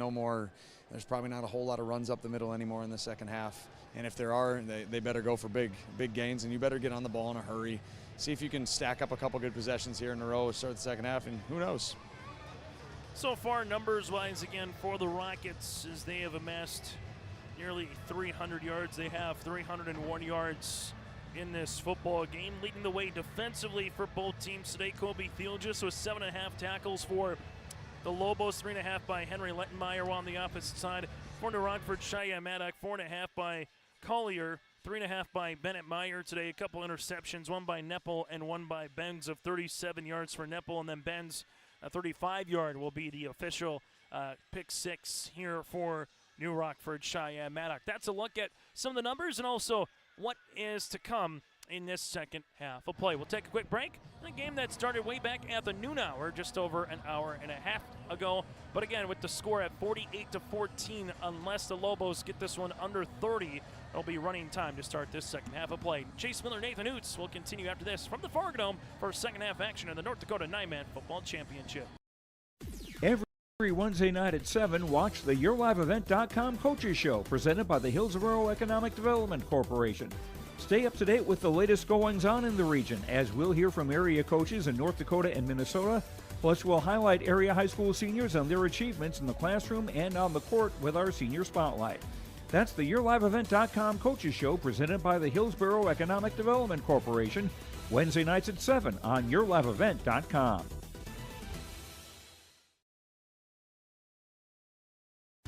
probably not a whole lot of runs up the middle anymore in the second half. And if there are, they better go for big gains, and you better get on the ball in a hurry. See if you can stack up a couple good possessions here in a row to start the second half, and who knows. So far, numbers-wise, again, for the Rockets, as they have amassed nearly 300 yards. They have 301 yards in this football game. Leading the way defensively for both teams today, Kobe Thielgis with 7.5 tackles for the Lobos, 3.5 by Henry Lettenmeyer on the opposite side. For the Rockford-Sheyenne-Maddock, 4.5 by Collier, 3.5 by Bennett Meyer today. A couple interceptions, one by Neppel and one by Benz of 37 yards for Neppel, and then Benz, a 35-yard will be the official pick six here for New Rockford-Sheyenne-Maddock. That's a look at some of the numbers and also what is to come in this second half of play. We'll take a quick break. A game that started way back at the noon hour, just over an hour and a half ago. But again, with the score at 48-14, unless the Lobos get this one under 30, it'll be running time to start this second half of play. Chase Miller, Nathan Hoots will continue after this from the Fargo Dome for second half action in the North Dakota 9-Man Football Championship. Every Wednesday night at 7, watch the YourLiveEvent.com Coaches Show presented by the Hillsborough Economic Development Corporation. Stay up to date with the latest goings-on in the region, as we'll hear from area coaches in North Dakota and Minnesota. Plus, we'll highlight area high school seniors and their achievements in the classroom and on the court with our Senior Spotlight. That's the YourLiveEvent.com Coaches Show presented by the Hillsborough Economic Development Corporation, Wednesday nights at 7 on YourLiveEvent.com.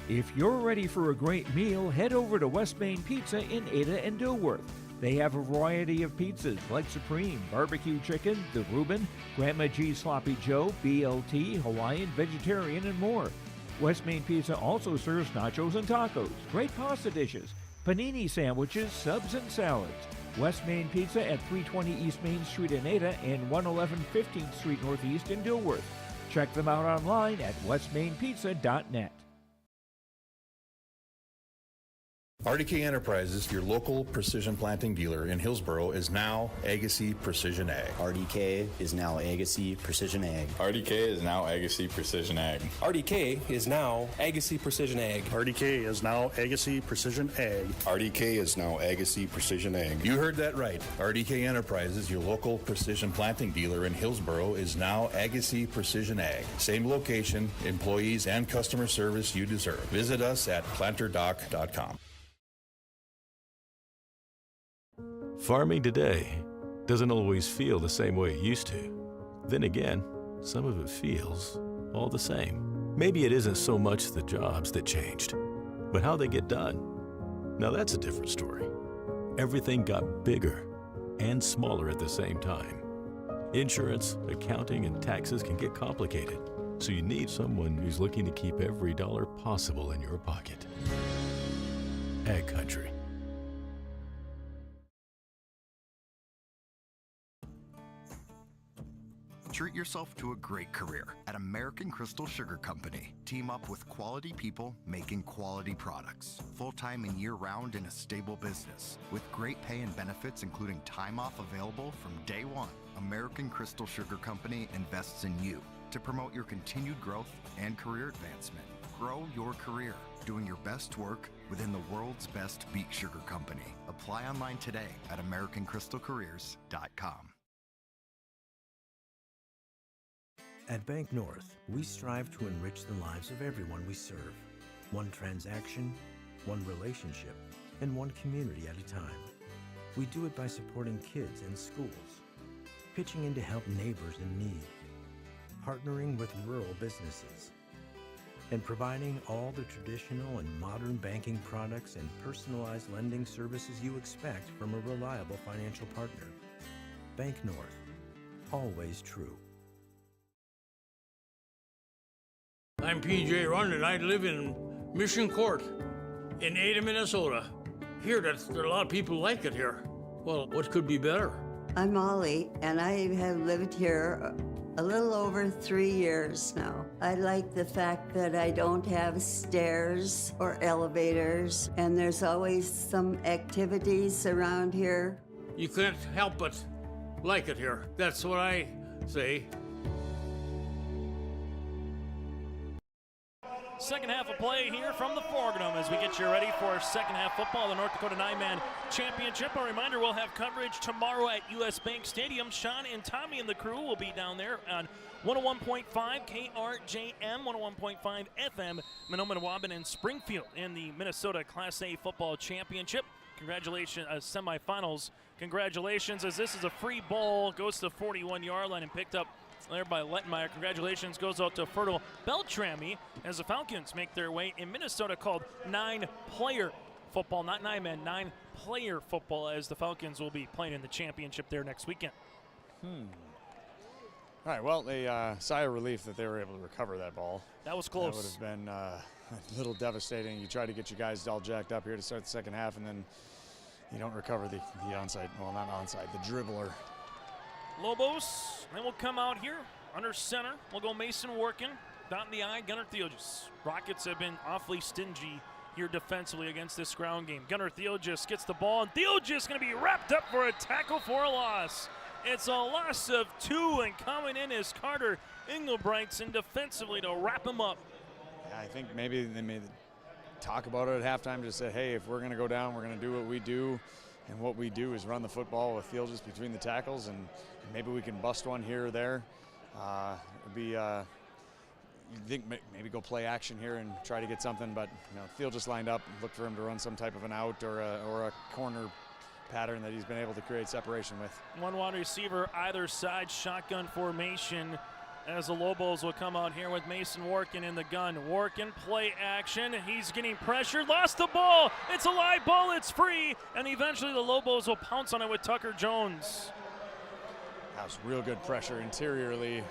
If you're ready for a great meal, head over to West Main Pizza in Ada and Dilworth. They have a variety of pizzas like Supreme, Barbecue Chicken, The Reuben, Grandma G's Sloppy Joe, BLT, Hawaiian, Vegetarian, and more. West Main Pizza also serves nachos and tacos, great pasta dishes, panini sandwiches, subs, and salads. West Main Pizza at 320 East Main Street in Ada and 111 15th Street Northeast in Dilworth. Check them out online at westmainpizza.net. RDK Enterprises, your local precision planting dealer in Hillsborough, is now Agassiz Precision Ag. RDK is now Agassiz Precision Ag. RDK is now Agassiz Precision Ag. RDK is now Agassiz Precision Ag. RDK is now Agassiz Precision Ag. RDK is now Agassiz Precision Ag. You heard that right. RDK Enterprises, your local precision planting dealer in Hillsborough, is now Agassiz Precision Ag. Same location, employees, and customer service you deserve. Visit us at planterdoc.com. Farming today doesn't always feel the same way it used to. Then again, some of it feels all the same. Maybe it isn't so much the jobs that changed, but how they get done. Now that's a different story. Everything got bigger and smaller at the same time. Insurance, accounting, and taxes can get complicated, so you need someone who's looking to keep every dollar possible in your pocket. Ag Country. Treat yourself to a great career at American Crystal Sugar Company. Team up with quality people making quality products. Full-time and year-round in a stable business. With great pay and benefits including time off available from day one. American Crystal Sugar Company invests in you to promote your continued growth and career advancement. Grow your career, doing your best work within the world's best beet sugar company. Apply online today at AmericanCrystalCareers.com. At Bank North, we strive to enrich the lives of everyone we serve. One transaction, one relationship, and one community at a time. We do it by supporting kids and schools, pitching in to help neighbors in need, partnering with rural businesses, and providing all the traditional and modern banking products and personalized lending services you expect from a reliable financial partner. Bank North, always true. I'm PJ Rund, and I live in Mission Court in Ada, Minnesota. Here, there are a lot of people like it here. Well, what could be better? I'm Molly, and I have lived here a little over 3 years now. I like the fact that I don't have stairs or elevators, and there's always some activities around here. You can't help but like it here. That's what I say. Second half of play here from the Pregame as we get you ready for second half football, the North Dakota 9-Man Championship. A reminder, we'll have coverage tomorrow at US Bank Stadium. Sean and Tommy and the crew will be down there on 101.5 KRJM, 101.5 FM, Mahnomen, Waban, and Springfield in the Minnesota Class A Football Championship. Congratulations, semifinals. Congratulations, as this is a free ball, goes to the 41-yard line and picked up there by Lettenmeyer. Congratulations goes out to Fertile Beltrami as the Falcons make their way in Minnesota called 9-player football, not 9-man, 9-player football, as the Falcons will be playing in the championship there next weekend. All right, well, a sigh of relief that they were able to recover that ball. That was close. That would have been a little devastating. You try to get you guys all jacked up here to start the second half, and then you don't recover the onside, well, not onside, the dribbler. Lobos, then we'll come out here under center. We'll go Mason Workin, dot in the I, Gunnar Theogis. Rockets have been awfully stingy here defensively against this ground game. Gunnar Theogis gets the ball, and Theogis going to be wrapped up for a tackle for a loss. It's a loss of 2, and coming in is Carter Engelbrechtson defensively to wrap him up. Yeah, I think maybe they made talk about it at halftime, just said, hey, if we're going to go down, we're going to do what we do. And what we do is run the football with Theogis between the tackles, and maybe we can bust one here or there. It'd be, you'd think maybe go play action here and try to get something, but Theogis lined up, look for him to run some type of an out or a corner pattern that he's been able to create separation with. One wide receiver either side, shotgun formation, as the Lobos will come out here with Mason Workin in the gun. Workin, play action. He's getting pressured, lost the ball. It's a live ball, it's free, and eventually the Lobos will pounce on it with Tucker Jones. That was real good pressure interiorly.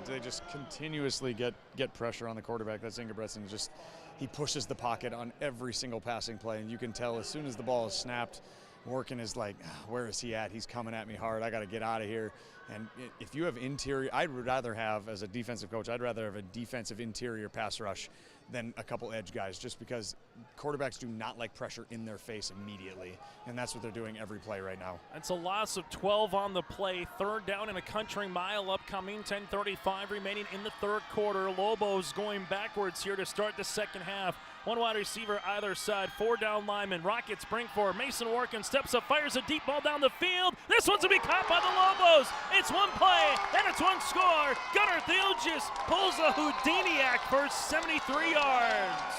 They just continuously get pressure on the quarterback. That's Engelbrechtson. He pushes the pocket on every single passing play, and you can tell as soon as the ball is snapped, Workin is like, where is he at? He's coming at me hard. I got to get out of here. And if you have interior, I'd rather have, as a defensive coach, I'd rather have a defensive interior pass rush than a couple edge guys, just because quarterbacks do not like pressure in their face immediately. And that's what they're doing every play right now. It's a loss of 12 on the play. Third down and a country mile upcoming. 10:35 remaining in the third quarter. Lobos going backwards here to start the second half. One wide receiver either side, 4 down linemen. Rockets bring forward. Mason Workin steps up, fires a deep ball down the field. This one's to be caught by the Lobos. It's one play, and it's one score. Gunnar Theogis pulls a Houdiniac for 73 yards.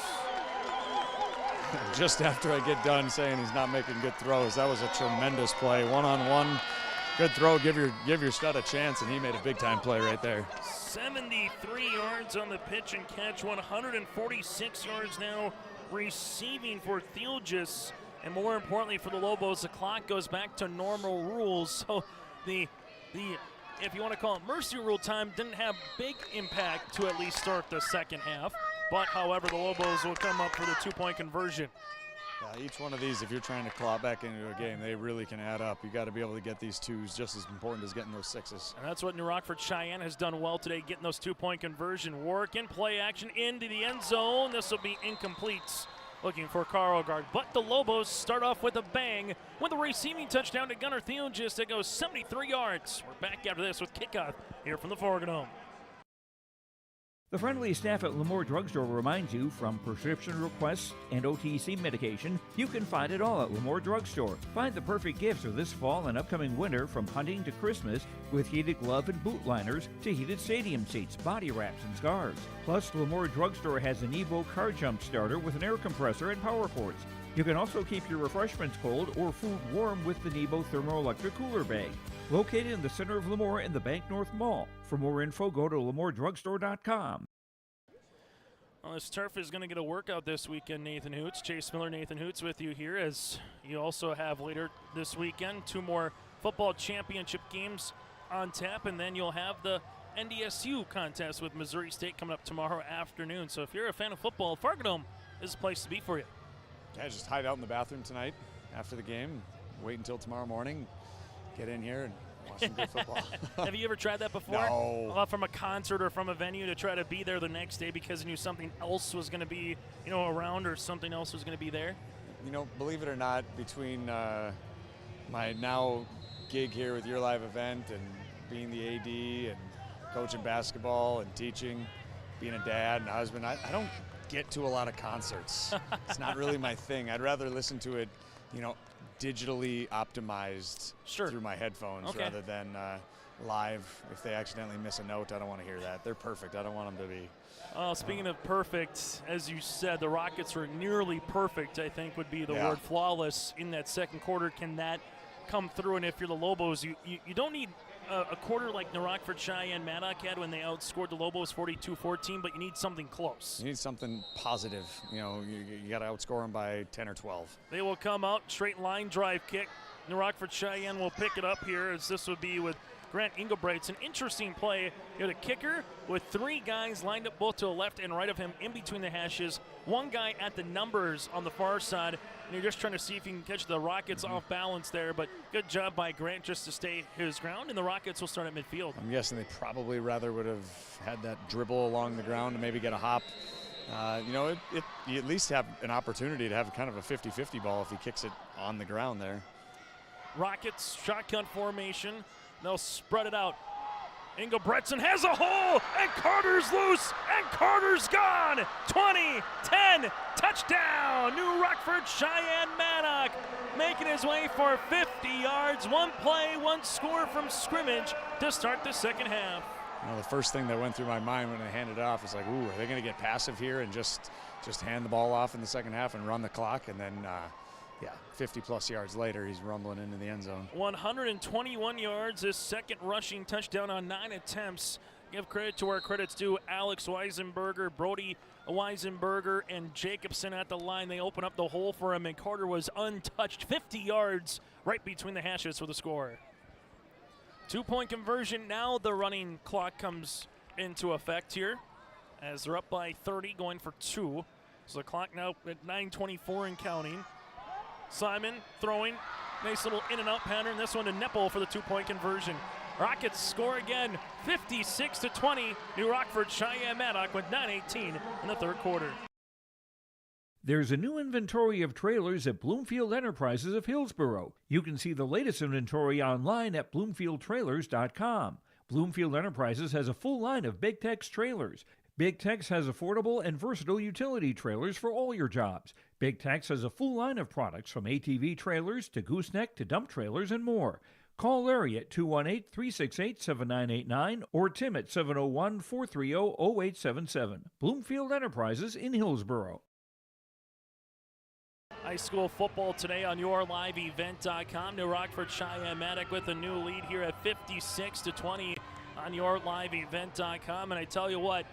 Just after I get done saying he's not making good throws, that was a tremendous play. One-on-one, good throw, give your stud a chance, and he made a big-time play right there. 73 yards on the pitch and catch, 146 yards now receiving for Theogis. And more importantly for the Lobos, the clock goes back to normal rules. So the if you want to call it mercy rule time, didn't have big impact to at least start the second half. But however, the Lobos will come up for the 2-point conversion. Each one of these, if you're trying to claw back into a game, they really can add up. You got to be able to get these 2s just as important as getting those 6s. And that's what New Rockford-Cheyenne has done well today, getting those 2-point conversion. Work and play action into the end zone. This will be incomplete. Looking for Carl Guard, but the Lobos start off with a bang with a receiving touchdown to Gunnar Theogis that goes 73 yards. We're back after this with kickoff here from the Pregame. The friendly staff at LaMoure Drugstore reminds you, from prescription requests and OTC medication, you can find it all at LaMoure Drugstore. Find the perfect gifts for this fall and upcoming winter, from hunting to Christmas, with heated glove and boot liners to heated stadium seats, body wraps, and scarves. Plus, LaMoure Drugstore has an Evo car jump starter with an air compressor and power ports. You can also keep your refreshments cold or food warm with the Nebo thermoelectric cooler bag. Located in the center of LaMoure in the Bank North Mall. For more info, go to LaMourDrugstore.com. Well, this turf is going to get a workout this weekend, Nathan Hoots. Chase Miller, Nathan Hoots with you here, as you also have later this weekend 2 more football championship games on tap, and then you'll have the NDSU contest with Missouri State coming up tomorrow afternoon. So if you're a fan of football, Fargodome is the place to be for you. Yeah, just hide out in the bathroom tonight after the game, wait until tomorrow morning, get in here and watch some good football. Have you ever tried that before? No. From a concert or from a venue, to try to be there the next day because you knew something else was going to be, around, or something else was going to be there? Believe it or not, between my now gig here with Your Live Event and being the AD and coaching basketball and teaching, being a dad and a husband, I don't get to a lot of concerts. It's not really my thing. I'd rather listen to it, digitally optimized through my headphones rather than live. If they accidentally miss a note, I don't want to hear that. They're perfect. I don't want them to be. Speaking of perfect, as you said, the Rockets were nearly perfect, I think would be the word. Flawless in that second quarter. Can that come through? And if you're the Lobos, you don't need a quarter like the Rockford-Sheyenne-Maddock had when they outscored the Lobos 42-14, but you need something close. You need something positive. You got to outscore them by 10 or 12. They will come out, straight line drive kick. The Rockford-Cheyenne will pick it up here, as this would be with Grant Engelbrecht. An interesting play. You had a kicker with 3 guys lined up both to the left and right of him in between the hashes. 1 guy at the numbers on the far side, and you're just trying to see if you can catch the Rockets off balance there. But good job by Grant just to stay his ground, and the Rockets will start at midfield. I'm guessing they probably rather would have had that dribble along the ground to maybe get a hop. You at least have an opportunity to have kind of a 50-50 ball if he kicks it on the ground there. Rockets shotgun formation. They'll spread it out. Engelbrechtson has a hole, and Carter's loose, and Carter's gone. 20-10, touchdown. New Rockford-Cheyenne-Maddock making his way for 50 yards. 1 play, 1 score from scrimmage to start the second half. The first thing that went through my mind when I handed it off is like, ooh, are they going to get passive here and just hand the ball off in the second half and run the clock? And then 50-plus yards later, he's rumbling into the end zone. 121 yards, his second rushing touchdown on 9 attempts. Give credit to where credit's due. Alex Weisenberger, Brody Weisenberger, and Jacobson at the line. They open up the hole for him, and Carter was untouched. 50 yards right between the hashes for the score. 2-point conversion. Now the running clock comes into effect here, as they're up by 30, going for 2. So the clock now at 9:24 and counting. Simon throwing, nice little in and out pattern. This one to Nepal for the 2-point conversion. Rockets score again, 56-20. New Rockford-Cheyenne-Maddock with 9:18 in the third quarter. There's a new inventory of trailers at Bloomfield Enterprises of Hillsborough. You can see the latest inventory online at BloomfieldTrailers.com. Bloomfield Enterprises has a full line of Big Tex trailers. Big Tex has affordable and versatile utility trailers for all your jobs. Big Tex has a full line of products from ATV trailers to gooseneck to dump trailers and more. Call Larry at 218-368-7989 or Tim at 701-430-0877. Bloomfield Enterprises in Hillsborough. High school football today on YourLiveEvent.com. New Rockford-Cheyenne-Maddock with a new lead here at 56-20 on YourLiveEvent.com. And I tell you what,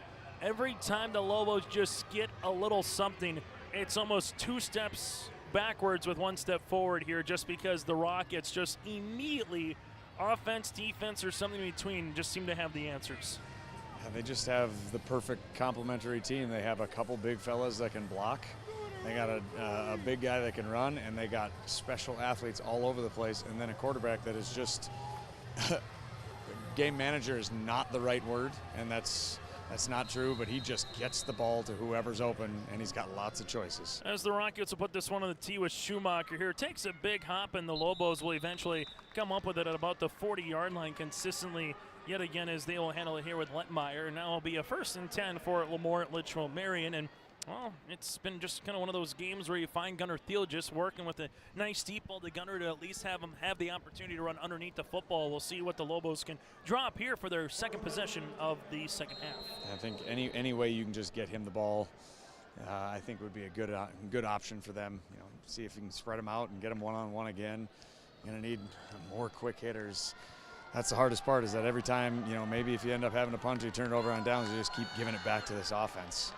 every time the Lobos just get a little something, it's almost 2 steps backwards with 1 step forward here, just because the Rockets just immediately, offense, defense, or something in between, just seem to have the answers. Yeah, they just have the perfect complementary team. They have a couple big fellas that can block. They got a big guy that can run, and they got special athletes all over the place, and then a quarterback that is just game manager is not the right word, and that's not true, but he just gets the ball to whoever's open, and he's got lots of choices. As the Rockets will put this one on the tee with Schumacher here. Takes a big hop, and the Lobos will eventually come up with it at about the 40-yard line consistently yet again as they will handle it here with Lettmeyer. Now it'll be a 1st and 10 for LaMoure-Litchville Marion. And well, it's been just kind of one of those games where you find Gunnar Thiel just working with a nice deep ball to Gunnar to at least have him have the opportunity to run underneath the football. We'll see what the Lobos can drop here for their second possession of the second half. I think any way you can just get him the ball, I think would be a good option for them. You know, see if you can spread them out and get them one-on-one again. You're gonna need more quick hitters. That's the hardest part, is that every time, you know, maybe if you end up having to punt, you turn it over on downs, you just keep giving it back to this offense.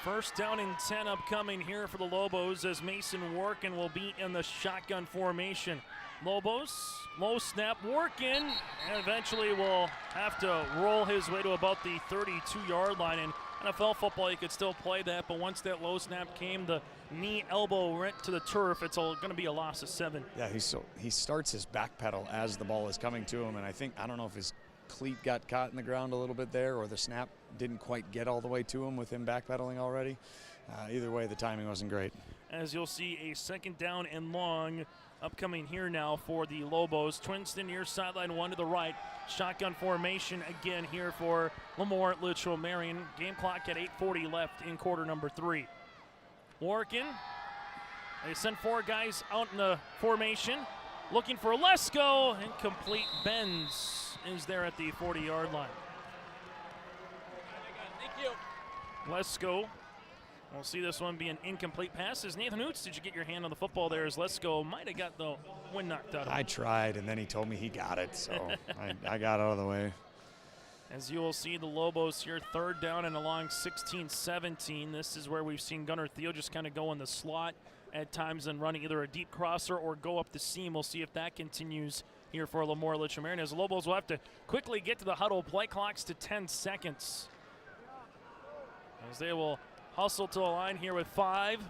1st down and 10 upcoming here for the Lobos as Mason Workin will be in the shotgun formation. Lobos, low snap, Workin, and eventually will have to roll his way to about the 32-yard line. In NFL football, you could still play that, but once that low snap came, the knee elbow right to the turf, it's going to be a loss of 7. Yeah, he starts his back pedal as the ball is coming to him, and I don't know if his cleat got caught in the ground a little bit there, or the snap didn't quite get all the way to him with him backpedaling already. Either way, the timing wasn't great. As you'll see, a 2nd down and long upcoming here now for the Lobos. Twinston near sideline 1 to the right. Shotgun formation again here for LaMoure-Litchville Marion. Game clock at 8:40 left in quarter number 3. Workin, they send 4 guys out in the formation. Looking for Lesko. Incomplete. Benz is there at the 40-yard line. Thank you. Lesko. We'll see this one be an incomplete pass. As Nathan Hoots, did you get your hand on the football there as Lesko might have got the wind knocked out of him? I tried, and then he told me he got it, so I got out of the way. As you will see, the Lobos here, 3rd down and along 16-17. This is where we've seen Gunnar Thiel just kind of go in the slot at times and run either a deep crosser or go up the seam. We'll see if that continues here for LaMoure-Litchville Marion, as the Lobos will have to quickly get to the huddle. Play clocks to 10 seconds. As they will hustle to the line here with 5,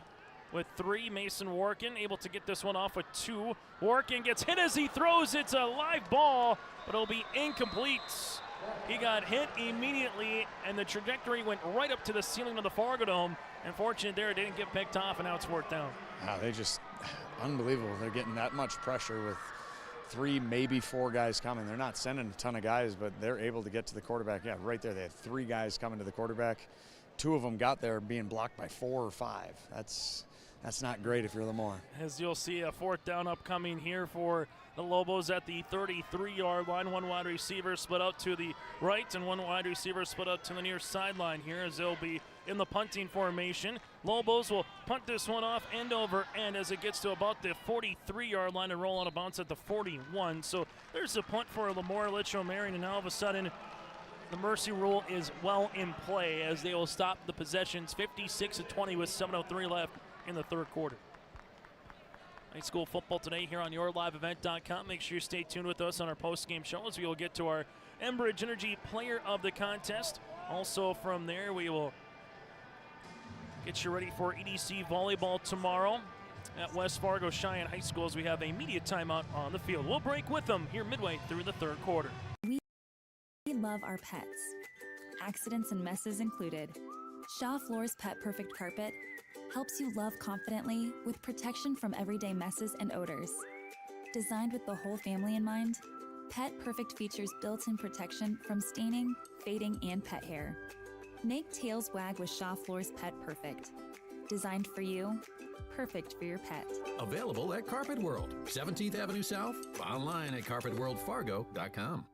with 3. Mason Workin able to get this one off with 2. Workin gets hit as he throws. It's a live ball, but it'll be incomplete. He got hit immediately, and the trajectory went right up to the ceiling of the Fargo Dome. Unfortunately there, it didn't get picked off, and now it's 4th down. Wow, they just, unbelievable. They're getting that much pressure with 3, maybe 4 guys coming. They're not sending a ton of guys, but they're able to get to the quarterback. Yeah, right there, they had 3 guys coming to the quarterback. 2 of them got there being blocked by 4 or 5. That's not great if you're LaMoure. As you'll see, a 4th down upcoming here for the Lobos at the 33-yard line. 1 wide receiver split out to the right and 1 wide receiver split out to the near sideline here, as they'll be in the punting formation. Lobos will punt this one off end over end as it gets to about the 43-yard line and roll out of bounds at the 41. So there's a punt for LaMoure-Litchville Marion, and now all of a sudden the mercy rule is well in play as they will stop the possessions 56-20 with 7:03 left in the 3rd quarter. High school football today here on YourLiveEvent.com. Make sure you stay tuned with us on our post-game show as we will get to our Enbridge Energy Player of the Contest. Also from there, we will get you ready for EDC volleyball tomorrow at West Fargo-Sheyenne High School as we have a media timeout on the field. We'll break with them here midway through the 3rd quarter. We love our pets, accidents and messes included. Shaw Floor's Pet Perfect Carpet helps you love confidently with protection from everyday messes and odors. Designed with the whole family in mind, Pet Perfect features built-in protection from staining, fading, and pet hair. Make tails wag with Shaw Floor's Pet Perfect. Designed for you, perfect for your pet. Available at Carpet World, 17th Avenue South, online at carpetworldfargo.com.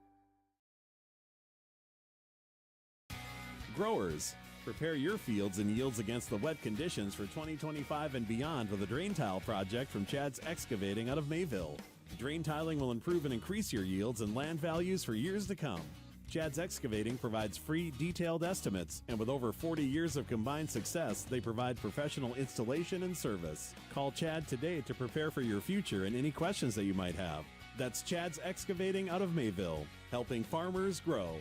Growers, prepare your fields and yields against the wet conditions for 2025 and beyond with a drain tile project from Chad's Excavating out of Mayville. Drain tiling will improve and increase your yields and land values for years to come. Chad's Excavating provides free, detailed estimates, and with over 40 years of combined success, they provide professional installation and service. Call Chad today to prepare for your future and any questions that you might have. That's Chad's Excavating out of Mayville, helping farmers grow.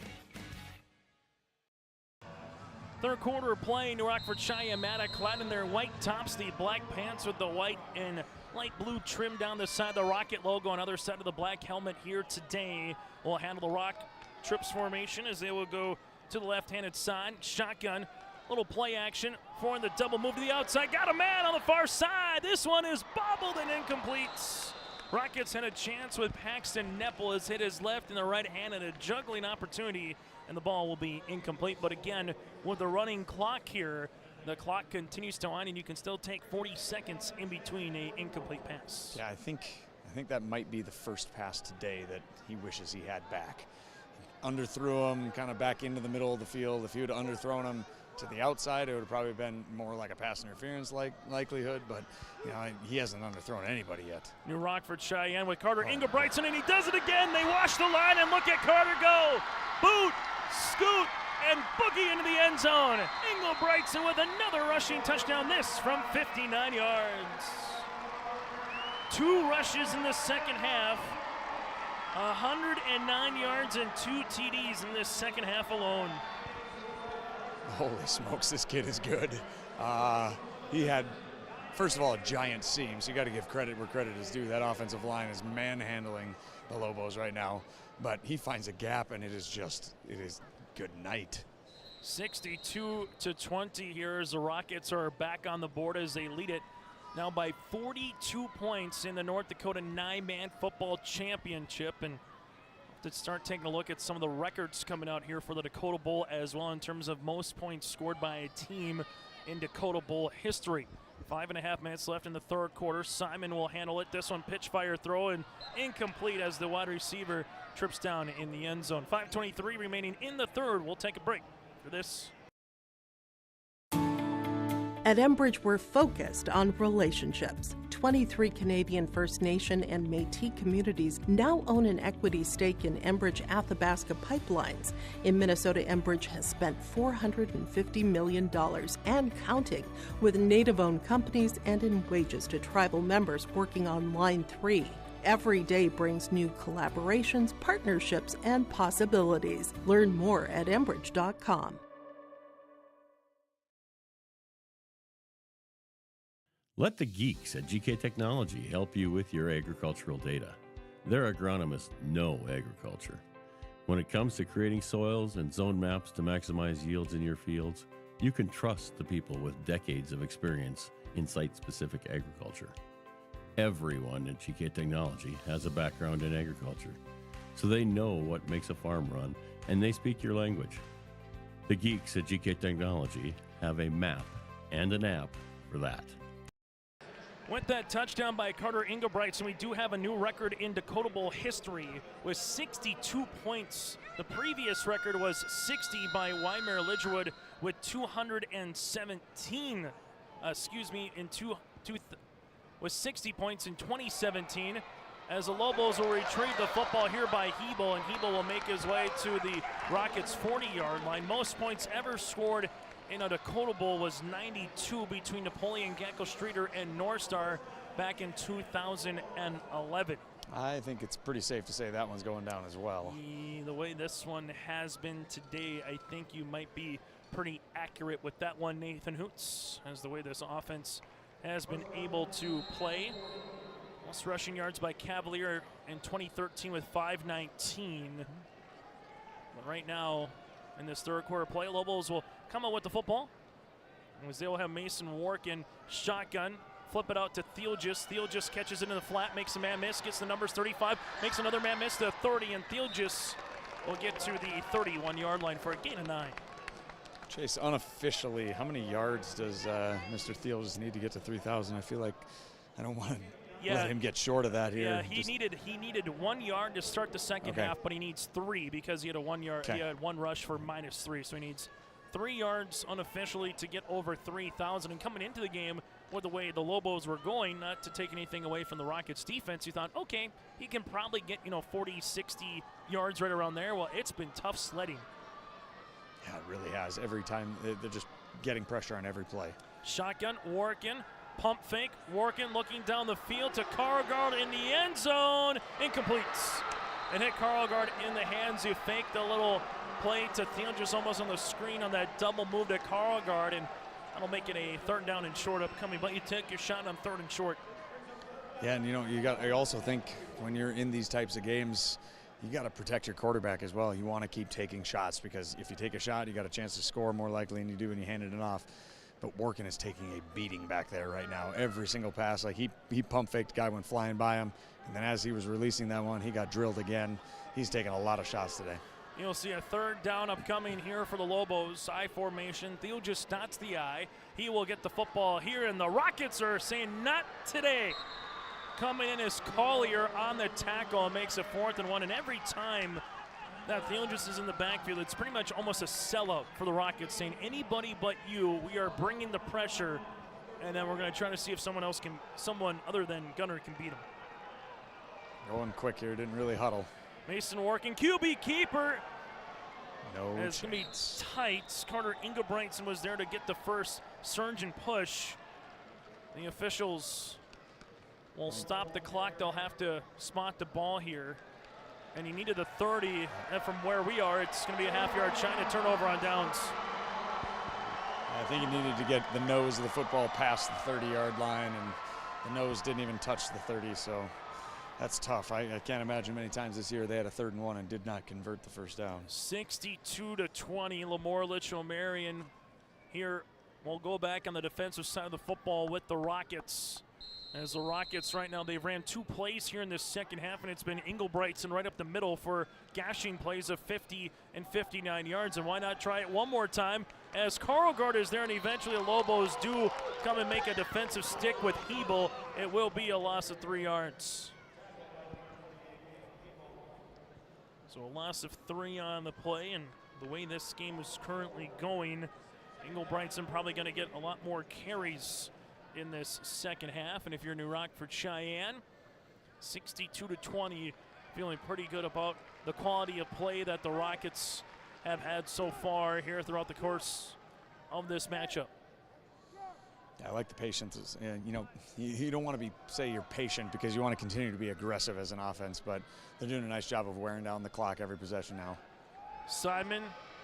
3rd quarter play, New Rockford-Sheyenne-Maddock clad in their white tops, the black pants with the white and light blue trim down the side, the Rocket logo on the other side of the black helmet here today. Will handle the Rock trips formation as they will go to the left-handed side. Shotgun, little play action for the double move to the outside. Got a man on the far side. This one is bobbled and incomplete. Rockets had a chance with Paxton Nepple has hit his left and the right hand and a juggling opportunity, and the ball will be incomplete. But again, with the running clock here, the clock continues to wind, and you can still take 40 seconds in between an incomplete pass. Yeah, I think that might be the first pass today that he wishes he had back. Underthrew him kind of back into the middle of the field. If he would have underthrown him to the outside, it would have probably been more like a pass interference likelihood, but he hasn't underthrown anybody yet. New Rockford-Cheyenne with Carter Engelbrechtson, and he does it again. They wash the line, and look at Carter go. Boot, scoot, and boogie into the end zone. Engelbrechtson with another rushing touchdown, this from 59 yards. 2 rushes in the second half. 109 yards and 2 TDs in this second half alone. Holy smokes, this kid is good. He had, first of all, a giant seam, so you got to give credit where credit is due. That offensive line is manhandling the Lobos right now, but he finds a gap, and it is good night. 62-20 here as the Rockets are back on the board as they lead it now by 42 points in the North Dakota 9-man football championship. And to start taking a look at some of the records coming out here for the Dakota Bowl as well in terms of most points scored by a team in Dakota Bowl history. 5.5 minutes left in the third quarter. Simon will handle it. This one pitch fire throw and incomplete as the wide receiver trips down in the end zone. 5:23 remaining in the third. We'll take a break for this. At Enbridge, we're focused on relationships. 23 Canadian First Nation and Métis communities now own an equity stake in Enbridge Athabasca Pipelines. In Minnesota, Enbridge has spent $450 million and counting with Native-owned companies and in wages to tribal members working on Line 3. Every day brings new collaborations, partnerships, and possibilities. Learn more at Enbridge.com. Let the geeks at GK Technology help you with your agricultural data. Their agronomists know agriculture. When it comes to creating soils and zone maps to maximize yields in your fields, you can trust the people with decades of experience in site-specific agriculture. Everyone at GK Technology has a background in agriculture, so they know what makes a farm run, and they speak your language. The geeks at GK Technology have a map and an app for that. With that touchdown by Carter Engelbrechtson, we do have a new record in Dakota Bowl history with 62 points. The previous record was 60 by LaMoure-Litchville with 217. With 60 points in 2017. As the Lobos will retrieve the football here by Hebel, and Hebel will make his way to the Rockets' 40-yard line. Most points ever scored in a Dakota Bowl was 92 between Napoleon Gecko-Streeter and North Star back in 2011. I think it's pretty safe to say that one's going down as well. The way this one has been today, I think you might be pretty accurate with that one, Nathan Hoots, as the way this offense has been able to play. Most rushing yards by Cavalier in 2013 with 519. But right now, in this third quarter play, Lobos will come out with the football. As they will have Mason Workin shotgun, flip it out to Theelgis. Theelgis catches it in the flat, makes a man miss, gets the numbers 35, makes another man miss to 30, and Theelgis will get to the 31-yard line for a gain of 9. Chase, unofficially, how many yards does Mr. Theelgis need to get to 3,000? I feel like I don't want to let him get short of that here. Yeah, he needed 1 yard to start the second half, but he needs 3 because he had a 1 yard. He had 1 rush for -3, so he needs 3 yards unofficially to get over 3,000. And coming into the game with the way the Lobos were going, not to take anything away from the Rockets defense, you thought, okay, he can probably get 40, 60 yards right around there. Well, it's been tough sledding. Yeah, it really has. Every time they're just getting pressure on every play. Shotgun, Workin. Pump fake, Workin looking down the field to Carlgard in the end zone, incompletes. And hit Carlgard in the hands. You faked the little play to Theelgis almost on the screen on that double move to Carlgard, and that'll make it a 3rd down and short upcoming, but you take your shot on 3rd and short. Yeah, and I also think when you're in these types of games, you got to protect your quarterback as well. You want to keep taking shots because if you take a shot, you got a chance to score more likely than you do when you handed it off. But Workin is taking a beating back there right now. Every single pass, like he pump faked, guy went flying by him, and then as he was releasing that one, he got drilled again. He's taking a lot of shots today. You'll see a third down upcoming here for the Lobos. I formation. Theo just dots the I. He will get the football here, and the Rockets are saying not today. Coming in is Collier on the tackle and makes it 4th and 1. And every time that Theo just is in the backfield, it's pretty much almost a sellout for the Rockets, saying anybody but you. We are bringing the pressure, and then we're going to try to see if someone other than Gunner can beat him. Going quick here, didn't really huddle. Mason Workin, QB keeper. No It's going to be tight. Carter Engelbrigtsen was there to get the first surge and push. The officials will stop the clock. They'll have to spot the ball here. And he needed the 30. And from where we are, it's going to be a half-yard China turnover on downs. I think he needed to get the nose of the football past the 30-yard line, and the nose didn't even touch the 30, so that's tough. I can't imagine many times this year they had a 3rd and 1 and did not convert the first down. 62-20, LaMoure-Litchville Marion here. We'll go back on the defensive side of the football with the Rockets. As the Rockets right now, they've ran 2 plays here in this second half, and it's been Engelbrigtsen right up the middle for gashing plays of 50 and 59 yards. And why not try it one more time as Karlgaard is there, and eventually the Lobos do come and make a defensive stick with Hebel. It will be a loss of 3 yards. So a loss of 3 on the play, and the way this game is currently going, Engelbrigtsen probably going to get a lot more carries in this second half. And if you're New Rockford-Cheyenne, 62-20, feeling pretty good about the quality of play that the Rockets have had so far here throughout the course of this matchup. Yeah, I like the patience. You know, you don't want to say you're patient because you want to continue to be aggressive as an offense, but they're doing a nice job of wearing down the clock every possession now. Simon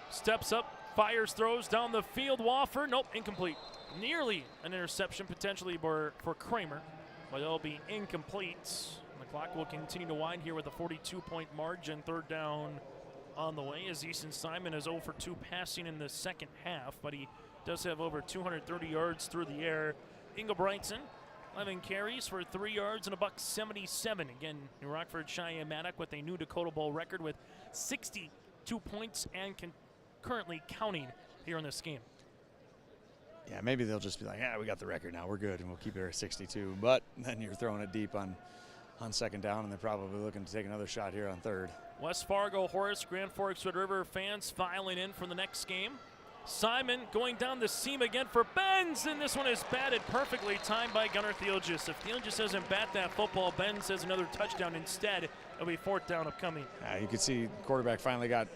steps up, fires, throws down the field. Wofford, nope, incomplete. Nearly an interception potentially for Kramer, but it'll be incomplete. And the clock will continue to wind here with a 42-point margin. 3rd down on the way as Easton Simon is 0 for 2 passing in the second half, but he does have over 230 yards through the air. Engelbrigtsen, 11 carries for 3 yards and $177. Again, New Rockford-Sheyenne-Maddock with a new Dakota Bowl record with 62 points and currently counting here in this game. Yeah, maybe they'll just be like, yeah, we got the record now, we're good, and we'll keep it at 62. But then you're throwing it deep on 2nd down, and they're probably looking to take another shot here on 3rd. West Fargo, Horace, Grand Forks, Red River fans filing in for the next game. Simon going down the seam again for Benz, and this one is batted perfectly, timed by Gunnar Theelgis. If Theelgis doesn't bat that football, Benz has another touchdown instead. It'll be 4th down upcoming. You could see the quarterback finally got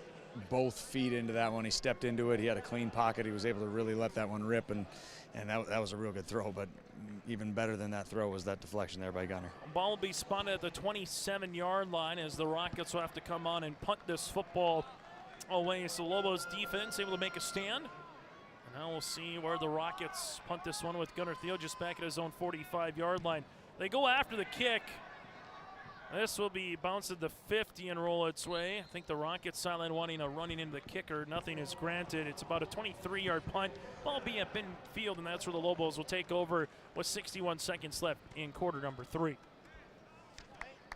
both feet into that one. He stepped into it. He had a clean pocket. He was able to really let that one rip, and that was a real good throw. But even better than that throw was that deflection there by Gunnar. Ball will be spotted at the 27-yard line as the Rockets will have to come on and punt this football away. So Lobos defense able to make a stand. And now we'll see where the Rockets punt this one with Gunnar Theelgis back at his own 45-yard line. They go after the kick. This will be bounced at the 50 and roll its way. I think the Rockets sideline wanting a running into the kicker. Nothing is granted. It's about a 23-yard punt. Ball be at midfield, and that's where the Lobos will take over with 61 seconds left in quarter number 3.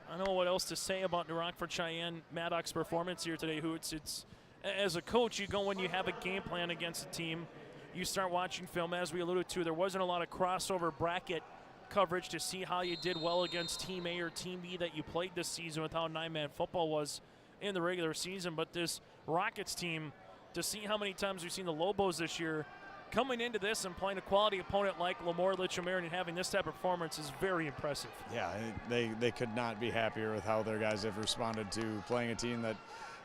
I don't know what else to say about New Rockford-Cheyenne-Maddock's performance here today, Hoots. It's as a coach, you go when you have a game plan against a team. You start watching film, as we alluded to. There wasn't a lot of crossover bracket coverage to see how you did well against Team A or Team B that you played this season with how 9-man football was in the regular season. But this Rockets team, to see how many times we've seen the Lobos this year coming into this and playing a quality opponent like LaMoure-Litchville and having this type of performance is very impressive. Yeah, they could not be happier with how their guys have responded to playing a team that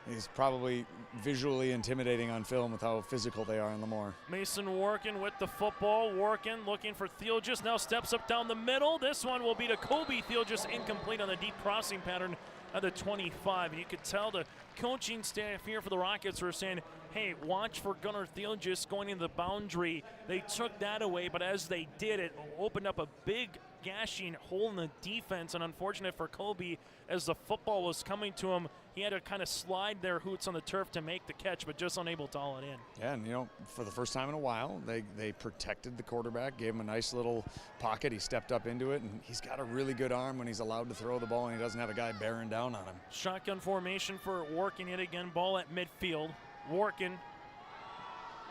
is probably visually intimidating on film with how physical they are in LaMoure. Mason Workin with the football. Workin looking for Theelgis. Now steps up down the middle. This one will be to Kobe Theelgis, incomplete on the deep crossing pattern at the 25. And you could tell the coaching staff here for the Rockets were saying, hey, watch for Gunnar Theelgis going into the boundary. They took that away, but as they did, it opened up a big gashing hole in the defense. And unfortunate for Kobe, as the football was coming to him, he had to kind of slide their Hoots on the turf to make the catch, but just unable to haul it in. Yeah, and for the first time in a while, they protected the quarterback, gave him a nice little pocket. He stepped up into it, and he's got a really good arm when he's allowed to throw the ball, and he doesn't have a guy bearing down on him. Shotgun formation for Workin yet again. Ball at midfield. Workin,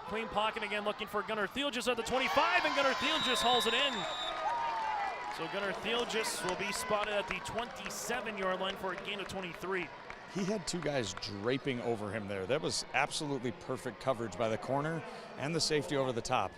clean pocket again, looking for Gunnar Thielges at the 25, and Gunnar Thielges hauls it in. So Gunnar Thielges will be spotted at the 27-yard line for a gain of 23. He had two guys draping over him there. That was absolutely perfect coverage by the corner and the safety over the top.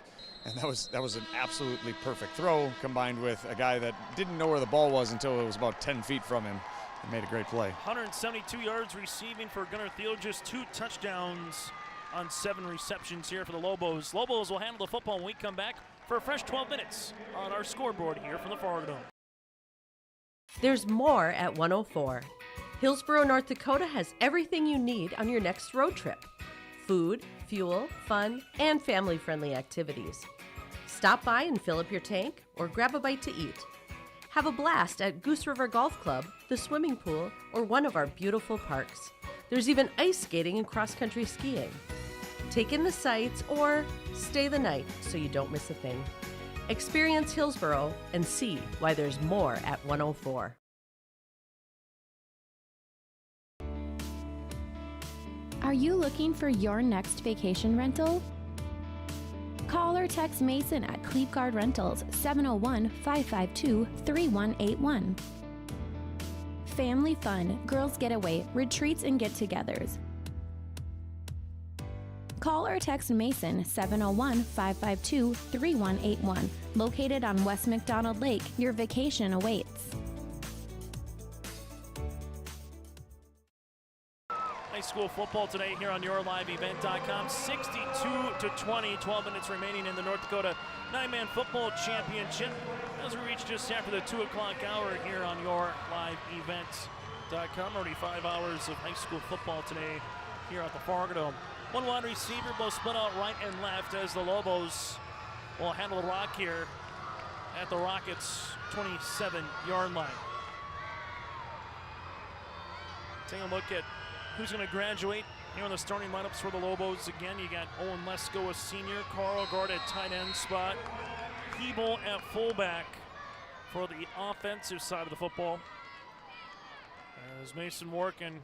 And that was an absolutely perfect throw, combined with a guy that didn't know where the ball was until it was about 10 feet from him. He made a great play. 172 yards receiving for Gunnar Thielges, 2 touchdowns on 7 receptions here for the Lobos. Lobos will handle the football when we come back for a fresh 12 minutes on our scoreboard here from the Fargo Dome. There's more at 104. Hillsborough, North Dakota has everything you need on your next road trip. Food, fuel, fun, and family-friendly activities. Stop by and fill up your tank or grab a bite to eat. Have a blast at Goose River Golf Club, the swimming pool, or one of our beautiful parks. There's even ice skating and cross-country skiing. Take in the sights or stay the night so you don't miss a thing. Experience Hillsborough and see why there's more at 104. Are you looking for your next vacation rental? Call or text Mason at Cleave Guard Rentals 701-552-3181. Family fun, girls getaway, retreats and get-togethers. Call or text Mason 701-552-3181. Located on West McDonald Lake, your vacation awaits. High school football today here on YourLiveEvent.com. 62-20, 12 minutes remaining in the North Dakota 9-man football championship as we reach just after the 2 o'clock hour here on YourLiveEvent.com. Already 5 hours of high school football today here at the Fargo Dome. One wide receiver, both split out right and left as the Lobos will handle the rock here at the Rockets' 27-yard line. Take a look at who's going to graduate here on the starting lineups for the Lobos. Again, you got Owen Lesko, a senior, Carl Gard at tight end spot, Hebel at fullback for the offensive side of the football. As Mason Workin,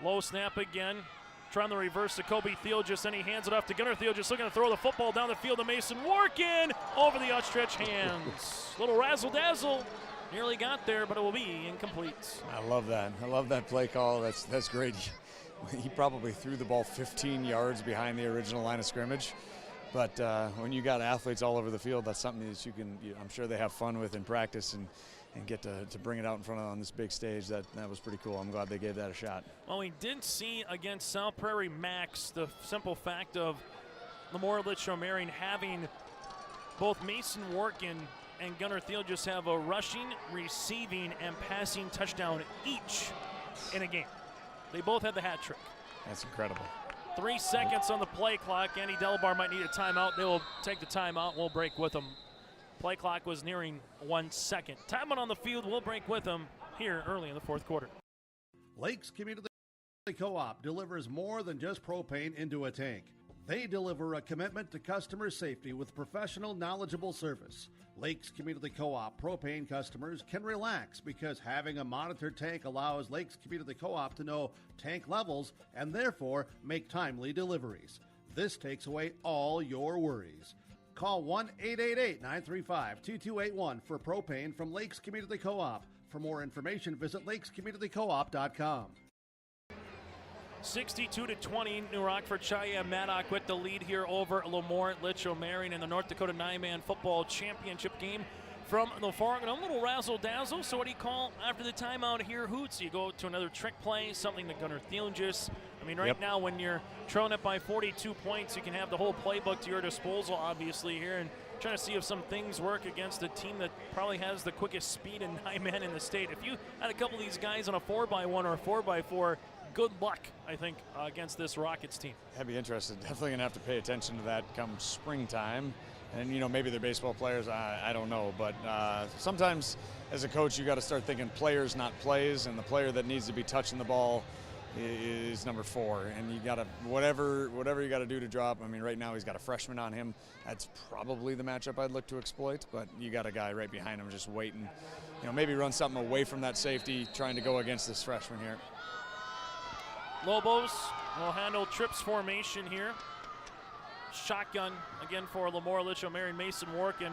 low snap again, trying to reverse to Kobe Thielges, and he hands it off to Gunnar Thielges, looking to throw the football down the field to Mason Workin over the outstretched hands. Little razzle-dazzle. Nearly got there, but it will be incomplete. I love that. I love that play call. That's great. He probably threw the ball 15 yards behind the original line of scrimmage. But when you got athletes all over the field, that's something that I'm sure they have fun with in practice and get to bring it out in front of on this big stage. That was pretty cool. I'm glad they gave that a shot. Well, we did see against South Prairie Max the simple fact of LaMoure-Litchville Marion having both Mason Workin and Gunnar Thielges have a rushing, receiving, and passing touchdown each in a game. They both had the hat trick. That's incredible. 3 seconds on the play clock. Andy Delabar might need a timeout. They will take the timeout. We'll break with them. Play clock was nearing 1 second. Timeout on the field. We'll break with them here early in the fourth quarter. Lakes Community Co-op delivers more than just propane into a tank. They deliver a commitment to customer safety with professional, knowledgeable service. Lakes Community Co-op propane customers can relax because having a monitored tank allows Lakes Community Co-op to know tank levels and therefore make timely deliveries. This takes away all your worries. Call 1-888-935-2281 for propane from Lakes Community Co-op. For more information, visit lakescommunitycoop.com. 62-20, New Rockford-Sheyenne-Maddock with the lead here over LaMoure-Litchville Marion in the North Dakota 9-man football championship game from the Fargo. A little razzle-dazzle, so what do you call after the timeout here, Hoots? You go to another trick play, something to Gunnar Thielges. I mean, right now when you're trailing it by 42 points, you can have the whole playbook to your disposal, obviously, here, and trying to see if some things work against a team that probably has the quickest speed in 9-man in the state. If you had a couple of these guys on a 4x1 or a 4x4, good luck, I think, against this Rockets team. I'd be interested. Definitely going to have to pay attention to that come springtime. And, maybe they're baseball players, I don't know. But sometimes as a coach, you got to start thinking players, not plays, and the player that needs to be touching the ball is number 4. And you got to, whatever you got to do to drop. I mean, right now he's got a freshman on him. That's probably the matchup I'd look to exploit, but you got a guy right behind him just waiting. Maybe run something away from that safety, trying to go against this freshman here. Lobos will handle trips formation here. Shotgun again for LaMoure-Litchville. Marion Mason Workin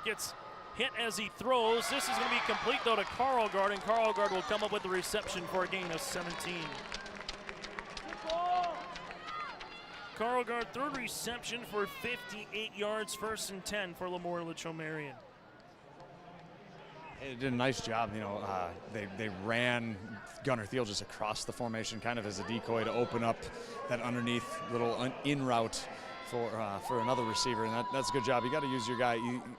gets hit as he throws. This is going to be complete though to Carlgard, and Carlgard will come up with the reception for a gain of 17. Carlgard, third reception for 58 yards, 1st and 10 for LaMoure-Litchville Marion. They did a nice job. They ran Gunnar Thiel just across the formation, kind of as a decoy to open up that underneath little in route for another receiver, and that's a good job. You got to use your guy.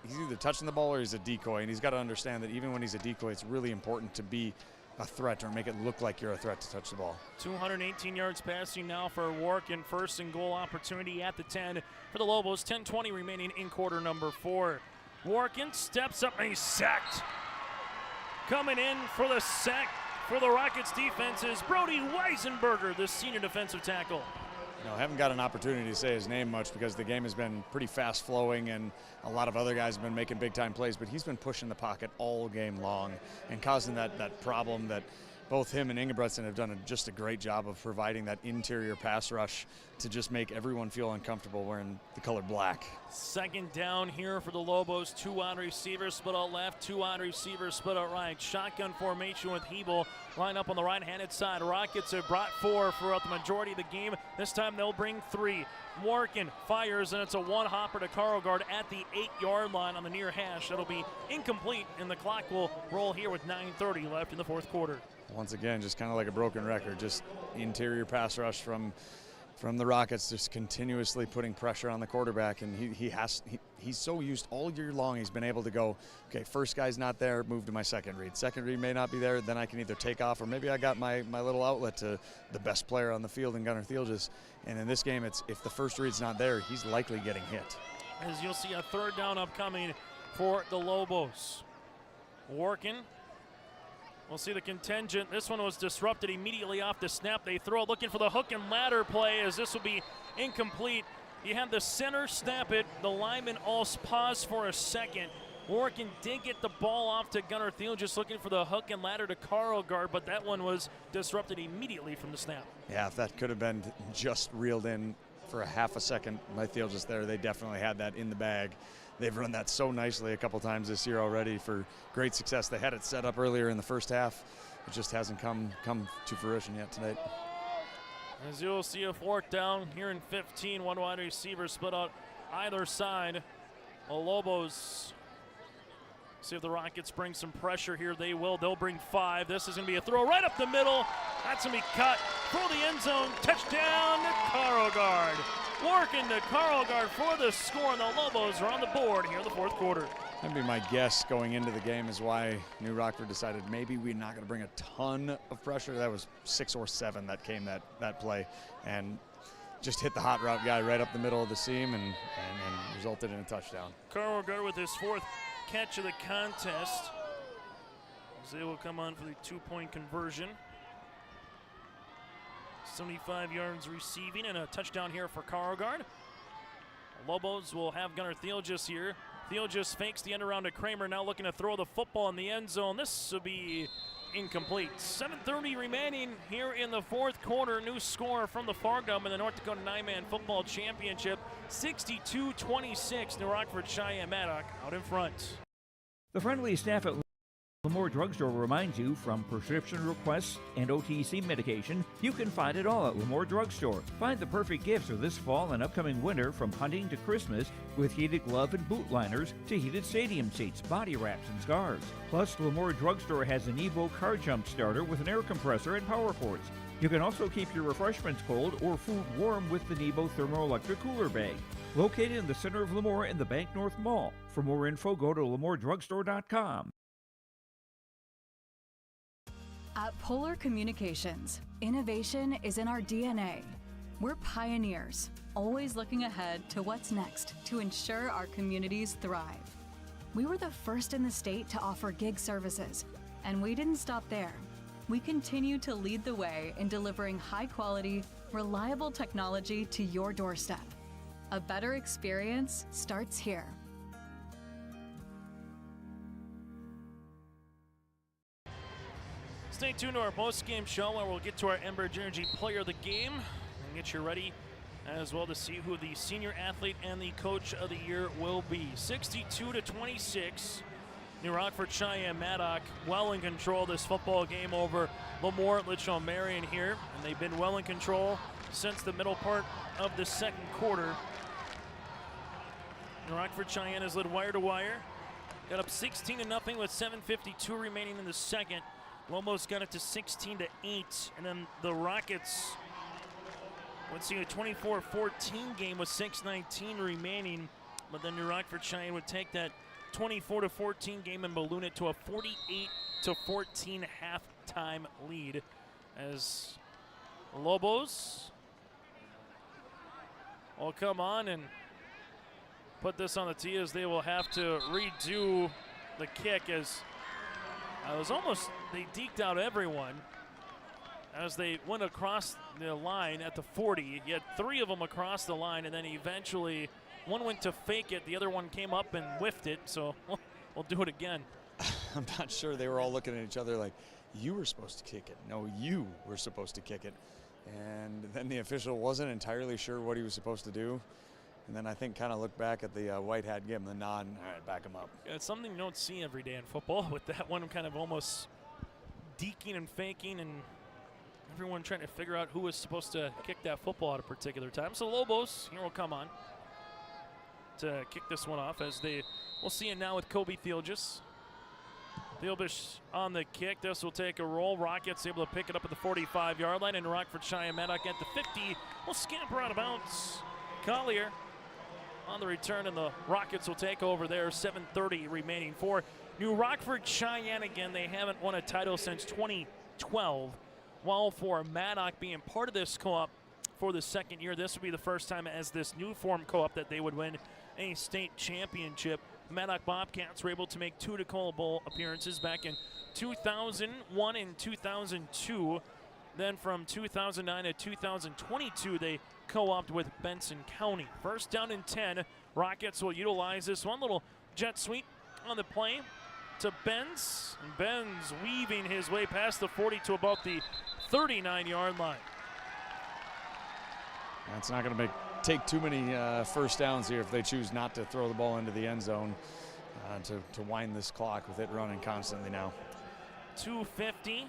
He's either touching the ball or he's a decoy, and he's got to understand that even when he's a decoy, it's really important to be a threat or make it look like you're a threat to touch the ball. 218 yards passing now for Workin. 1st and goal opportunity at the 10 for the Lobos. 10:20 remaining in quarter number 4. Workin steps up and he's sacked. Coming in for the sack for the Rockets defense is Brody Weisenberger, the senior defensive tackle. I haven't got an opportunity to say his name much because the game has been pretty fast flowing and a lot of other guys have been making big time plays, but he's been pushing the pocket all game long and causing that problem that both him and Ingebretson have done just a great job of providing that interior pass rush to just make everyone feel uncomfortable wearing the color black. 2nd down here for the Lobos. 2 wide receivers split out left, 2 wide receivers split out right. Shotgun formation with Hebel line up on the right-handed side. Rockets have brought 4 throughout the majority of the game. This time they'll bring 3. Workin fires, and it's a one-hopper to Carlgard at the 8-yard line on the near hash. That'll be incomplete, and the clock will roll here with 9:30 left in the 4th quarter. Once again, just kind of like a broken record, just interior pass rush from the Rockets, just continuously putting pressure on the quarterback, and he's so used all year long. He's been able to go, okay, first guy's not there, move to my second read. Second read may not be there, then I can either take off or maybe I got my little outlet to the best player on the field in Gunnar Thielges. And in this game, it's if the first read's not there, he's likely getting hit. As you'll see, a 3rd down upcoming for the Lobos. Workin. We'll see the contingent. This one was disrupted immediately off the snap. They throw looking for the hook and ladder play as this will be incomplete. You have the center snap it. The lineman all pause for a second. Workin did get the ball off to Gunnar Thiel, just looking for the hook and ladder to Carlgard, but that one was disrupted immediately from the snap. Yeah, if that could have been just reeled in for a half a second by Thiel just there, they definitely had that in the bag. They've run that so nicely a couple times this year already for great success. They had it set up earlier in the first half. It just hasn't come to fruition yet tonight. As you'll see, a 4th down here in 15. 1 wide receiver split out either side. The Lobos see if the Rockets bring some pressure here. They will. They'll bring 5. This is going to be a throw right up the middle. That's going to be cut for the end zone. Touchdown to Carlgard. Working to Carlgard for the score, and the Lobos are on the board here in the 4th quarter. That'd be my guess going into the game is why New Rockford decided maybe we're not going to bring a ton of pressure. That was 6 or 7 that came that play, and just hit the hot route guy right up the middle of the seam and resulted in a touchdown. Carlgard with his 4th catch of the contest. As they will come on for the 2-point conversion. 75 yards receiving and a touchdown here for Carlgard. Lobos will have Gunnar Thielges here. Thielges fakes the end around to Kramer, now looking to throw the football in the end zone. This will be incomplete. 7:30 remaining here in the 4th quarter. New score from the Fargum in the North Dakota 9-Man Football Championship. 62-26, New Rockford-Sheyenne-Maddock out in front. The friendly staff at LaMoure Drugstore reminds you, from prescription requests and OTC medication, you can find it all at LaMoure Drugstore. Find the perfect gifts for this fall and upcoming winter, from hunting to Christmas, with heated glove and boot liners to heated stadium seats, body wraps, and scarves. Plus, LaMoure Drugstore has an Evo car jump starter with an air compressor and power ports. You can also keep your refreshments cold or food warm with the Nebo thermoelectric cooler bag. Located in the center of LaMoure in the Bank North Mall. For more info, go to LaMoureDrugstore.com. At Polar Communications, innovation is in our DNA. We're pioneers, always looking ahead to what's next to ensure our communities thrive. We were the first in the state to offer gig services, and we didn't stop there. We continue to lead the way in delivering high-quality, reliable technology to your doorstep. A better experience starts here. Stay tuned to our post-game show where we'll get to our Enbridge Energy Player of the Game and get you ready as well to see who the senior athlete and the coach of the year will be. 62-26, New Rockford-Sheyenne-Maddock well in control of this football game over LaMoure-Litchville Marion here, and they've been well in control since the middle part of the second quarter. New Rockford-Cheyenne has led wire to wire, got up 16-0 with 7:52 remaining in the second. Lobos got it to 16-8, and then the Rockets would see a 24-14 game with 6:19 remaining, but then New Rockford-Cheyenne would take that 24-14 game and balloon it to a 48-14 halftime lead as Lobos will come on and put this on the tee as they will have to redo the kick as they deked out everyone as they went across the line at the 40. You had 3 of them across the line, and then eventually one went to fake it, the other one came up and whiffed it, so we'll do it again. I'm not sure. They were all looking at each other like, you were supposed to kick it. No, you were supposed to kick it. And then the official wasn't entirely sure what he was supposed to do. And then I think kind of looked back at the white hat, give him the nod, and all right, back him up. Yeah, it's something you don't see every day in football, with that one kind of almost deking and faking and everyone trying to figure out who was supposed to kick that football at a particular time. So Lobos here will come on to kick this one off as we'll see it now with Kobe Thielges. Thielges on the kick. This will take a roll. Rockets able to pick it up at the 45-yard line, and Rockford-Sheyenne-Maddock at the 50 will scamper out of bounds. Collier on the return, and the Rockets will take over there. 7:30 remaining for New Rockford-Cheyenne. Again, they haven't won a title since 2012. While for Maddock being part of this co-op for the second year, this would be the first time as this new form co-op that they would win a state championship. Maddock Bobcats were able to make 2 Dakota Bowl appearances back in 2001 and 2002. Then from 2009 to 2022, they co-opted with Benson County. First down and 10. Rockets will utilize this one little jet sweep on the play to Benz. And Benz weaving his way past the 40 to about the 39-yard line. That's not going to take too many first downs here if they choose not to throw the ball into the end zone to wind this clock with it running constantly now. 2:50.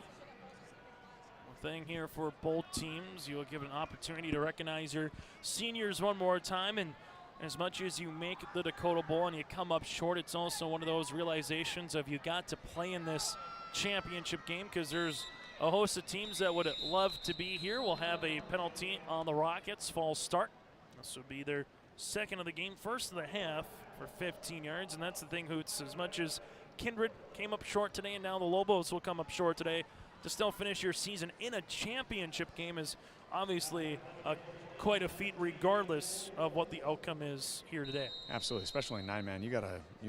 Thing here for both teams. You'll give an opportunity to recognize your seniors one more time, and as much as you make the Dakota Bowl and you come up short, it's also one of those realizations of you got to play in this championship game, because there's a host of teams that would love to be here. We'll have a penalty on the Rockets. False start. This would be their second of the game, first of the half for 15 yards, and that's the thing, Hoots. As much as Kindred came up short today, and now the Lobos will come up short today, to still finish your season in a championship game is obviously quite a feat, regardless of what the outcome is here today. Absolutely, especially in 9-man. You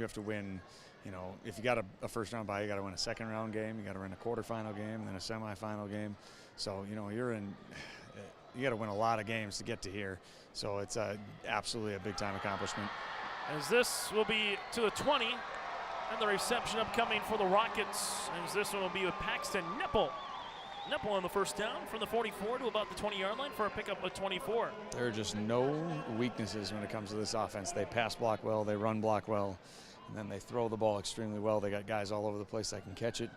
have to win. You know, if you got a first round bye, you got to win a second round game. You got to win a quarterfinal game, and then a semifinal game. So you know you got to win a lot of games to get to here. So it's absolutely a big time accomplishment. As this will be to the 20. And the reception upcoming for the Rockets, as this one will be with Paxton Nipple. Nipple on the first down from the 44 to about the 20-yard line for a pickup of 24. There are just no weaknesses when it comes to this offense. They pass block well, they run block well, and then they throw the ball extremely well. They got guys all over the place that can catch it.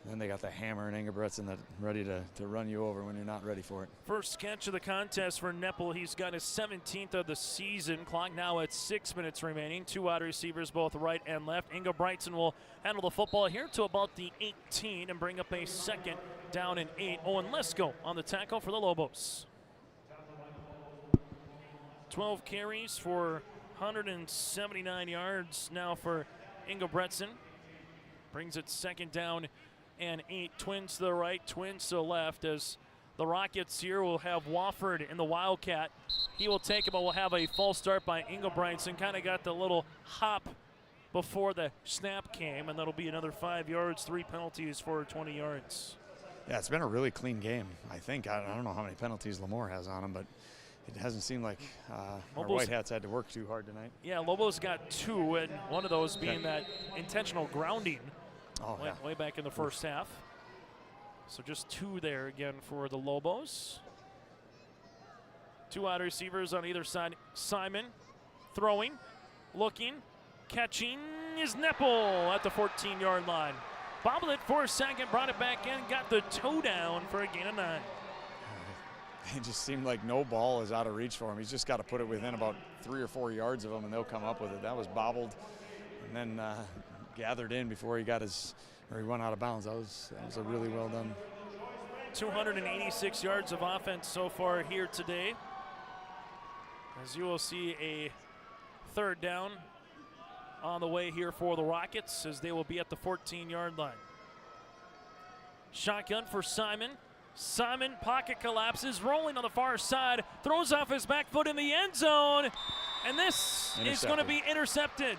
And then they got the hammer and Engelbretson that ready to run you over when you're not ready for it. First catch of the contest for Nipple. He's got his 17th of the season. Clock now at 6 minutes remaining. 2 wide receivers, both right and left. Engelbretson will handle the football here to about the 18 and bring up a second down and 8. Owen Lesko on the tackle for the Lobos. 12 carries for 179 yards now for Engelbretson. Brings it second down and 8. Twins to the right, twins to the left as the Rockets here will have Wofford in the Wildcat. He will take it, but we'll have a false start by Engelbrigtsen. Kind of got the little hop before the snap came, and that'll be another 5 yards, 3 penalties for 20 yards. Yeah, it's been a really clean game, I think. I don't know how many penalties LaMoure has on him, but it hasn't seemed like our White Hats had to work too hard tonight. Yeah, Lobos got 2, and one of those being that intentional grounding way back in the first half. So just 2 there again for the Lobos. 2 wide receivers on either side. Simon throwing, looking, catching his nipple at the 14-yard line. Bobbled it for a second, brought it back in, got the toe down for a gain of 9. It just seemed like no ball is out of reach for him. He's just got to put it within about 3 or 4 yards of him, and they'll come up with it. That was bobbled and then gathered in before he got he went out of bounds. That was a really well done. 286 yards of offense so far here today. As you will see, a 3rd down on the way here for the Rockets, as they will be at the 14-yard line. Shotgun for Simon. Simon, pocket collapses, rolling on the far side, throws off his back foot in the end zone, and this is going to be intercepted.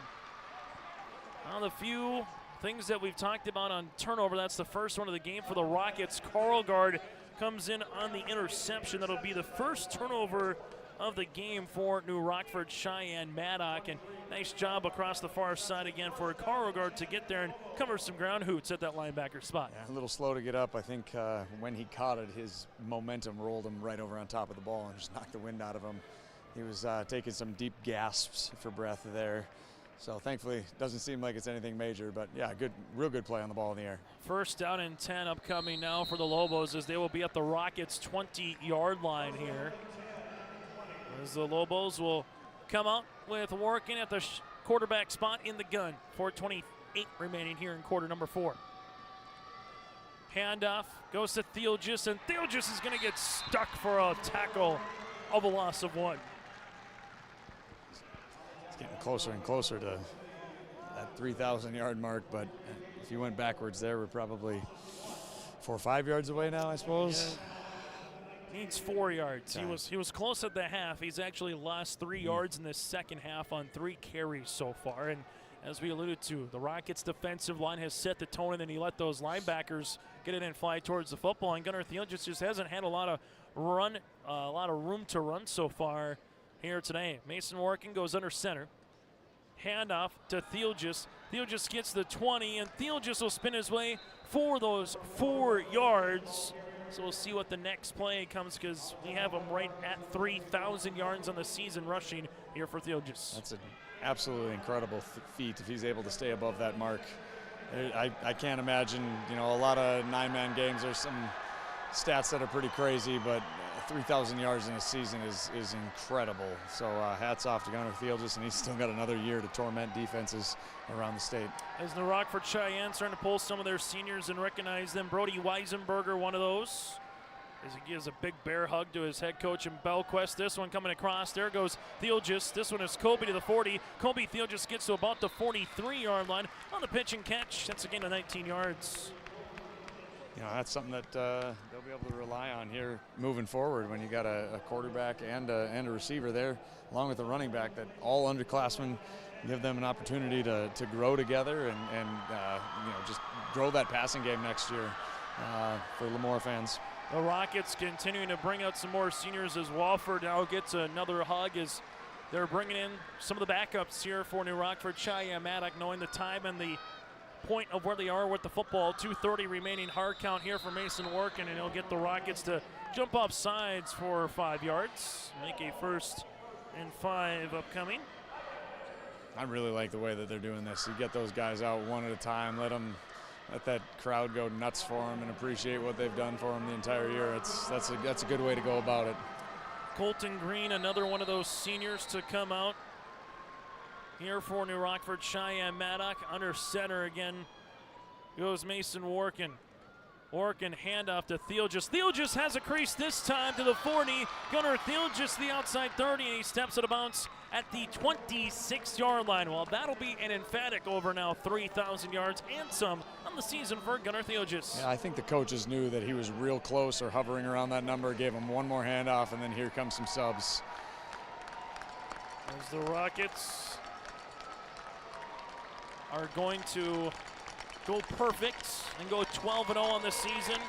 One of the few things that we've talked about on turnover, that's the first one of the game for the Rockets. Carlgard comes in on the interception. That'll be the first turnover of the game for New Rockford-Sheyenne-Maddock, and nice job across the far side again for Carlgard to get there and cover some ground hoots at that linebacker spot. Yeah, a little slow to get up. I think when he caught it, his momentum rolled him right over on top of the ball and just knocked the wind out of him. He was taking some deep gasps for breath there. So thankfully, it doesn't seem like it's anything major, but yeah, real good play on the ball in the air. 1st down and 10 upcoming now for the Lobos, as they will be at the Rockets' 20-yard line here. As the Lobos will come out with Working at the quarterback spot in the gun. 4:28 remaining here in quarter number 4. Handoff goes to Theelgis, and Theelgis is going to get stuck for a tackle of a loss of 1. It's getting closer and closer to that 3,000-yard mark, but if you went backwards there, we're probably 4 or 5 yards away now, I suppose. Yeah. Needs 4 yards. Okay. He was close at the half. He's actually lost 3 yards in the second half on 3 carries so far. And as we alluded to, the Rockets' defensive line has set the tone, and then he let those linebackers get in and fly towards the football. And Gunnar Theelgis just hasn't had a lot of room to run so far here today. Mason Working goes under center. Handoff to Theelgis. Theelgis gets the 20, and Theelgis will spin his way for those 4 yards. So we'll see what the next play comes, because we have him right at 3,000 yards on the season rushing here for Theelgis. That's an absolutely incredible feat if he's able to stay above that mark. I can't imagine, a lot of 9-man games. There's some stats that are pretty crazy, but 3,000 yards in a season is incredible. So hats off to Gunnar Theelgis, and he's still got another year to torment defenses around the state. As the Rockford-Sheyenne starting to pull some of their seniors and recognize them. Brody Weisenberger, one of those, as he gives a big bear hug to his head coach in Belquest. This one coming across. There goes Theelgis. This one is Kobe to the 40. Kobe Theelgis gets to about the 43-yard line on the pitch and catch. That's a gain of 19 yards. That's something that they'll be able to rely on here moving forward when you got a quarterback and a receiver there, along with a running back, that all underclassmen give them an opportunity to grow together and just grow that passing game next year for LaMoure fans. The Rockets continuing to bring out some more seniors, as Wofford now gets another hug as they're bringing in some of the backups here for New Rockford-Sheyenne-Maddock, knowing the time and the point of where they are with the football. 2:30 remaining, hard count here for Mason Working, and he'll get the Rockets to jump off sides for 5 yards. Make a 1st and 5 upcoming. I really like the way that they're doing this. You get those guys out one at a time, let that crowd go nuts for them and appreciate what they've done for them the entire year. That's a good way to go about it. Colton Green, another one of those seniors to come out here for New Rockford-Sheyenne-Maddock. Under center again goes Mason Working. Orkin handoff to Theelgis. Theelgis has a crease this time to the 40. Gunnar Theelgis the outside 30, and he steps out of bounds at the 26-yard line. Well, that'll be an emphatic over now, 3,000 yards and some on the season for Gunnar Theelgis. Yeah, I think the coaches knew that he was real close or hovering around that number, gave him one more handoff, and then here comes some subs. As the Rockets are going to go perfect and go 12-0 on the season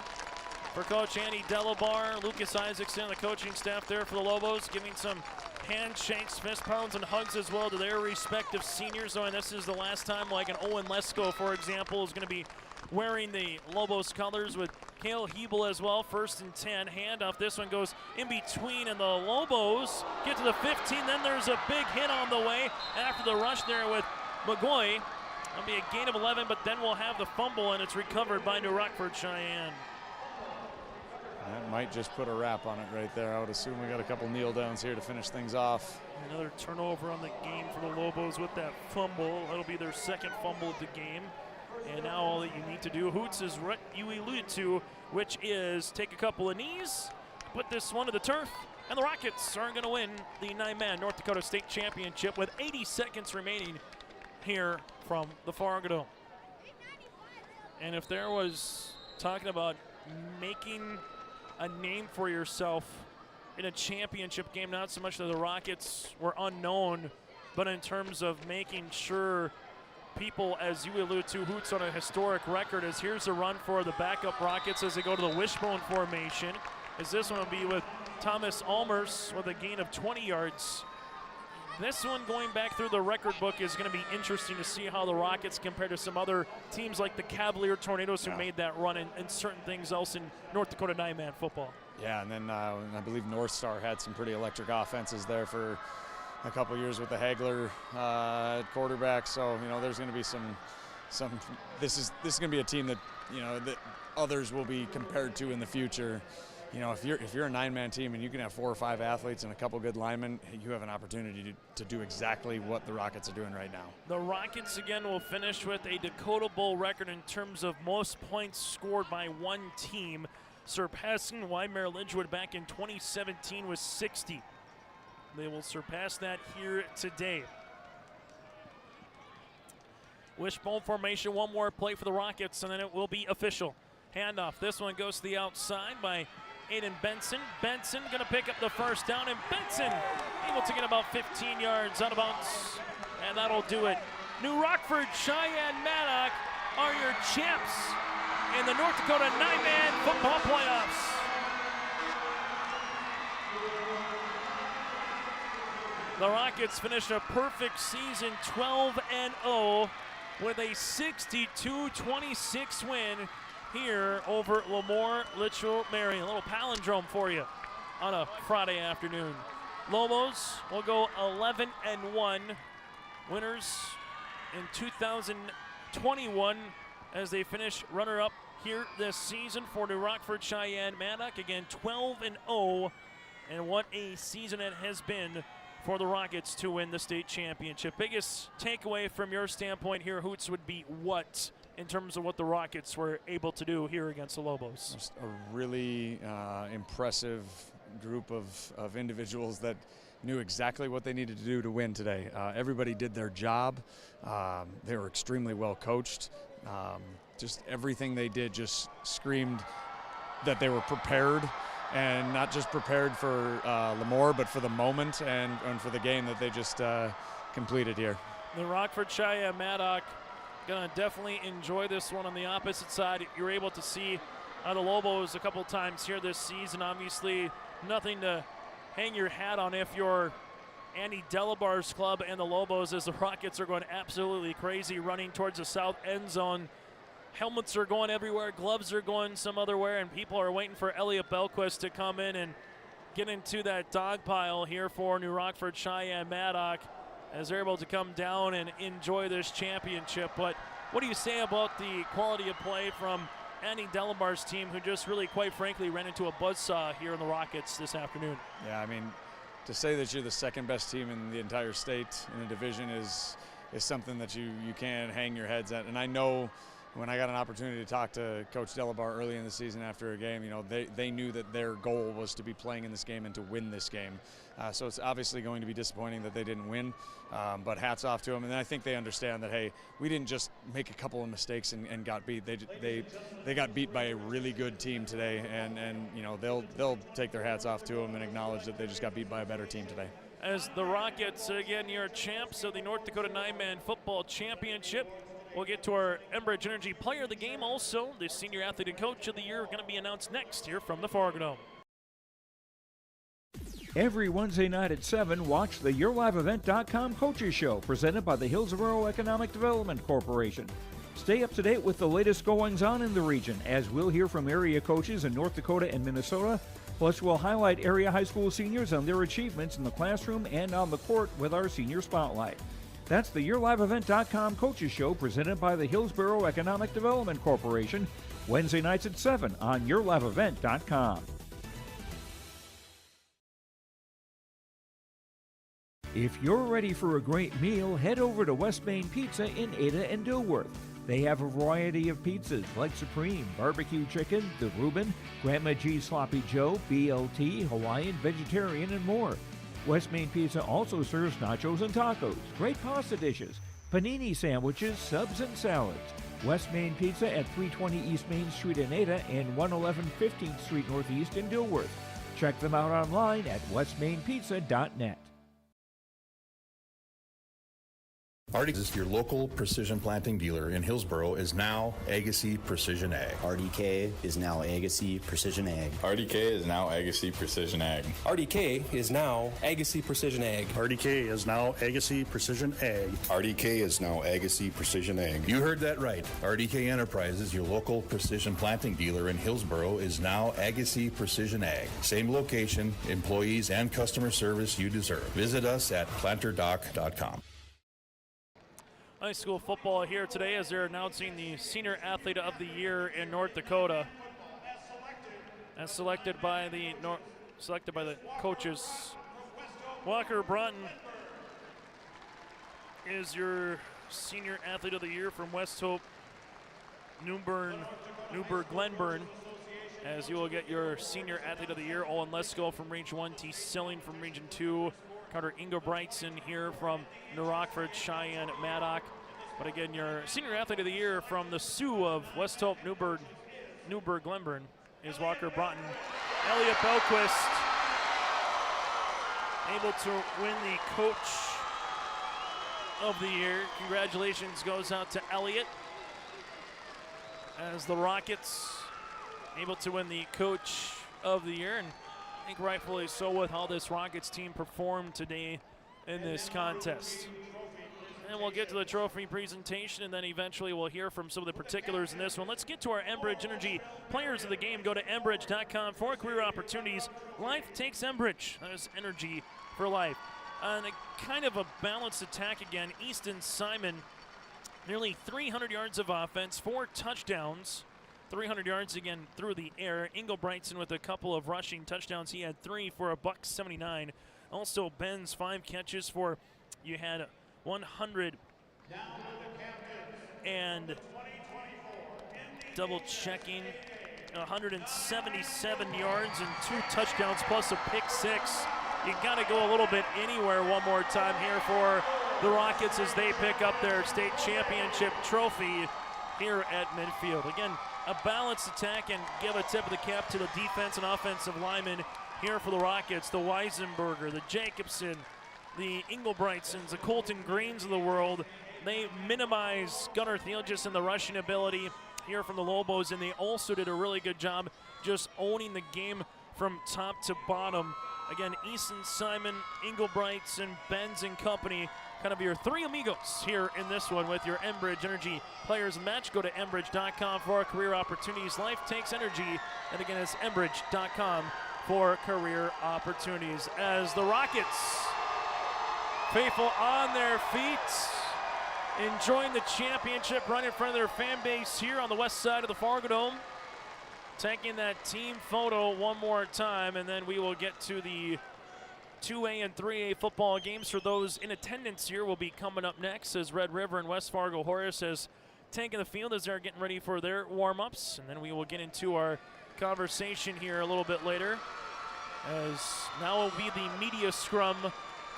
for Coach Andy Delabar. Lucas Isaacson and the coaching staff there for the Lobos, giving some handshakes, fist pounds, and hugs as well to their respective seniors. And this is the last time, like an Owen Lesko, for example, is going to be wearing the Lobos colors, with Cale Hebel as well. 1st and 10, handoff. This one goes in between, and the Lobos get to the 15. Then there's a big hit on the way after the rush there with McGoy. That'll be a gain of 11, but then we'll have the fumble, and it's recovered by New Rockford-Cheyenne. That might just put a wrap on it right there. I would assume we got a couple kneel downs here to finish things off. Another turnover on the game for the Lobos with that fumble. That'll be their second fumble of the game. And now all that you need to do, Hoots, is what you alluded to, which is take a couple of knees, put this one to the turf, and the Rockets are going to win the 9-man North Dakota State Championship with 80 seconds remaining here from the Fargo Dome. And if there was talking about making a name for yourself in a championship game, not so much that the Rockets were unknown, but in terms of making sure people, as you allude to, Hoots on a historic record, as here's a run for the backup Rockets as they go to the wishbone formation, as this one will be with Thomas Almers with a gain of 20 yards. This one, going back through the record book, is going to be interesting to see how the Rockets compare to some other teams like the Cavalier Tornadoes who made that run, and certain things else in North Dakota 9-man football. Yeah, and then I believe North Star had some pretty electric offenses there for a couple years with the Hagler at quarterback. So, there's going to be some. This is going to be a team that that others will be compared to in the future. If you're a 9-man team and you can have 4 or 5 athletes and a couple good linemen, you have an opportunity to do exactly what the Rockets are doing right now. The Rockets, again, will finish with a Dakota Bowl record in terms of most points scored by one team, surpassing LaMoure-Litchville back in 2017 with 60. They will surpass that here today. Wishbone formation, one more play for the Rockets, and then it will be official. Handoff. This one goes to the outside by Aiden Benson. Benson going to pick up the first down, and Benson able to get about 15 yards out of bounds, and that'll do it. New Rockford-Sheyenne-Maddock are your champs in the North Dakota 9-man football playoffs. The Rockets finished a perfect season, 12-0, with a 62-26 win here over LaMoure-Litchville Marion. A little palindrome for you on a Friday afternoon. Lobos will go 11-1, winners in 2021 as they finish runner-up here this season for New Rockford-Cheyenne-Maddock. Again, 12-0, and what a season it has been for the Rockets to win the state championship. Biggest takeaway from your standpoint here, Hoots, would be what in terms of what the Rockets were able to do here against the Lobos? Just a really impressive group of individuals that knew exactly what they needed to do to win today. Everybody did their job. They were extremely well coached. Just everything they did just screamed that they were prepared, and not just prepared for LaMoure, but for the moment and for the game that they just completed here. The Rockford-Sheyenne-Maddock going to definitely enjoy this one. On the opposite side, you're able to see the Lobos a couple times here this season. Obviously, nothing to hang your hat on if you're Andy Delabar's club and the Lobos, as the Rockets are going absolutely crazy, running towards the south end zone. Helmets are going everywhere, gloves are going some other where, and people are waiting for Elliot Belquist to come in and get into that dog pile here for New Rockford-Cheyenne-Maddock, as they're able to come down and enjoy this championship. But what do you say about the quality of play from Andy Delabar's team, who just really, quite frankly, ran into a buzzsaw here in the Rockets this afternoon? Yeah, I mean, to say that you're the second best team in the entire state in a division is something that you can't hang your heads at. And I know when I got an opportunity to talk to Coach Delabar early in the season after a game, you know, they knew that their goal was to be playing in this game and to win this game. So it's obviously going to be disappointing that they didn't win, but hats off to them. And then I think they understand that, hey, we didn't just make a couple of mistakes and got beat. They got beat by a really good team today, and you know, they'll take their hats off to them and acknowledge that they just got beat by a better team today. As the Rockets, again, your champs of the North Dakota 9-Man Football Championship. We'll get to our Enbridge Energy Player of the Game. Also, the Senior Athlete and Coach of the Year are going to be announced next here from the Fargo Dome. Every Wednesday night at 7, watch the YourLiveEvent.com Coaches Show presented by the Hillsborough Economic Development Corporation. Stay up to date with the latest goings-on in the region, as we'll hear from area coaches in North Dakota and Minnesota. Plus, we'll highlight area high school seniors and their achievements in the classroom and on the court with our Senior Spotlight. That's the YourLiveEvent.com Coaches Show presented by the Hillsborough Economic Development Corporation, Wednesday nights at 7 on YourLiveEvent.com. If you're ready for a great meal, head over to West Main Pizza in Ada and Dilworth. They have a variety of pizzas like Supreme, Barbecue Chicken, The Reuben, Grandma G's Sloppy Joe, BLT, Hawaiian, Vegetarian, and more. West Main Pizza also serves nachos and tacos, great pasta dishes, panini sandwiches, subs, and salads. West Main Pizza at 320 East Main Street in Ada and 111 15th Street Northeast in Dilworth. Check them out online at westmainpizza.net. RDK, your local precision planting dealer in Hillsborough, is now Agassiz Precision Ag. RDK is now Agassiz Precision Ag. RDK is now Agassiz Precision Ag. RDK is now Agassiz Precision Ag. RDK is now Agassiz Precision Ag. RDK is now Agassiz Precision Ag. You heard that right. RDK Enterprises, your local precision planting dealer in Hillsborough, is now Agassiz Precision Ag. Same location, employees, and customer service you deserve. Visit us at planterdoc.com. High school football here today as they're announcing the Senior Athlete of the Year in North Dakota. As selected by the coaches. Walker Broughton is your Senior Athlete of the Year from West Hope, Newburgh-Glenburn. As you will get your Senior Athlete of the Year, Owen Lesko from Region 1, T. Silling from Region 2, Carter Ingebrigtsen here from New Rockford-Sheyenne-Maddock. But again, your Senior Athlete of the Year from the Sioux of West Hope, Newburgh-Glenburn is Walker Broughton. Elliot Belquist able to win the Coach of the Year. Congratulations goes out to Elliot. As the Rockets able to win the Coach of the Year, and I think rightfully so with how this Rockets team performed today in this contest. And we'll get to the trophy presentation, and then eventually we'll hear from some of the particulars in this one. Let's get to our Enbridge Energy Players of the Game. Go to Enbridge.com for career opportunities. Life takes Enbridge. That is energy for life. And a kind of a balanced attack again. Easton Simon, nearly 300 yards of offense, 4 touchdowns. 300 yards again through the air. Ingebrigtsen with a couple of rushing touchdowns. He had 3 for $179. Also, Benz 5 catches for, you had 100 and double checking 177 yards and 2 touchdowns plus a pick 6. You got to go a little bit anywhere one more time here for the Rockets as they pick up their state championship trophy here at midfield. Again, a balanced attack, and give a tip of the cap to the defense and offensive linemen here for the Rockets. The Weisenberger, the Jacobson, the Ingebrigtsens, the Colton Greens of the world. They minimize Gunnar Thielgis in the rushing ability here from the Lobos, and they also did a really good job just owning the game from top to bottom. Again, Easton Simon, Ingebrigtsen, Benz and company, kind of your 3 amigos here in this one with your Enbridge Energy Players match. Go to Enbridge.com for career opportunities. Life takes energy. And again, it's Enbridge.com for career opportunities. As the Rockets, faithful on their feet, enjoying the championship run in front of their fan base here on the west side of the Fargo Dome. Taking that team photo one more time, and then we will get to the 2A and 3A football games for those in attendance here will be coming up next as Red River and West Fargo Horace has taking the field as they're getting ready for their warm-ups, and then we will get into our conversation here a little bit later, as now will be the media scrum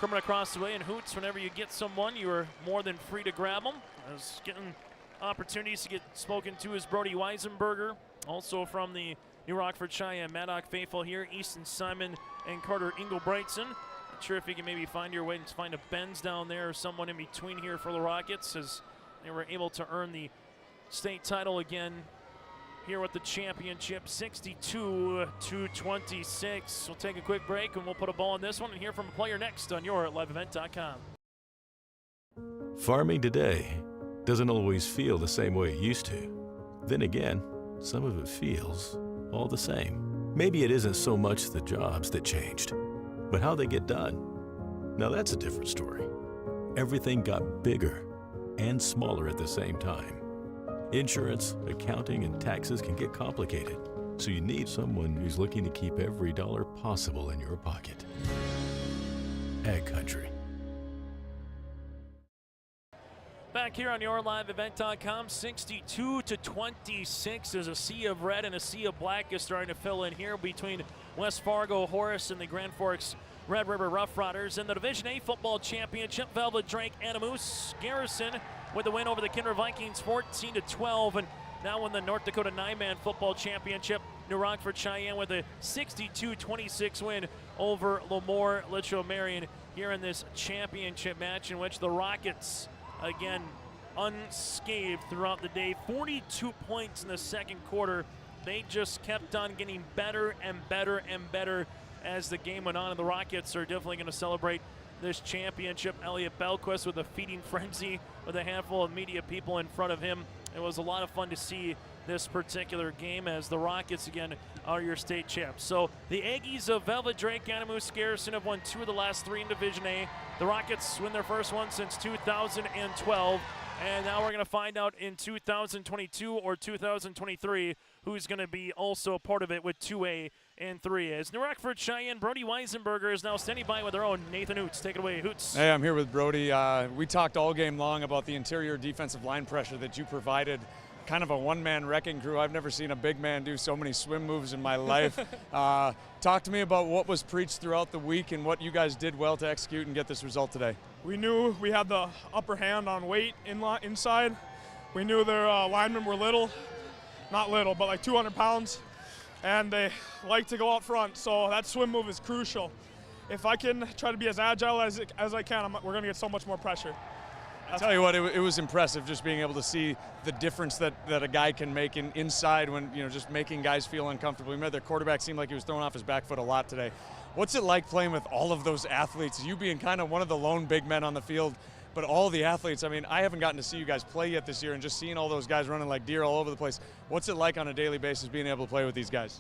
coming across the way. And Hoots, whenever you get someone, you are more than free to grab them. As getting opportunities to get spoken to is Brody Weisenberger, also from the New Rockford-Sheyenne-Maddock faithful here, Easton Simon and Carter Engelbrightson. Not sure if you can maybe find your way to find a Benz down there or someone in between here for the Rockets, as they were able to earn the state title again here with the championship, 62-26. We'll take a quick break and we'll put a ball on this one and hear from a player next on your LiveEvent.com. Farming today doesn't always feel the same way it used to. Then again, some of it feels all the same. Maybe it isn't so much the jobs that changed, but how they get done. Now that's a different story. Everything got bigger and smaller at the same time. Insurance, accounting, and taxes can get complicated, so you need someone who's looking to keep every dollar possible in your pocket. Ag Country. Back here on your LiveEvent.com, 62-26. There's a sea of red and a sea of black is starting to fill in here between West Fargo, Horace, and the Grand Forks Red River Rough Riders. In the Division A Football Championship, Velvet Drake Animus Garrison with the win over the Kinder Vikings 14-12. And now in the North Dakota 9-Man Football Championship, New Rockford-Sheyenne with a 62-26 win over LaMoure-Litchville Marion here in this championship match, in which the Rockets, again, unscathed throughout the day. 42 points in the second quarter. They just kept on getting better and better and better as the game went on, and the Rockets are definitely going to celebrate this championship. Elliot Belquist with a feeding frenzy with a handful of media people in front of him. It was a lot of fun to see this particular game, as the Rockets, again, are your state champs. So the Aggies of Velvet Drake Animus Garrison have won 2 of the last 3 in Division A. The Rockets win their first one since 2012. And now we're going to find out in 2022 or 2023 who's going to be also a part of it with 2A and 3A. As New Rockford-Sheyenne, Brody Weisenberger is now standing by with their own Nathan Hoots. Take it away, Hoots. Hey, I'm here with Brody. We talked all game long about the interior defensive line pressure that you provided. Kind of a one-man wrecking crew. I've never seen a big man do so many swim moves in my life. Talk to me about what was preached throughout the week and what you guys did well to execute and get this result today. We knew we had the upper hand on weight inside. We knew their linemen were little, not little, but like 200 pounds, and they like to go out front, so that swim move is crucial. If I can try to be as agile as I can, we're going to get so much more pressure. I tell you what, it was impressive just being able to see the difference that a guy can make inside when, just making guys feel uncomfortable. We made their quarterback seem like he was throwing off his back foot a lot today. What's it like playing with all of those athletes? You being kind of one of the lone big men on the field, but all the athletes. I mean, I haven't gotten to see you guys play yet this year, and just seeing all those guys running like deer all over the place. What's it like on a daily basis being able to play with these guys?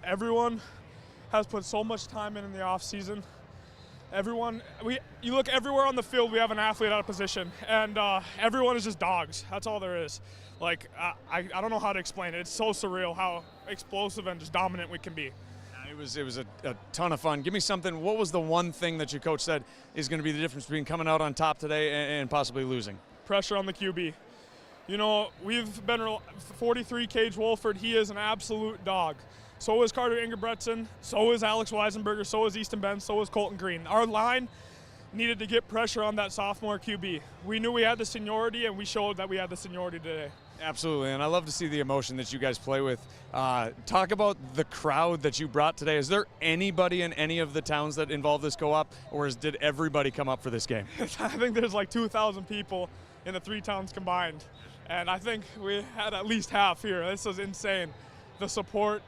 Everyone has put so much time in the off season. You look everywhere on the field, we have an athlete out of position, and everyone is just dogs. That's all there is. Like, I don't know how to explain it. It's so surreal how explosive and just dominant we can be. It was a ton of fun. Give me something. What was the one thing that your coach said is going to be the difference between coming out on top today and possibly losing? Pressure on the QB. We've been 43 Cage Wolford. He is an absolute dog. So is Carter Engelbrightson. So is Alex Weisenberger. So is Easton Benz. So is Colton Green. Our line needed to get pressure on that sophomore QB. We knew we had the seniority, and we showed that we had the seniority today. Absolutely, and I love to see the emotion that you guys play with. Talk about the crowd that you brought today. Is there anybody in any of the towns that involve this co-op, or did everybody come up for this game? I think there's like 2,000 people in the 3 towns combined, and I think we had at least half here. This was insane. The support,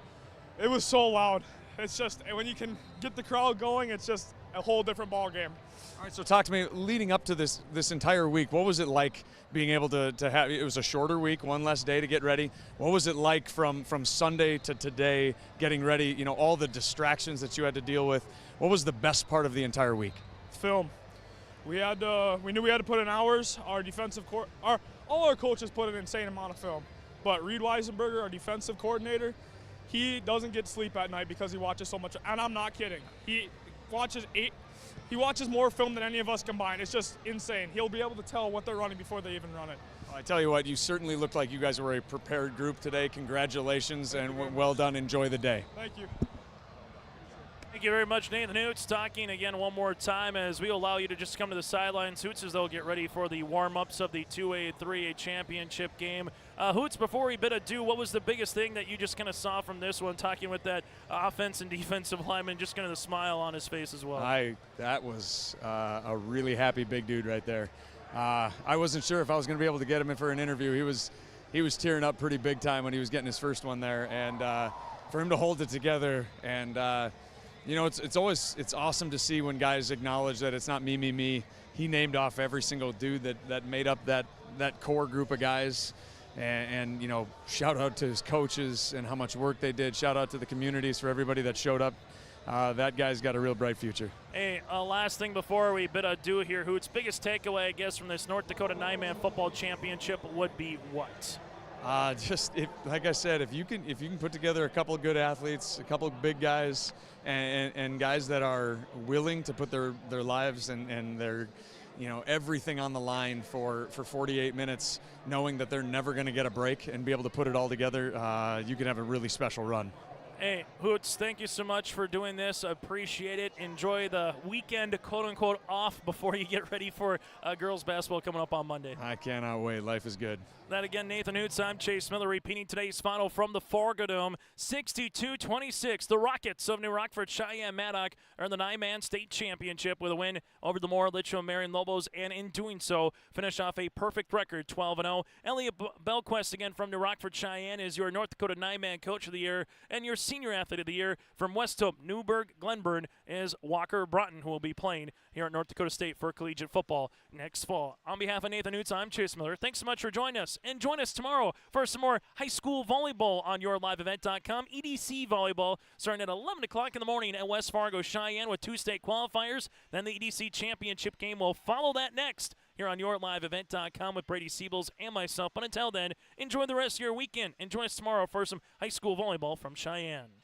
it was so loud. It's just, when you can get the crowd going, it's just a whole different ball game. All right, so talk to me, leading up to this entire week, what was it like being able to have, it was a shorter week, one less day to get ready. What was it like from Sunday to today, getting ready, all the distractions that you had to deal with? What was the best part of the entire week? Film. We knew we had to put in hours. Our all our coaches put an insane amount of film. But Reed Weisenberger, our defensive coordinator, he doesn't get sleep at night because he watches so much, and I'm not kidding. He watches more film than any of us combined. It's just insane. He'll be able to tell what they're running before they even run it. I tell you what, you certainly looked like you guys were a prepared group today. Congratulations and well done. Enjoy the day. Thank you. Thank you very much, Nathan Hoots. Talking again one more time as we allow you to just come to the sidelines. Hoots, as they'll get ready for the warm-ups of the 2A, 3A championship game. Hoots, before we bid adieu, what was the biggest thing that you just kind of saw from this one, talking with that offense and defensive lineman, just kind of the smile on his face as well? That was a really happy big dude right there. I wasn't sure if I was going to be able to get him in for an interview. He was tearing up pretty big time when he was getting his first one there, and for him to hold it together and you know, it's awesome to see when guys acknowledge that it's not me. He named off every single dude that made up that core group of guys, and you know, shout out to his coaches and how much work they did. Shout out to the communities for everybody that showed up. That guy's got a real bright future. Hey, last thing before we bid adieu here, Hoots, biggest takeaway, I guess, from this North Dakota 9-man football championship would be what? Like I said, if you can put together a couple of good athletes, a couple of big guys, and guys that are willing to put their lives and their, you know, everything on the line for 48 minutes, knowing that they're never going to get a break and be able to put it all together, you can have a really special run. Hey, Hoots, thank you so much for doing this. I appreciate it. Enjoy the weekend, quote-unquote, off before you get ready for girls basketball coming up on Monday. I cannot wait. Life is good. That again, Nathan Hoots. I'm Chase Miller, repeating today's final from the Fargo Dome. 62-26. The Rockets of New Rockford-Sheyenne-Maddock earned the 9-man state championship with a win over the LaMoure-Litchville Marion Lobos, and in doing so, finish off a perfect record, 12-0. Elliot Belquist, again from New Rockford-Cheyenne, is your North Dakota 9-man coach of the year, and your senior athlete of the year from West Hope, Newburgh, Glenburn is Walker Broughton, who will be playing here at North Dakota State for collegiate football next fall. On behalf of Nathan Hoots, I'm Chase Miller. Thanks so much for joining us, and join us tomorrow for some more high school volleyball on yourliveevent.com. EDC volleyball starting at 11 o'clock in the morning at West Fargo Cheyenne with 2 state qualifiers. Then the EDC championship game will follow that next here on yourliveevent.com with Brady Siebels and myself. But until then, enjoy the rest of your weekend. And join us tomorrow for some high school volleyball from Cheyenne.